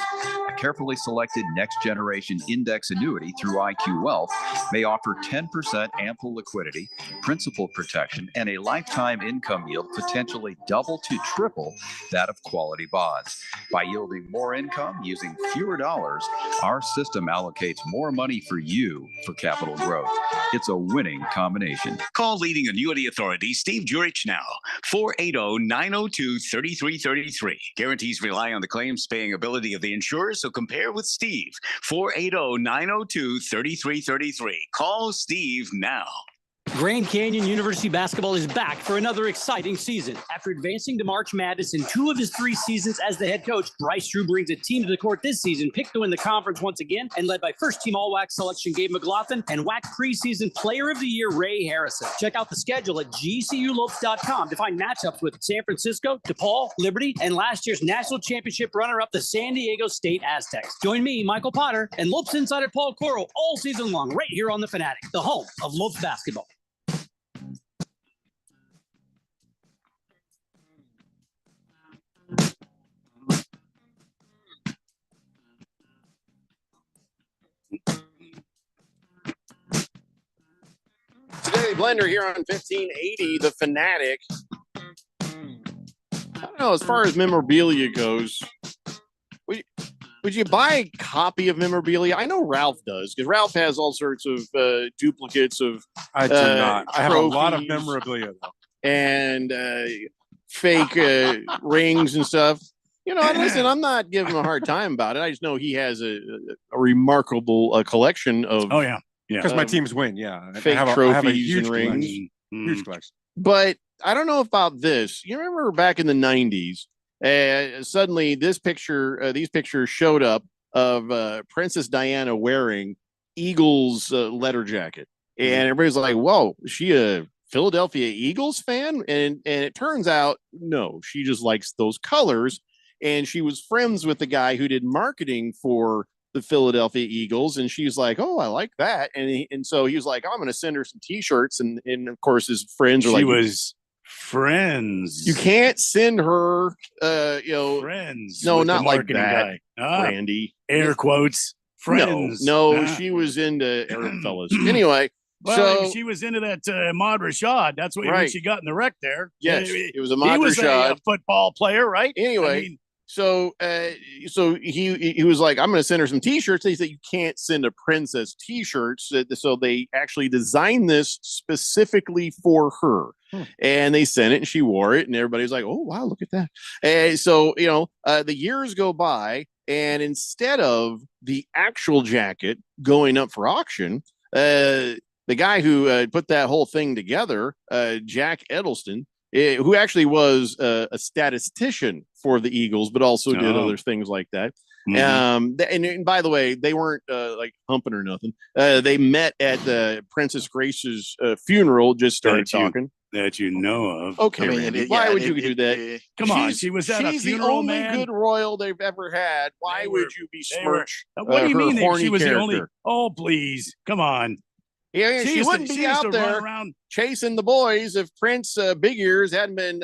Speaker 12: A carefully selected next generation index annuity through IQ Wealth may offer 10% ample liquidity, principal protection, and a lifetime income yield potentially double to triple that of quality bonds. By yielding more income using fewer dollars, our system allocates more money for you for capital growth. It's a winning combination.
Speaker 7: Call leading annuity authority Steve Jurich now, 480-902-3333. Guarantees rely on the claims paying ability of the insurer, so compare with Steve, 480-902-3333. Call Steve now.
Speaker 9: Grand Canyon University basketball is back for another exciting season. After advancing to March Madness in 2 of his 3 seasons as the head coach, Bryce Drew brings a team to the court this season, picked to win the conference once again, and led by first-team All-WAC selection Gabe McLaughlin and WAC preseason Player of the Year Ray Harrison. Check out the schedule at gculopes.com to find matchups with San Francisco, DePaul, Liberty, and last year's national championship runner-up, the San Diego State Aztecs. Join me, Michael Potter, and Lopes insider Paul Coro all season long right here on The Fanatic, the home of Lopes basketball.
Speaker 8: Today, Blender here on 1580, The Fanatic. I don't know, as far as memorabilia goes, would you buy a copy of memorabilia? I know Ralph does because Ralph has all sorts of duplicates of.
Speaker 14: I do not. I have a lot of
Speaker 8: trophies
Speaker 14: memorabilia though.
Speaker 8: and fake rings and stuff. You know, and listen, I'm not giving him a hard time about it. I just know he has a remarkable collection of.
Speaker 13: Oh yeah,
Speaker 14: Because my teams win. Yeah,
Speaker 8: fake
Speaker 14: I have a
Speaker 8: trophies
Speaker 14: huge
Speaker 8: and rings.
Speaker 14: collection. Huge collection.
Speaker 8: But I don't know about this. You remember back in the 90s, suddenly these pictures showed up of Princess Diana wearing Eagles letter jacket. And everybody's like, whoa, is she a Philadelphia Eagles fan? And it turns out, no, she just likes those colors. And she was friends with the guy who did marketing for the Philadelphia Eagles, and she's like, "Oh, I like that," and so he was like, "I'm going to send her some T-shirts," and of course his friends are like,
Speaker 13: She was friends.
Speaker 8: "You can't send her,
Speaker 13: friends.
Speaker 8: no,
Speaker 13: with the
Speaker 8: not like
Speaker 13: marketing
Speaker 8: that,
Speaker 13: guy.
Speaker 8: Randy."
Speaker 13: Air quotes. Friends.
Speaker 8: No,
Speaker 13: Ah.
Speaker 8: she was into Arab fellas. Anyway,
Speaker 13: Well,
Speaker 8: so
Speaker 13: she was into that Ahmad Rashad. That's what when
Speaker 8: Right.
Speaker 13: she got in the wreck there.
Speaker 8: yes,
Speaker 13: He
Speaker 8: it was Ahmad
Speaker 13: was
Speaker 8: Rashad.
Speaker 13: a football player, right?
Speaker 8: Anyway,
Speaker 13: I mean,
Speaker 8: so he was like, I'm going to send her some T-shirts. They said you can't send a princess T-shirts, so they actually designed this specifically for her, and they sent it, and she wore it, and everybody's like, oh wow, look at that. And so the years go by, and instead of the actual jacket going up for auction, the guy who put that whole thing together, Jack Edelston, who actually was a statistician for the Eagles, but also did other things like that. And by the way, they weren't like humping or nothing. They met at Princess Grace's funeral, just started talking.
Speaker 13: That you know of.
Speaker 8: Okay, Randy, why would you do that?
Speaker 13: Come on, she was at a
Speaker 8: she's
Speaker 13: funeral,
Speaker 8: the only
Speaker 13: man.
Speaker 8: good royal they've ever had. Why would you besmirch?
Speaker 13: What do you
Speaker 8: her
Speaker 13: mean that
Speaker 8: horny
Speaker 13: she was the only?
Speaker 8: character?
Speaker 13: Oh, please, come on.
Speaker 8: Yeah, she
Speaker 13: used
Speaker 8: wouldn't
Speaker 13: to-
Speaker 8: be
Speaker 13: she used
Speaker 8: out
Speaker 13: to run
Speaker 8: there
Speaker 13: around-
Speaker 8: chasing the boys if Prince Big Ears hadn't been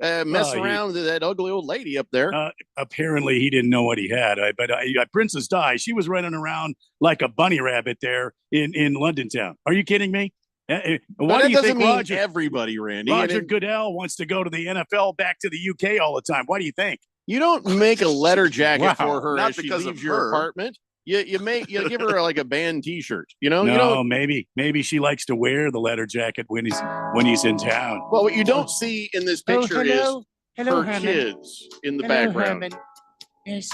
Speaker 8: messing
Speaker 13: he-
Speaker 8: around with that ugly old lady up there.
Speaker 13: Apparently, he didn't know what he had. But Princess Di, she was running around like a bunny rabbit there in London town. Are you kidding me?
Speaker 8: But
Speaker 13: Why
Speaker 8: that
Speaker 13: do you
Speaker 8: doesn't
Speaker 13: think
Speaker 8: mean
Speaker 13: Roger
Speaker 8: everybody, Randy.
Speaker 13: Roger
Speaker 8: And
Speaker 13: Goodell wants to go to the NFL, back to the UK all the time? Why do you think?
Speaker 8: you don't make a letter jacket
Speaker 13: Wow.
Speaker 8: for her
Speaker 15: Not
Speaker 8: as she
Speaker 15: because of
Speaker 8: leaves your
Speaker 15: her.
Speaker 8: apartment. You give her like a band T-shirt. You know,
Speaker 13: No,
Speaker 8: you don't.
Speaker 13: maybe she likes to wear the letter jacket when he's in town.
Speaker 8: Well, what you don't see in this picture
Speaker 10: hello.
Speaker 8: is
Speaker 10: Hello,
Speaker 8: her
Speaker 10: Herman.
Speaker 8: kids in the
Speaker 10: Hello,
Speaker 8: background.
Speaker 10: Herman. Yes.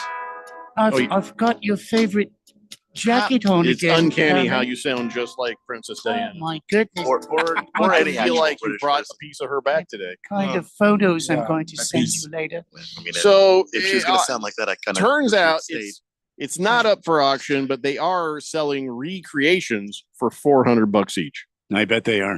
Speaker 8: Oh, you-
Speaker 10: I've got your favorite jacket on
Speaker 8: It's
Speaker 10: again.
Speaker 8: uncanny how
Speaker 10: Herman.
Speaker 8: you sound just like Princess
Speaker 10: Oh
Speaker 8: Diana.
Speaker 10: my goodness.
Speaker 15: Or
Speaker 8: I
Speaker 15: any
Speaker 8: feel
Speaker 15: actual
Speaker 8: like you
Speaker 15: British
Speaker 8: brought
Speaker 15: person.
Speaker 8: a piece of her back today.
Speaker 10: Kind of photos I'm
Speaker 14: yeah,
Speaker 10: going to
Speaker 14: a
Speaker 10: send
Speaker 14: piece.
Speaker 10: you later.
Speaker 15: I mean,
Speaker 8: So
Speaker 15: if she was going to sound like that, I kind of
Speaker 8: turns out it's not up for auction, but they are selling recreations for $400 each.
Speaker 13: I bet they are.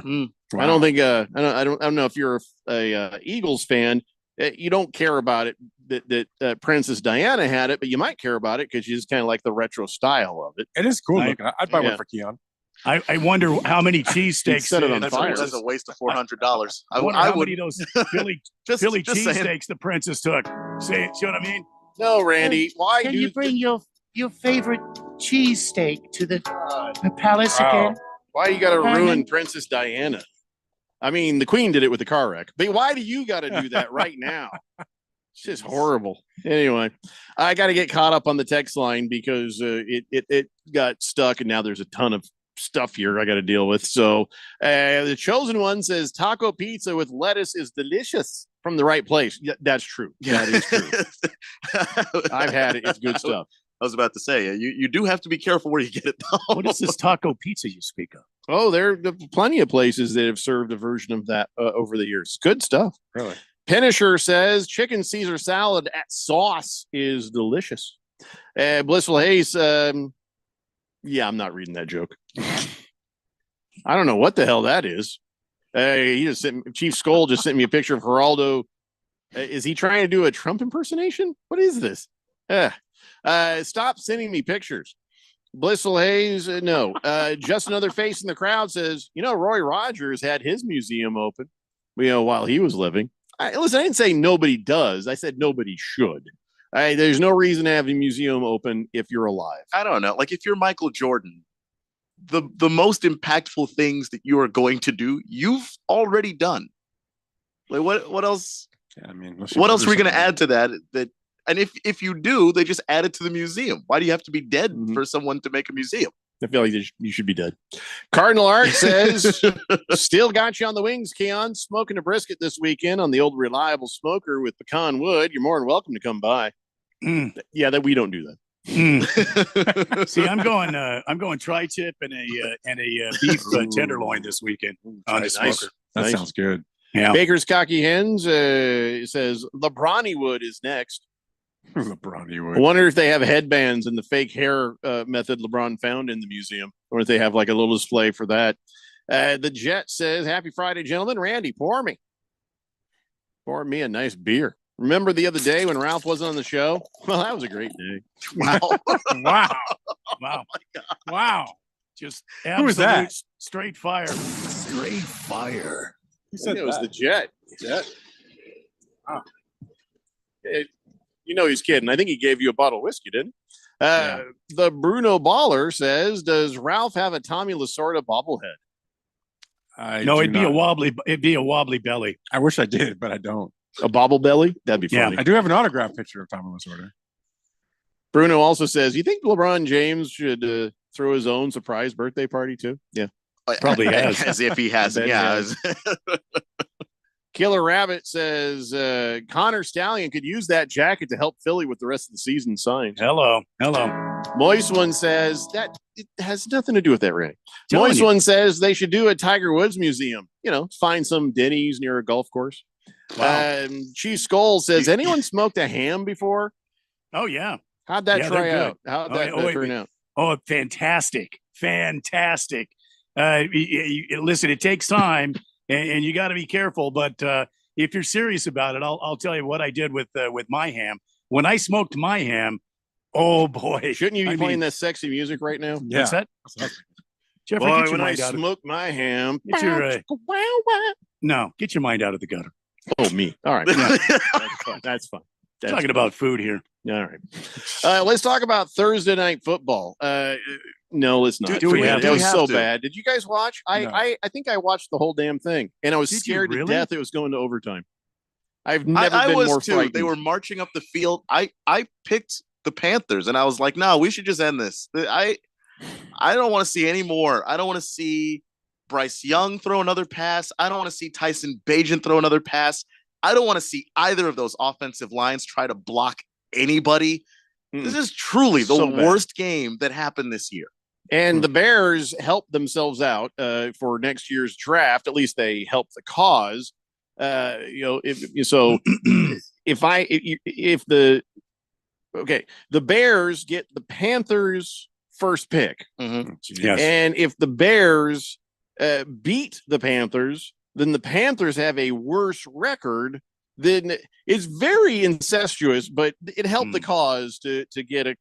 Speaker 8: I don't think I don't know if you're a Eagles fan. You don't care about it that Princess Diana had it, but you might care about it because you just kind of like the retro style of it.
Speaker 14: It is cool looking. I'd buy
Speaker 8: Yeah.
Speaker 14: one for Keon.
Speaker 13: I wonder how many cheesesteaks.
Speaker 8: set it on
Speaker 15: that's,
Speaker 8: fire.
Speaker 15: that's a waste of $400.
Speaker 13: I wonder
Speaker 15: I
Speaker 13: how
Speaker 15: would
Speaker 13: many of those Philly
Speaker 15: just saying.
Speaker 13: cheesesteaks the princess took. See what I mean?
Speaker 8: No, Randy, why
Speaker 10: Can
Speaker 8: do
Speaker 10: you bring your favorite cheesesteak to the palace
Speaker 8: Wow.
Speaker 10: again?
Speaker 8: Why you got to
Speaker 10: Herman?
Speaker 8: ruin Princess Diana? I mean, the Queen did it with the car wreck, but why do you got to do that right now? It's just horrible. Anyway, I got to get caught up on the text line because it got stuck, and now there's a ton of stuff here I got to deal with. So the chosen one says taco pizza with lettuce is delicious from the right place. Yeah, that's true. That is true. I've had it. It's good stuff.
Speaker 15: I was about to say, you do have to be careful where you get it though.
Speaker 13: What is this taco pizza you speak of?
Speaker 8: Oh, there are plenty of places that have served a version of that over the years. Good stuff.
Speaker 14: Really?
Speaker 8: Penisher says chicken Caesar salad at sauce is delicious. Blissful Hayes, yeah, I'm not reading that joke. I don't know what the hell that is. He just Chief Skoll just sent me a picture of Geraldo. Is he trying to do a Trump impersonation? What is this? Stop sending me pictures. Blissful Hayes, no. Just another face in the crowd says, Roy Rogers had his museum open, while he was living. Listen, I didn't say nobody does. I said nobody should. There's no reason to have a museum open if you're alive.
Speaker 15: I don't know. Like if you're Michael Jordan, the most impactful things that you are going to do, you've already done. Like what else?
Speaker 14: Yeah, I mean,
Speaker 15: What else are we going to add to that And if you do, they just add it to the museum. Why do you have to be dead for someone to make a museum?
Speaker 8: I feel like you should be dead. Cardinal Art says, still got you on the wings, Keon. Smoking a brisket this weekend on the old reliable smoker with pecan wood. You're more than welcome to come by. Yeah, that we don't do that.
Speaker 13: See, I'm going tri-tip and a beef tenderloin this weekend on the smoker.
Speaker 14: That sounds good.
Speaker 13: Yeah.
Speaker 8: Baker's Cocky Hens says LeBronnywood is next.
Speaker 14: LeBronnywood.
Speaker 8: I wonder if they have headbands and the fake hair method LeBron found in the museum, or if they have like a little display for that. The Jet says, "Happy Friday, gentlemen. Randy, pour me a nice beer. Remember the other day when Ralph wasn't on the show? Well, that was a great day.
Speaker 15: Wow,
Speaker 13: wow,
Speaker 15: wow,
Speaker 13: wow! Just
Speaker 14: Who was that?
Speaker 13: absolute straight fire.
Speaker 11: Straight fire.
Speaker 8: I think it was the Jet. Wow. You know he's kidding. I think he gave you a bottle of whiskey, didn't he? The Bruno Baller says, "Does Ralph have a Tommy Lasorda bobblehead?"
Speaker 13: No, it'd be a wobbly belly.
Speaker 14: I wish I did, but I don't.
Speaker 8: A bobble belly? That'd be funny.
Speaker 14: I do have an autograph picture of Tommy Lasorda.
Speaker 8: Bruno also says, "You think LeBron James should throw his own surprise birthday party too?" Yeah,
Speaker 13: probably has.
Speaker 15: As if he hasn't. Yeah.
Speaker 8: Killer Rabbit says Connor Stallion could use that jacket to help Philly with the rest of the season signs.
Speaker 13: Hello.
Speaker 8: Moist One says that it has nothing to do with that, Randy.
Speaker 13: Telling
Speaker 8: Moist
Speaker 13: you.
Speaker 8: One says they should do a Tiger Woods museum. You know, find some Denny's near a golf course.
Speaker 13: Wow.
Speaker 8: Chief Skull says, anyone smoked a ham before?
Speaker 13: Oh yeah.
Speaker 8: How'd that
Speaker 13: Yeah,
Speaker 8: try
Speaker 13: they're good.
Speaker 8: out? How'd that turn out?
Speaker 13: Oh, fantastic. Listen, it takes time and you got to be careful, but if you're serious about it, I'll tell you what I did with my ham. When I smoked my ham, oh boy.
Speaker 8: Shouldn't you be playing that sexy music right now?
Speaker 14: Yeah.
Speaker 13: What's that? Jeffrey,
Speaker 8: Boy,
Speaker 13: get your
Speaker 8: when I
Speaker 13: mind out of
Speaker 8: smoke my ham.
Speaker 13: Get your, No, get your mind out of the gutter.
Speaker 8: Oh, me. All right.
Speaker 13: Yeah.
Speaker 8: That's fine.
Speaker 13: Talking about food here.
Speaker 8: All right. Let's talk about Thursday night football. No, let's not.
Speaker 13: Do we have to?
Speaker 8: It was
Speaker 15: We have
Speaker 8: so
Speaker 15: to.
Speaker 8: bad. Did you guys watch?
Speaker 14: No.
Speaker 8: I think I watched the whole damn thing, and I was
Speaker 13: Did you
Speaker 8: scared to
Speaker 13: really?
Speaker 8: death it was going to overtime. I've never
Speaker 15: I
Speaker 8: been
Speaker 15: was
Speaker 8: more
Speaker 15: too.
Speaker 8: frightened.
Speaker 15: They were marching up the field. I picked the Panthers, and I was like, no, we should just end this. I don't want to see any more. I don't want to see Bryce Young throw another pass. I don't want to see Tyson Bagent throw another pass. I don't want to see either of those offensive lines try to block anybody. This is truly the
Speaker 8: So bad.
Speaker 15: worst game that happened this year.
Speaker 8: And the Bears helped themselves out for next year's draft. At least they helped the cause. The Bears get the Panthers' first pick,
Speaker 13: Yes.
Speaker 8: and if the Bears beat the Panthers, then the Panthers have a worse record. Then it's very incestuous, but it helped the cause to get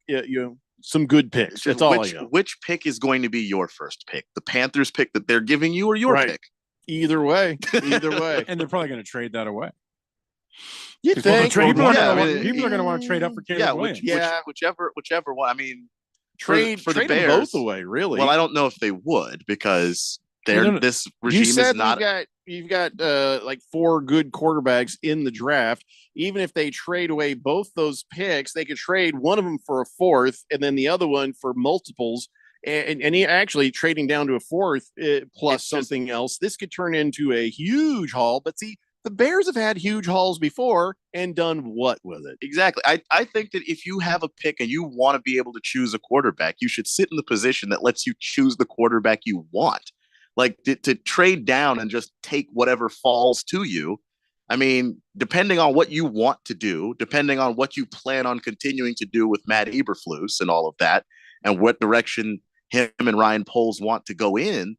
Speaker 8: some good picks. That's all I know.
Speaker 15: Which pick is going to be your first pick? The Panthers pick that they're giving you, or your
Speaker 8: Right.
Speaker 15: pick?
Speaker 8: Either way,
Speaker 14: And they're probably going to trade that away.
Speaker 8: You think?
Speaker 14: People are
Speaker 15: Yeah,
Speaker 14: going to want to trade up for Caleb Williams.
Speaker 15: Whichever one. I mean,
Speaker 8: Trade
Speaker 15: for the
Speaker 8: trade them
Speaker 15: Bears
Speaker 8: both away, really.
Speaker 15: Well, I don't know if they would, because
Speaker 14: No.
Speaker 15: this
Speaker 8: You
Speaker 15: regime
Speaker 8: said
Speaker 15: is not.
Speaker 8: you've got like 4 good quarterbacks in the draft. Even if they trade away both those picks, they could trade one of them for a 4th, and then the other one for multiples. And actually trading down to a 4th plus something else, this could turn into a huge haul. But see, the Bears have had huge hauls before and done what with it?
Speaker 15: Exactly. I think that if you have a pick and you want to be able to choose a quarterback, you should sit in the position that lets you choose the quarterback you want. Like to trade down and just take whatever falls to you. I mean, depending on what you want to do, depending on what you plan on continuing to do with Matt Eberflus and all of that, and what direction him and Ryan Poles want to go in,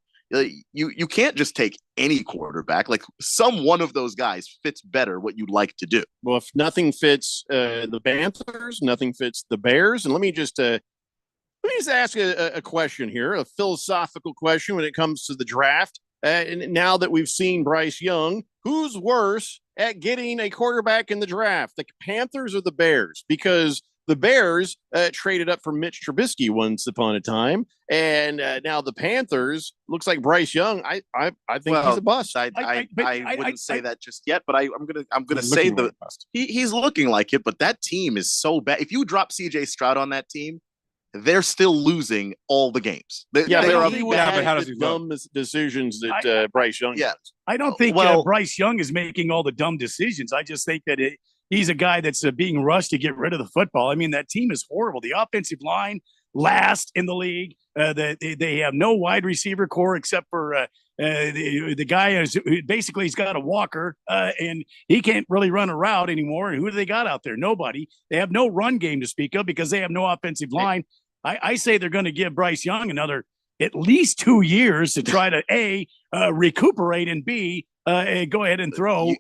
Speaker 15: you can't just take any quarterback. Like some one of those guys fits better what you'd like to do.
Speaker 8: Well, if nothing fits the Panthers, nothing fits the Bears. And let me just ask a question here, a philosophical question when it comes to the draft. And now that we've seen Bryce Young, who's worse at getting a quarterback in the draft, the Panthers or the Bears? Because the Bears traded up for Mitch Trubisky once upon a time, and now the Panthers looks like Bryce Young. I think he's a bust.
Speaker 15: I wouldn't say that just yet, but I'm gonna say he's looking like it. But that team is so bad. If you drop C.J. Stroud on that team, they're still losing all the games.
Speaker 8: But how does he dumb decisions that Bryce Young?
Speaker 15: Yeah,
Speaker 13: I don't think Bryce Young is making all the dumb decisions. I just think that he's a guy that's being rushed to get rid of the football. I mean, that team is horrible. The offensive line last in the league. They have no wide receiver core except for the guy is basically he's got a walker and he can't really run a route anymore. And who do they got out there? Nobody. They have no run game to speak of because they have no offensive line. I say they're going to give Bryce Young another at least 2 years to try to recuperate and B go ahead and throw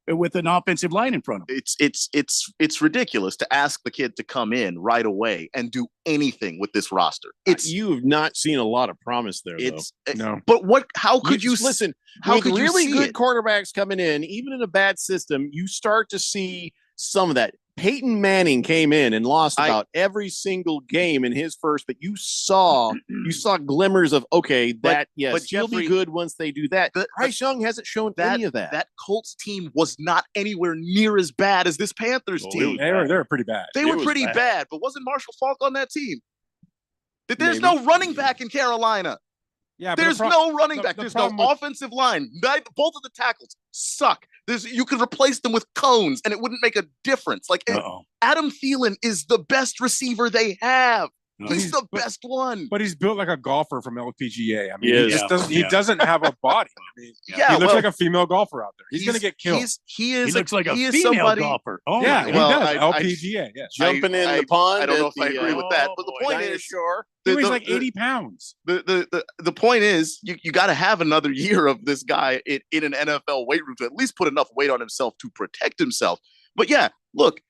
Speaker 13: with an offensive line in front of him.
Speaker 15: It's ridiculous to ask the kid to come in right away and do anything with this roster.
Speaker 8: You have not seen a lot of promise there.
Speaker 15: No. But what? How could you
Speaker 8: listen?
Speaker 15: How
Speaker 8: with
Speaker 15: could
Speaker 8: really
Speaker 15: you see
Speaker 8: good
Speaker 15: it?
Speaker 8: quarterbacks coming in, even in a bad system, you start to see some of that. Peyton Manning came in and lost about every single game in his first, but you saw glimmers of he'll
Speaker 15: Jeffrey,
Speaker 8: be good once they do that. Bryce Young hasn't shown any of that.
Speaker 15: That Colts team was not anywhere near as bad as this Panthers team.
Speaker 14: They were pretty bad.
Speaker 15: They were pretty bad, but wasn't Marshall Faulk on that team? There's no running back in Carolina.
Speaker 14: Yeah,
Speaker 15: there's no running back. There's no offensive line. Both of the tackles suck. You could replace them with cones, and it wouldn't make a difference. Adam Thielen is the best receiver they have. He's the best one.
Speaker 14: But he's built like a golfer from LPGA. I mean,
Speaker 8: He
Speaker 14: he doesn't have a body. I mean, he looks like a female golfer out there. He's going to get killed.
Speaker 8: He looks like a female golfer. Oh,
Speaker 14: yeah, he does. LPGA.
Speaker 8: Jumping in the pond.
Speaker 15: I don't know if I agree with that, but the point is,
Speaker 14: he weighs like 80 pounds.
Speaker 15: The point is, you got to have another year of this guy in an NFL weight room to at least put enough weight on himself to protect himself. But yeah, look,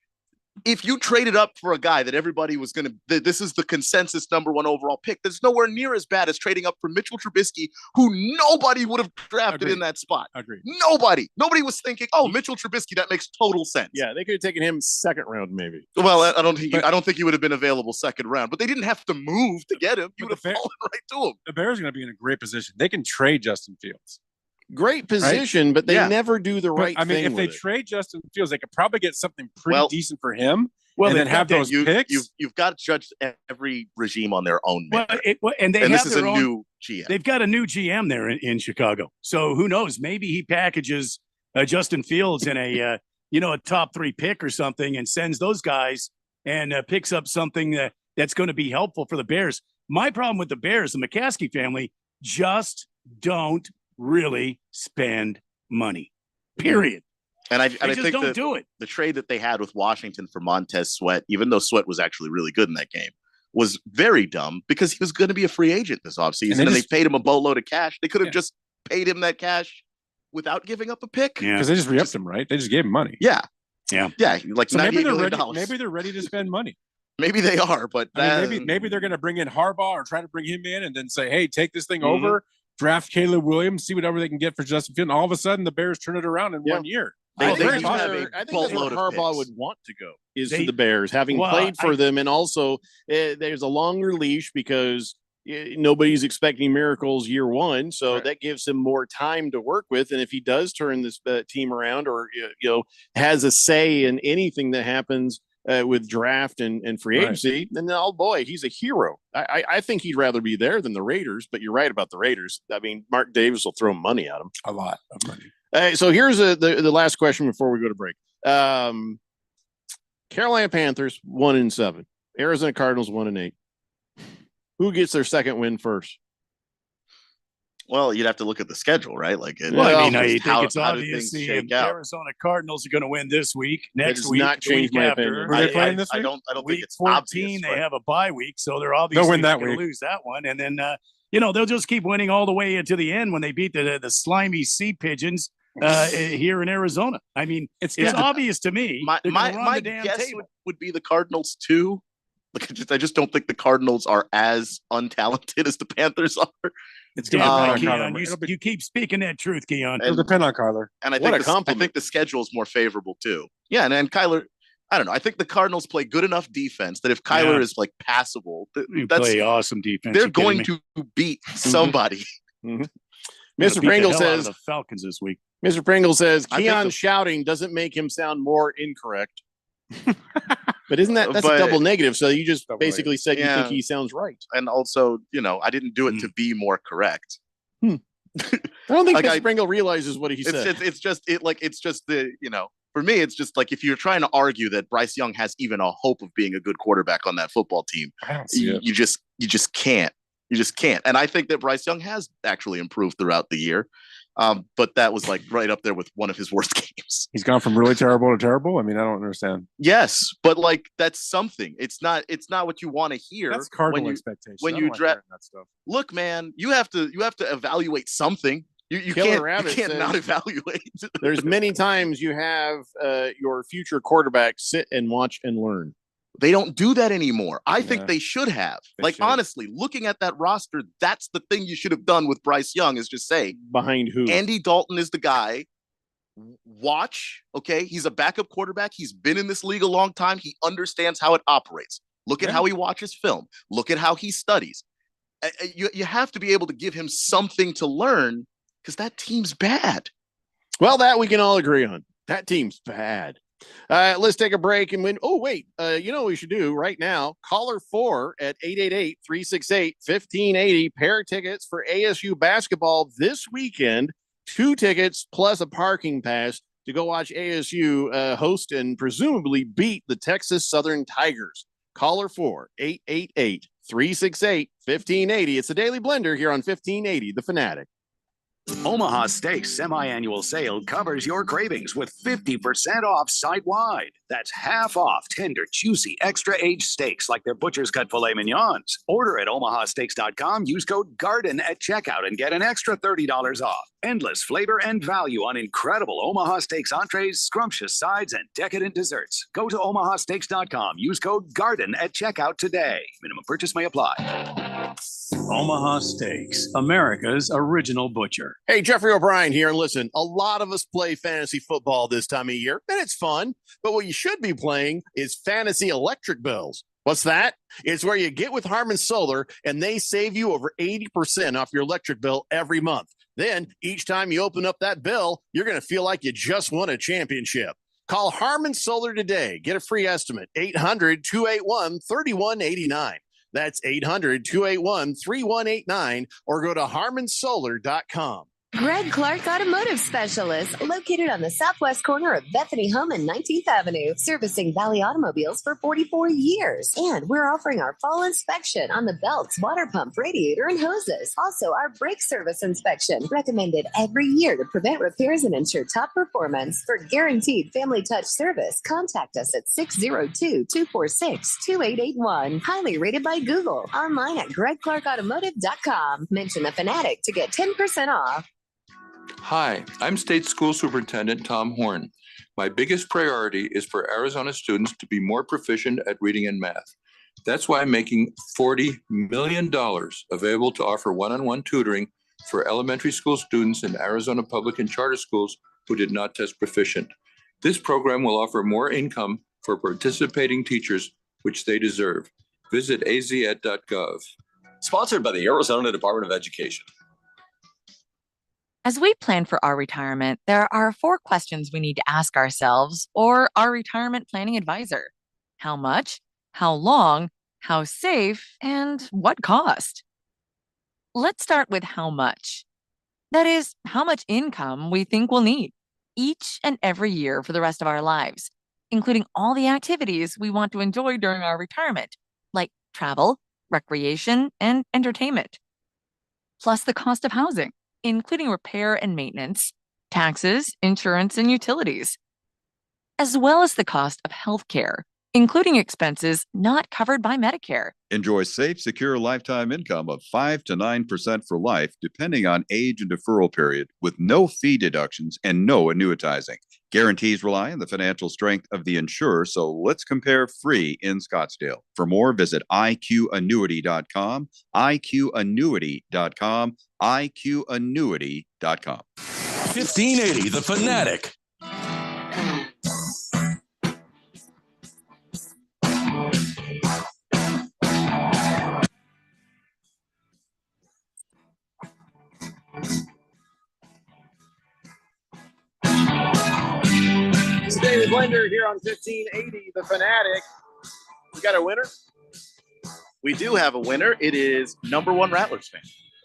Speaker 15: if you traded up for a guy that everybody was going to, this is the consensus #1 overall pick, that's nowhere near as bad as trading up for Mitchell Trubisky, who nobody would have drafted in that spot.
Speaker 14: Agreed.
Speaker 15: Nobody was thinking, oh, Mitchell Trubisky, that makes total sense.
Speaker 8: Yeah, they could have taken him second round, maybe.
Speaker 15: Well, I don't think he would have been available second round, but they didn't have to move to get him. You would have fallen right to him.
Speaker 14: The Bears are going to be in a great position. They can trade Justin Fields.
Speaker 8: Great position, but they never do the right thing.
Speaker 14: I mean, if they trade Justin Fields, they could probably get something pretty decent for him.
Speaker 8: Well,
Speaker 14: and then have those picks.
Speaker 15: You've got to judge every regime on their own.
Speaker 8: And
Speaker 15: this is a new GM.
Speaker 13: They've got a new GM there in Chicago. So who knows? Maybe he packages Justin Fields in a top 3 pick or something and sends those guys and picks up something that's going to be helpful for the Bears. My problem with the Bears, the McCaskey family, just don't really spend money. Period.
Speaker 15: And I
Speaker 13: just
Speaker 15: think
Speaker 13: don't do it.
Speaker 15: The trade that they had with Washington for Montez Sweat, even though Sweat was actually really good in that game, was very dumb because he was going to be a free agent this offseason. And they paid him a boatload of cash. They could have just paid him that cash without giving up a pick.
Speaker 14: Yeah, because they just re-upped him, right? They just gave him money.
Speaker 15: Yeah. Like
Speaker 14: so
Speaker 15: maybe
Speaker 14: maybe they're ready to spend money.
Speaker 15: Maybe they are, but
Speaker 14: maybe they're going to bring in Harbaugh or try to bring him in and then say, hey, take this thing over, draft Caleb Williams, see whatever they can get for Justin Fields. And all of a sudden, the Bears turn it around in 1 year.
Speaker 8: I think that's where Harbaugh would want to go is to the Bears, having played for them, and also there's a longer leash because nobody's expecting miracles year one, so that gives him more time to work with. And if he does turn this team around, or has a say in anything that happens with draft and free agency, then he's a hero. I think he'd rather be there than the Raiders. But you're right about the Raiders. I mean, Mark Davis will throw money at him,
Speaker 14: a lot of money.
Speaker 8: So here's the last question before we go to break. Carolina Panthers 1-7, Arizona Cardinals 1-8. Who gets their second win first?
Speaker 15: Well, you'd have to look at the schedule, right? I think
Speaker 13: it's obvious the Arizona Cardinals are going to win this week. Next week,
Speaker 8: not change my opinion.
Speaker 14: Are they playing this week?
Speaker 15: I don't
Speaker 13: week
Speaker 15: think it's
Speaker 13: 14,
Speaker 15: obvious.
Speaker 13: they have a bye week, so they're obviously going to lose that one. And then they'll just keep winning all the way to the end when they beat the slimy Sea Pigeons here in Arizona. I mean, it's obvious to me.
Speaker 15: My guess would be the Cardinals too. I just don't think the Cardinals are as untalented as the Panthers are.
Speaker 13: It's going to depend on Keon. You keep speaking that truth, Keon.
Speaker 14: It'll depend on Kyler.
Speaker 15: And I think the schedule is more favorable too. Yeah, and Kyler, I don't know. I think the Cardinals play good enough defense that if Kyler is like passable,
Speaker 13: You
Speaker 15: that's
Speaker 13: play awesome defense.
Speaker 15: they're
Speaker 13: You kidding
Speaker 15: going
Speaker 13: me?
Speaker 15: to beat somebody.
Speaker 13: Gonna
Speaker 8: Mr.
Speaker 13: beat the
Speaker 8: Pringle
Speaker 13: hell out of
Speaker 8: says
Speaker 13: the Falcons this week.
Speaker 8: Mr. Pringle says
Speaker 15: I think
Speaker 8: Keon
Speaker 15: the-
Speaker 8: shouting doesn't make him sound more incorrect. But isn't that's
Speaker 15: But-
Speaker 8: a double negative? So you just
Speaker 14: Double
Speaker 8: basically said you
Speaker 15: Yeah.
Speaker 8: think he sounds right.
Speaker 15: And also, I didn't do it to be more correct.
Speaker 8: I don't think
Speaker 15: Like,
Speaker 8: Mr. Pringle realizes what he said.
Speaker 15: It's just for me, it's just like if you're trying to argue that Bryce Young has even a hope of being a good quarterback on that football team,
Speaker 14: I don't see it.
Speaker 15: you just can't. You just can't. And I think that Bryce Young has actually improved throughout the year. But that was like right up there with one of his worst games.
Speaker 14: He's gone from really terrible to terrible. I mean, I don't understand.
Speaker 15: Yes, but like that's something. It's not what you want to hear.
Speaker 14: That's Cardinal
Speaker 15: when you,
Speaker 14: expectations.
Speaker 15: when
Speaker 14: I
Speaker 15: you
Speaker 14: don't like
Speaker 15: draft.
Speaker 14: hearing that stuff.
Speaker 15: Look, man, you have to evaluate something. You
Speaker 8: Killer
Speaker 15: can't
Speaker 8: Rabbit
Speaker 15: not
Speaker 8: says-
Speaker 15: evaluate.
Speaker 8: There's many times you have your future quarterback sit and watch and learn.
Speaker 15: They don't do that anymore. I think
Speaker 14: Yeah.
Speaker 15: they should have.
Speaker 14: They should.
Speaker 15: Honestly, looking at that roster, that's the thing you should have done with Bryce Young is just say,
Speaker 8: Behind who?
Speaker 15: Andy Dalton is the guy. Watch, okay? He's a backup quarterback. He's been in this league a long time. He understands how it operates. Look at
Speaker 14: Yeah.
Speaker 15: how he watches film. Look at how he studies. You have to be able to give him something to learn because that team's bad.
Speaker 8: Well, that we can all agree on. That team's bad. Let's take a break and win. Oh, wait. You know what we should do right now? Caller 4 at 888-368-1580. Pair tickets for ASU basketball this weekend. 2 tickets plus a parking pass to go watch ASU host and presumably beat the Texas Southern Tigers. Caller 4, 888-368-1580. It's the Daily Blender here on 1580, The Fanatic.
Speaker 5: Omaha Steaks semi-annual sale covers your cravings with 50% off site-wide. That's half off tender, juicy, extra-aged steaks like their butcher's cut filet mignons. Order at omahasteaks.com. Use code GARDEN at checkout and get an extra $30 off. Endless flavor and value on incredible Omaha Steaks entrees, scrumptious sides, and decadent desserts. Go to omahasteaks.com. Use code GARDEN at checkout today. Minimum purchase may apply.
Speaker 6: Omaha Steaks, America's original butcher.
Speaker 8: Hey, Jeffrey O'Brien here. And listen, a lot of us play fantasy football this time of year, and it's fun. But what you should be playing is fantasy electric bills. What's that? It's where you get with Harman Solar, and they save you over 80% off your electric bill every month. Then each time you open up that bill, you're going to feel like you just won a championship. Call Harman Solar today. Get a free estimate. 800-281-3189. That's 800-281-3189 or go to harmansolar.com.
Speaker 21: Greg Clark Automotive Specialist, located on the southwest corner of Bethany Home and 19th Avenue, servicing Valley automobiles for 44 years. And we're offering our fall inspection on the belts, water pump, radiator, and hoses. Also, our brake service inspection, recommended every year to prevent repairs and ensure top performance. For guaranteed family touch service, contact us at 602-246-2881. Highly rated by Google. Online at gregclarkautomotive.com. Mention the Fanatic to get 10% off.
Speaker 19: Hi, I'm State School Superintendent Tom Horn. My biggest priority is for Arizona students to be more proficient at reading and math. That's why I'm making $40 million available to offer one-on-one tutoring for elementary school students in Arizona public and charter schools who did not test proficient. This program will offer more income for participating teachers, which they deserve. Visit azed.gov.
Speaker 20: Sponsored by the Arizona Department of Education.
Speaker 22: As we plan for our retirement, there are 4 questions we need to ask ourselves or our retirement planning advisor. How much? How long? How safe? And what cost? Let's start with how much. That is, how much income we think we'll need each and every year for the rest of our lives, including all the activities we want to enjoy during our retirement, like travel, recreation, and entertainment. Plus the cost of housing, including repair and maintenance, taxes, insurance, and utilities, as well as the cost of healthcare, including expenses not covered by Medicare.
Speaker 12: Enjoy safe, secure lifetime income of 5 to 9% for life, depending on age and deferral period, with no fee deductions and no annuitizing. Guarantees rely on the financial strength of the insurer, so let's compare free in Scottsdale. For more, visit iqannuity.com, iqannuity.com, iqannuity.com.
Speaker 17: 1580 The Fanatic.
Speaker 8: Daily Blender here on 1580, The Fanatic. We got a winner?
Speaker 15: We do have a winner. It is number one Rattlers fan.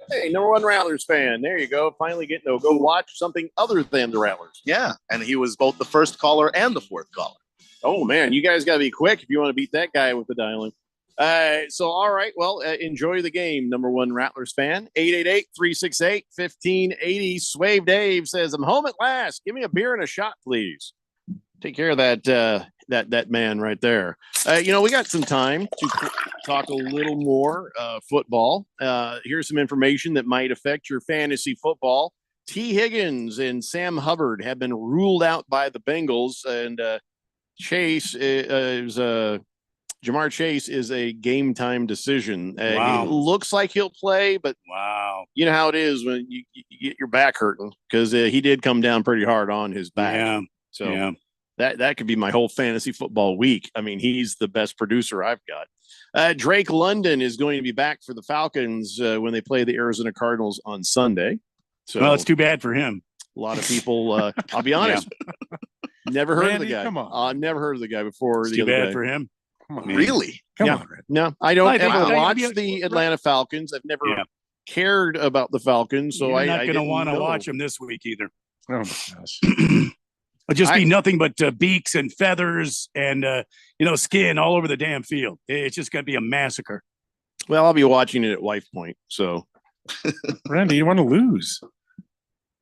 Speaker 8: Hey, number one Rattlers fan. There you go. Finally getting to go watch something other than the Rattlers.
Speaker 15: Yeah, and he was both the first caller and the fourth caller.
Speaker 8: Oh, man, you guys got to be quick if you want to beat that guy with the dialing. So, all right, well, enjoy the game, number one Rattlers fan. 888-368-1580. Swave Dave says, I'm home at last. Give me a beer and a shot, please. Take care of that that man right there. We got some time to talk a little more football. Here's some information that might affect your fantasy football. T. Higgins and Sam Hubbard have been ruled out by the Bengals, and Chase is Jamar Chase is a game time decision.
Speaker 13: Wow.
Speaker 8: It looks like he'll play, but
Speaker 13: wow,
Speaker 8: you know how it is when you get your back hurting, because he did come down pretty hard on his back.
Speaker 13: Yeah.
Speaker 8: So
Speaker 13: Yeah.
Speaker 8: that could be my whole fantasy football week. I mean, he's the best producer I've got. Drake London is going to be back for the Falcons when they play the Arizona Cardinals on Sunday. So
Speaker 13: Well, it's too bad for him.
Speaker 8: a lot of people, I'll be honest, never heard of the
Speaker 14: Randy,
Speaker 8: guy.
Speaker 14: come on.
Speaker 8: I've never heard of the guy before.
Speaker 13: It's
Speaker 8: the
Speaker 13: too
Speaker 8: other
Speaker 13: bad
Speaker 8: day.
Speaker 13: for him.
Speaker 14: Come on.
Speaker 15: Really?
Speaker 14: Come
Speaker 8: Yeah.
Speaker 14: on, Red.
Speaker 8: No, I don't
Speaker 13: I think-
Speaker 8: ever
Speaker 13: I-
Speaker 8: watch
Speaker 13: I-
Speaker 8: the Atlanta Falcons. I've never
Speaker 13: Yeah.
Speaker 8: cared about the Falcons, so
Speaker 13: You're not
Speaker 8: I
Speaker 13: going to
Speaker 8: didn't
Speaker 13: want to
Speaker 8: know.
Speaker 13: watch him this week either.
Speaker 14: Oh my gosh.
Speaker 13: It'll just be nothing but beaks and feathers and skin all over the damn field. It's just going to be a massacre.
Speaker 8: Well, I'll be watching it at Wife Point. So
Speaker 14: Randy, you want to lose?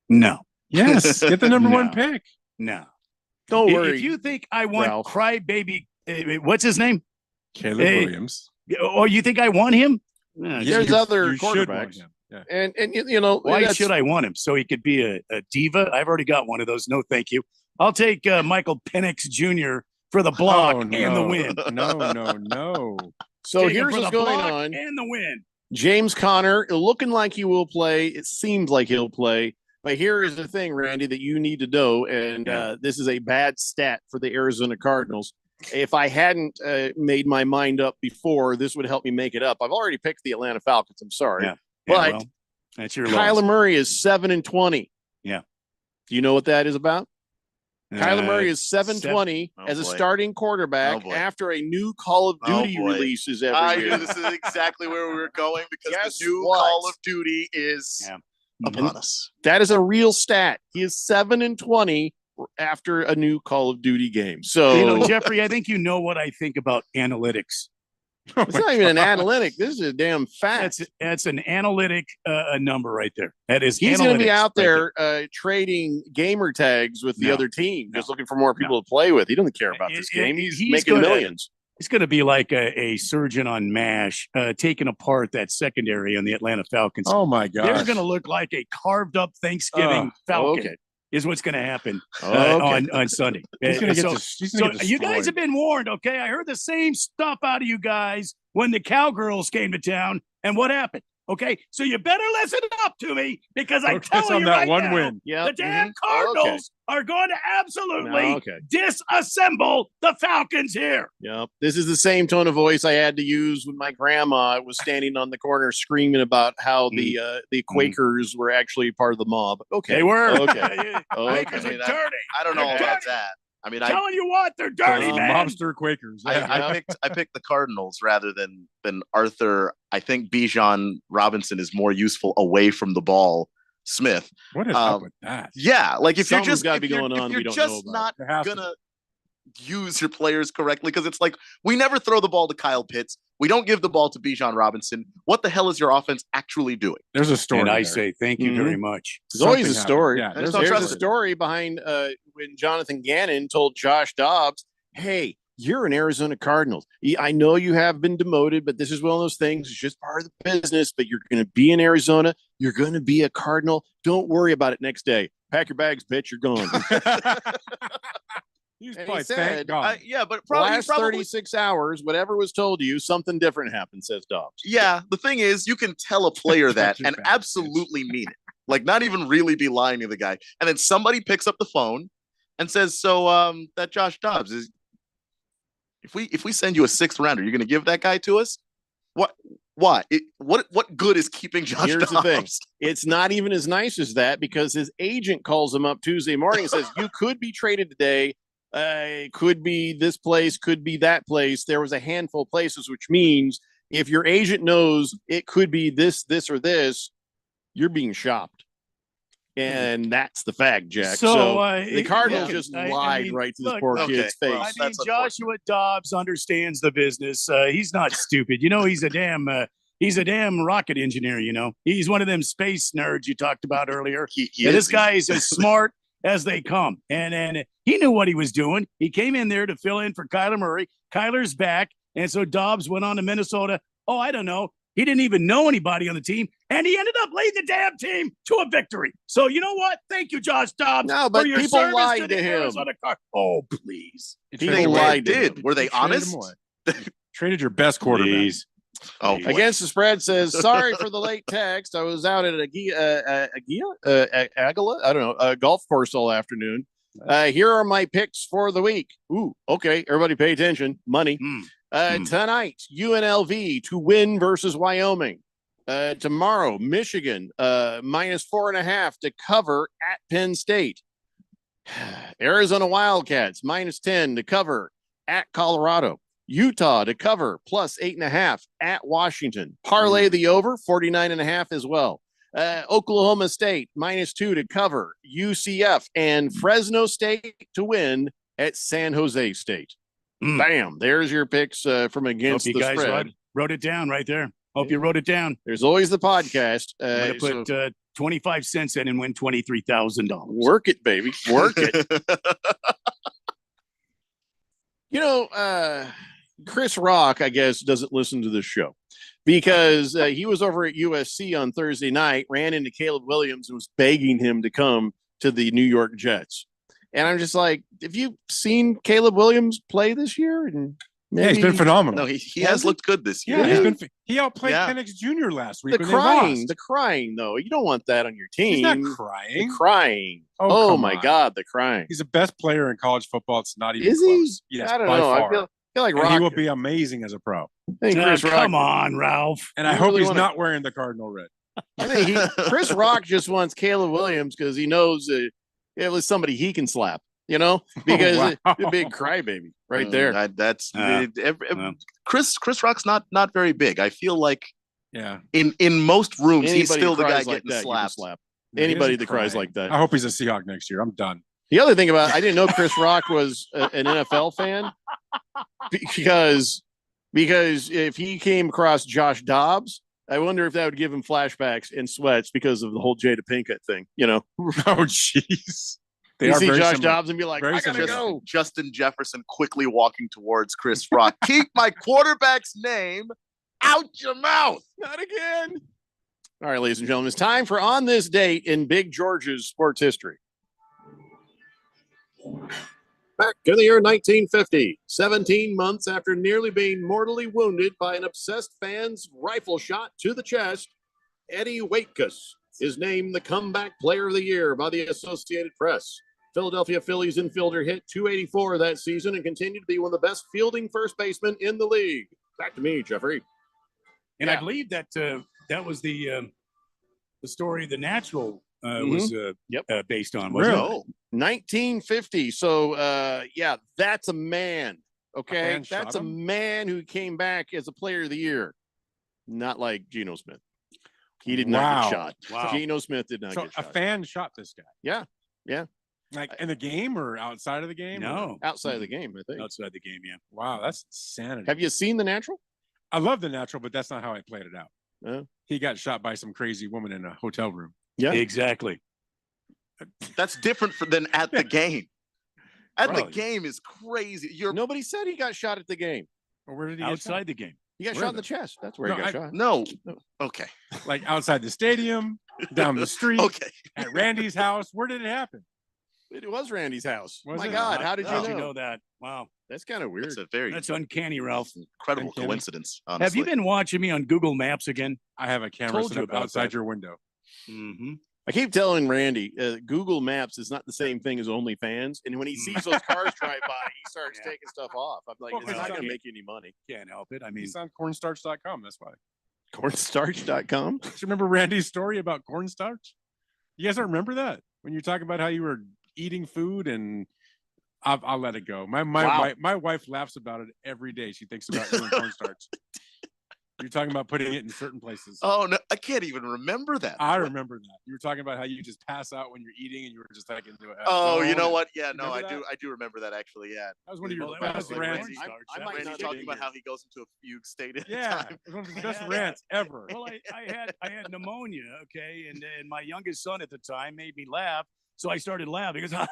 Speaker 13: No,
Speaker 14: Yes. Get the number one
Speaker 13: No.
Speaker 14: pick.
Speaker 13: no.
Speaker 8: don't
Speaker 13: If
Speaker 8: worry.
Speaker 13: you think I want
Speaker 8: Ralph.
Speaker 13: crybaby, what's his name?
Speaker 14: Caleb
Speaker 13: Hey.
Speaker 14: Williams.
Speaker 13: Or you think I want him?
Speaker 8: There's other
Speaker 14: You should want
Speaker 8: quarterbacks,
Speaker 14: him. Yeah.
Speaker 8: and
Speaker 13: Why
Speaker 8: that's-
Speaker 13: should I want him? So he could be a diva? I've already got one of those. No, thank you. I'll take Michael Penix Jr. for the block
Speaker 14: Oh,
Speaker 13: and the win.
Speaker 14: No.
Speaker 8: So
Speaker 13: Take him
Speaker 8: here's
Speaker 13: for
Speaker 8: what's
Speaker 13: the
Speaker 8: going
Speaker 13: block
Speaker 8: on.
Speaker 13: and the win.
Speaker 8: James Conner looking like he will play. It seems like he'll play. But here is the thing, Randy, that you need to know, and this is a bad stat for the Arizona Cardinals. If I hadn't made my mind up before, this would help me make it up. I've already picked the Atlanta Falcons. I'm sorry.
Speaker 13: Yeah.
Speaker 8: But
Speaker 13: well, that's your
Speaker 8: Kyler
Speaker 13: loss.
Speaker 8: Murray is 7-20.
Speaker 13: Yeah.
Speaker 8: Do you know what that is about? Kyler Murray is 7-20
Speaker 15: Oh,
Speaker 8: as a
Speaker 15: boy.
Speaker 8: starting quarterback
Speaker 15: Oh, boy.
Speaker 8: after a new Call of
Speaker 15: Oh,
Speaker 8: Duty
Speaker 15: boy.
Speaker 8: releases every
Speaker 15: I
Speaker 8: year.
Speaker 15: knew this is exactly where we were going because
Speaker 8: Guess
Speaker 15: the new
Speaker 8: what?
Speaker 15: Call of Duty is
Speaker 13: Yeah.
Speaker 15: upon us.
Speaker 8: That is a real stat. He is 7-20 after a new Call of Duty game. So
Speaker 13: Jeffrey, I think you know what I think about analytics.
Speaker 8: it's not even an analytic. This is a damn fact.
Speaker 13: That's an analytic number right there. That is.
Speaker 8: He's going to be
Speaker 13: analytics
Speaker 8: out
Speaker 13: right
Speaker 8: there trading gamer tags with the
Speaker 13: No.
Speaker 8: other team, just looking for more people to play with. He doesn't care about this game. He's making
Speaker 13: gonna-
Speaker 8: millions.
Speaker 13: It's going to be like a surgeon on MASH taking apart that secondary on the Atlanta Falcons.
Speaker 14: Oh my
Speaker 13: They're
Speaker 14: gosh.
Speaker 13: going to look like a carved up Thanksgiving Falcon.
Speaker 8: okay.
Speaker 13: Is what's going to happen
Speaker 8: Okay.
Speaker 13: on Sunday.
Speaker 14: He's gonna get
Speaker 13: so
Speaker 14: he's gonna get
Speaker 13: you guys
Speaker 14: destroyed.
Speaker 13: have been warned, okay? I heard the same stuff out of you guys when the Cowgirls came to town, and what happened? Okay, so you better listen up to me because I'm
Speaker 14: Focus
Speaker 13: telling
Speaker 14: on
Speaker 13: you
Speaker 14: that
Speaker 13: right
Speaker 14: one
Speaker 13: now,
Speaker 14: win.
Speaker 8: Yep.
Speaker 13: the damn
Speaker 8: Mhm.
Speaker 13: Cardinals are going to absolutely
Speaker 8: Okay.
Speaker 13: disassemble the Falcons here.
Speaker 8: Yep. This is the same tone of voice I had to use when my grandma was standing on the corner screaming about how the Quakers were actually part of the mob. Okay.
Speaker 13: They were.
Speaker 8: Okay.
Speaker 13: Quakers
Speaker 8: Okay.
Speaker 13: are dirty.
Speaker 15: I don't know
Speaker 13: They're
Speaker 15: about
Speaker 13: dirty.
Speaker 15: that. I mean,
Speaker 13: Telling you what, they're dirty, man.
Speaker 14: Mobster Quakers. Yeah.
Speaker 15: I picked the Cardinals rather than Arthur. I think Bijan Robinson is more useful away from the ball. Smith.
Speaker 14: What is up with that?
Speaker 15: Yeah, like if
Speaker 8: Something's
Speaker 15: you're just
Speaker 8: gotta
Speaker 15: if
Speaker 8: be
Speaker 15: you're,
Speaker 8: going
Speaker 15: if
Speaker 8: on
Speaker 15: you're
Speaker 8: we don't
Speaker 15: just
Speaker 8: know
Speaker 15: not
Speaker 14: There has to
Speaker 15: gonna use your players correctly, because it's like we never throw the ball to Kyle Pitts. We don't give the ball to Bijan Robinson. What the hell is your offense actually doing?
Speaker 14: There's a story.
Speaker 13: And I
Speaker 14: there.
Speaker 13: say thank you very much.
Speaker 8: There's always a
Speaker 14: Something
Speaker 8: story.
Speaker 14: happened. Yeah,
Speaker 15: there's
Speaker 8: There's,
Speaker 15: no
Speaker 8: a
Speaker 15: trust.
Speaker 8: story behind when Jonathan Gannon told Josh Dobbs, hey, you're an Arizona Cardinals. I know you have been demoted, but this is one of those things. It's just part of the business, but you're going to be in Arizona. You're going to be a Cardinal. Don't worry about it next day. Pack your bags, bitch. You're gone.
Speaker 14: He was
Speaker 8: And
Speaker 14: probably,
Speaker 8: he said,
Speaker 14: thank God.
Speaker 15: Yeah, but
Speaker 8: The
Speaker 15: probably,
Speaker 8: last 36 hours, whatever was told to you, something different happened, says Dobbs.
Speaker 15: yeah. The thing is, you can tell a player that
Speaker 14: Pack your
Speaker 15: and
Speaker 14: bags,
Speaker 15: absolutely mean it. Like not even really be lying to the guy. And then somebody picks up the phone and says, "So that Josh Dobbs is if we send you a 6th rounder, you're going to give that guy to us? What? Why? What good is keeping Josh
Speaker 8: Here's
Speaker 15: Dobbs?"
Speaker 8: the thing. It's not even as nice as that because his agent calls him up Tuesday morning and says, you could be traded today. Could be this place, could be that place. There was a handful of places, which means if your agent knows it could be this, or this, you're being shopped. And that's the fact, Jack. So, the Cardinals just lied right to this poor kid's face.
Speaker 13: I mean, Joshua Dobbs understands the business. He's not stupid. He's a damn rocket engineer. He's one of them space nerds you talked about earlier. This guy is as smart as they come. And he knew what he was doing. He came in there to fill in for Kyler Murray. Kyler's back. And so Dobbs went on to Minnesota. Oh, I don't know. He didn't even know anybody on the team, and he ended up leading the damn team to a victory. So you know what? Thank you, Josh Dobbs.
Speaker 8: No, but
Speaker 13: for your
Speaker 8: people
Speaker 13: service
Speaker 8: lied
Speaker 13: to
Speaker 8: to
Speaker 13: the
Speaker 8: him.
Speaker 13: Arizona Oh, please.
Speaker 8: People lied to him.
Speaker 15: Were they honest?
Speaker 14: Traded your best quarterback.
Speaker 13: Please.
Speaker 15: Oh, boy.
Speaker 8: Against the spread says, sorry for the late text. I was out at Agala, I don't know, a golf course all afternoon. Here are my picks for the week. Ooh, okay. Everybody pay attention. Money. Tonight, UNLV to win versus Wyoming. Tomorrow, Michigan -4.5 to cover at Penn State. Arizona Wildcats -10 to cover at Colorado. Utah to cover +8.5 at Washington. Parlay the over 49.5 as well. Oklahoma State -2 to cover UCF, and Fresno State to win at San Jose State. Bam! There's your picks from against
Speaker 13: Hope you
Speaker 8: the
Speaker 13: guys
Speaker 8: spread.
Speaker 13: wrote it down right there. Hope you wrote it down.
Speaker 8: There's always the podcast.
Speaker 13: I'm gonna put 25 cents in and win $23,000.
Speaker 8: Work it, baby. Work it. Chris Rock, I guess, doesn't listen to this show because he was over at USC on Thursday night, ran into Caleb Williams and was begging him to come to the New York Jets. And I'm just like, have you seen Caleb Williams play this year? And
Speaker 14: he's been phenomenal.
Speaker 15: No, he has looked good this year.
Speaker 14: Yeah, he outplayed Penix Jr. last week.
Speaker 8: The crying, though. You don't want that on your team.
Speaker 14: He's not crying.
Speaker 8: The crying.
Speaker 14: Oh,
Speaker 8: my
Speaker 14: on.
Speaker 8: God, the crying.
Speaker 14: He's the best player in college football. It's not even
Speaker 8: Is
Speaker 14: close.
Speaker 8: he?
Speaker 14: Yes,
Speaker 8: I don't
Speaker 14: by
Speaker 8: know.
Speaker 14: far.
Speaker 8: I feel like
Speaker 14: And
Speaker 8: Rock.
Speaker 14: he will be amazing as a pro.
Speaker 8: I think Chris Rock.
Speaker 13: Come on, Ralph.
Speaker 14: And I
Speaker 8: You
Speaker 14: hope
Speaker 8: really
Speaker 14: he's
Speaker 8: wanna-
Speaker 14: not wearing the Cardinal red.
Speaker 8: I think Chris Rock just wants Caleb Williams because he knows it was somebody he can slap. Because a big crybaby right there.
Speaker 15: Chris Rock's not very big. I feel like
Speaker 14: Yeah.
Speaker 15: in most rooms
Speaker 8: Anybody
Speaker 15: he's still the guy
Speaker 8: cries like
Speaker 15: getting
Speaker 8: that, you can
Speaker 15: slapped.
Speaker 8: slap.
Speaker 14: He
Speaker 8: Anybody
Speaker 14: doesn't
Speaker 8: that cries
Speaker 14: cry.
Speaker 8: like that.
Speaker 14: I hope he's a Seahawk next year. I'm done.
Speaker 8: The other thing I didn't know Chris Rock was an NFL fan because if he came across Josh Dobbs, I wonder if that would give him flashbacks and sweats because of the whole Jada Pinkett thing.
Speaker 14: Oh, jeez.
Speaker 8: You see Josh Dobbs and be like,
Speaker 14: Very
Speaker 8: I gotta
Speaker 14: similar.
Speaker 8: go.
Speaker 15: Justin Jefferson quickly walking towards Chris Rock. Keep my quarterback's name out your mouth.
Speaker 8: Not again. All right, ladies and gentlemen, it's time for On This Date in Big George's sports history. Back in the year 1950, 17 months after nearly being mortally wounded by an obsessed fan's rifle shot to the chest, Eddie Waitkus is named the Comeback Player of the Year by the Associated Press. Philadelphia Phillies infielder hit .284 that season and continued to be one of the best fielding first basemen in the league. Back to me, Jeffrey.
Speaker 13: And I believe that that was the story The Natural was based on. Wasn't it?
Speaker 8: 1950. So, that's a man. Okay.
Speaker 14: fan shot
Speaker 8: That's a
Speaker 14: him?
Speaker 8: man who came back as a player of the year. Not like Geno Smith. He did not get shot.
Speaker 14: Wow.
Speaker 8: Geno Smith did not
Speaker 14: So
Speaker 8: get
Speaker 14: a
Speaker 8: shot.
Speaker 14: fan shot this guy.
Speaker 8: Yeah.
Speaker 14: Like in the game or outside of the game?
Speaker 13: No.
Speaker 8: Outside of the game, I think.
Speaker 13: Outside the game, yeah.
Speaker 14: Wow, that's insanity.
Speaker 8: Have you seen The Natural?
Speaker 14: I love The Natural, but that's not how I played it out.
Speaker 8: No.
Speaker 14: He got shot by some crazy woman in a hotel room.
Speaker 8: Yeah.
Speaker 13: Exactly.
Speaker 15: That's different than at the game. At the
Speaker 8: Right.
Speaker 15: game is crazy.
Speaker 8: Nobody said he got shot at the game.
Speaker 14: Or where did he get
Speaker 13: Outside
Speaker 14: shot?
Speaker 13: the game.
Speaker 8: He got
Speaker 14: Where
Speaker 8: shot in
Speaker 14: the-
Speaker 8: the chest. That's where
Speaker 14: No,
Speaker 8: he got
Speaker 14: I-
Speaker 8: shot.
Speaker 15: No. Okay.
Speaker 14: Like outside the stadium, down the street,
Speaker 15: Okay.
Speaker 14: at Randy's house. Where did it happen?
Speaker 8: It was Randy's house.
Speaker 14: Was
Speaker 8: My
Speaker 14: it?
Speaker 8: God, how did
Speaker 13: How'd
Speaker 8: you
Speaker 13: you
Speaker 8: know?
Speaker 13: know that? Wow.
Speaker 8: That's kind of weird.
Speaker 15: It's a very
Speaker 13: That's uncanny, Ralph.
Speaker 15: incredible
Speaker 14: Uncanny.
Speaker 15: coincidence. Honestly.
Speaker 13: Have you been watching me on Google Maps again?
Speaker 14: I have a camera
Speaker 8: Told
Speaker 14: set
Speaker 8: you
Speaker 14: up
Speaker 8: about
Speaker 14: outside
Speaker 8: that.
Speaker 14: your window.
Speaker 13: Mm-hmm.
Speaker 8: I keep telling Randy, Google Maps is not the same thing as OnlyFans. And when he sees those cars drive by, he starts taking stuff off. I'm like,
Speaker 14: Well,
Speaker 8: it's not going to
Speaker 14: okay.
Speaker 8: make you any money.
Speaker 13: Can't help it. I mean,
Speaker 14: He's on cornstarch.com. That's why.
Speaker 8: Cornstarch.com.
Speaker 14: Do you remember Randy's story about cornstarch? You guys don't remember that? When you're talking about how you were eating food and I'll let it go. My
Speaker 8: Wow.
Speaker 14: my wife laughs about it every day. She thinks about doing cornstarch. You're talking about putting it in certain places.
Speaker 15: Oh no, I can't even remember that.
Speaker 14: I remember that. You were talking about how you just pass out when you're eating, and you were just like into it.
Speaker 15: Oh, you know what? Yeah, no,
Speaker 14: Remember
Speaker 15: I do remember that actually. Yeah,
Speaker 14: That was one of your
Speaker 15: Well,
Speaker 14: best
Speaker 15: like
Speaker 14: rants.
Speaker 15: I might not talk about how he goes into a fugue state. At a
Speaker 14: Yeah,
Speaker 15: time.
Speaker 14: it was one of his best rants ever.
Speaker 13: Well, I had pneumonia, okay, and my youngest son at the time made me laugh, so I started laughing. He goes, and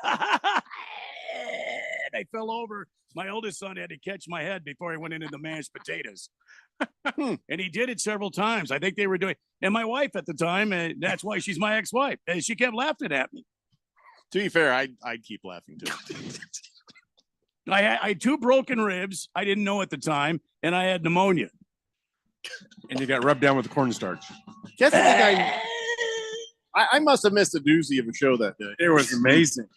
Speaker 13: I fell over. My oldest son had to catch my head before he went into the mashed potatoes. And he did it several times. I think they were doing, and my wife at the time, and that's why she's my ex-wife. And she kept laughing at me.
Speaker 8: To be fair, I'd keep laughing too.
Speaker 13: I had 2 broken ribs. I didn't know at the time, and I had pneumonia.
Speaker 14: And you got rubbed down with cornstarch.
Speaker 8: Guess the thing I must have missed a doozy of a show that day.
Speaker 14: It was amazing.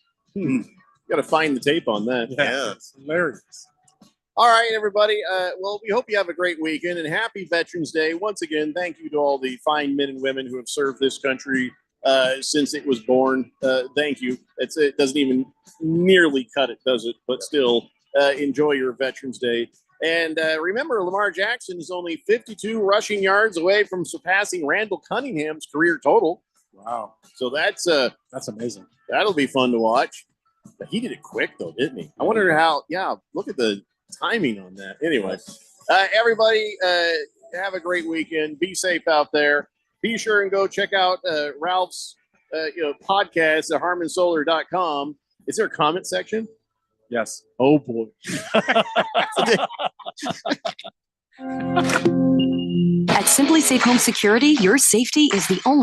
Speaker 8: Got to find the tape on that.
Speaker 15: Yeah.
Speaker 8: It's hilarious. All right, everybody. Well, we hope you have a great weekend and happy Veterans Day. Once again, thank you to all the fine men and women who have served this country since it was born. Thank you. It doesn't even nearly cut it, does it? But still, enjoy your Veterans Day. And remember, Lamar Jackson is only 52 rushing yards away from surpassing Randall Cunningham's career total.
Speaker 14: Wow.
Speaker 8: So that's
Speaker 14: amazing.
Speaker 8: That'll be fun to watch. But he did it quick though, didn't he? I wonder how. Yeah, look at the timing on that. Anyway, everybody, have a great weekend. Be safe out there. Be sure and go check out Ralph's podcast at harmonsolar.com. Is there a comment section?
Speaker 14: Yes.
Speaker 8: Oh boy.
Speaker 1: At Simply Safe Home Security, your safety is the only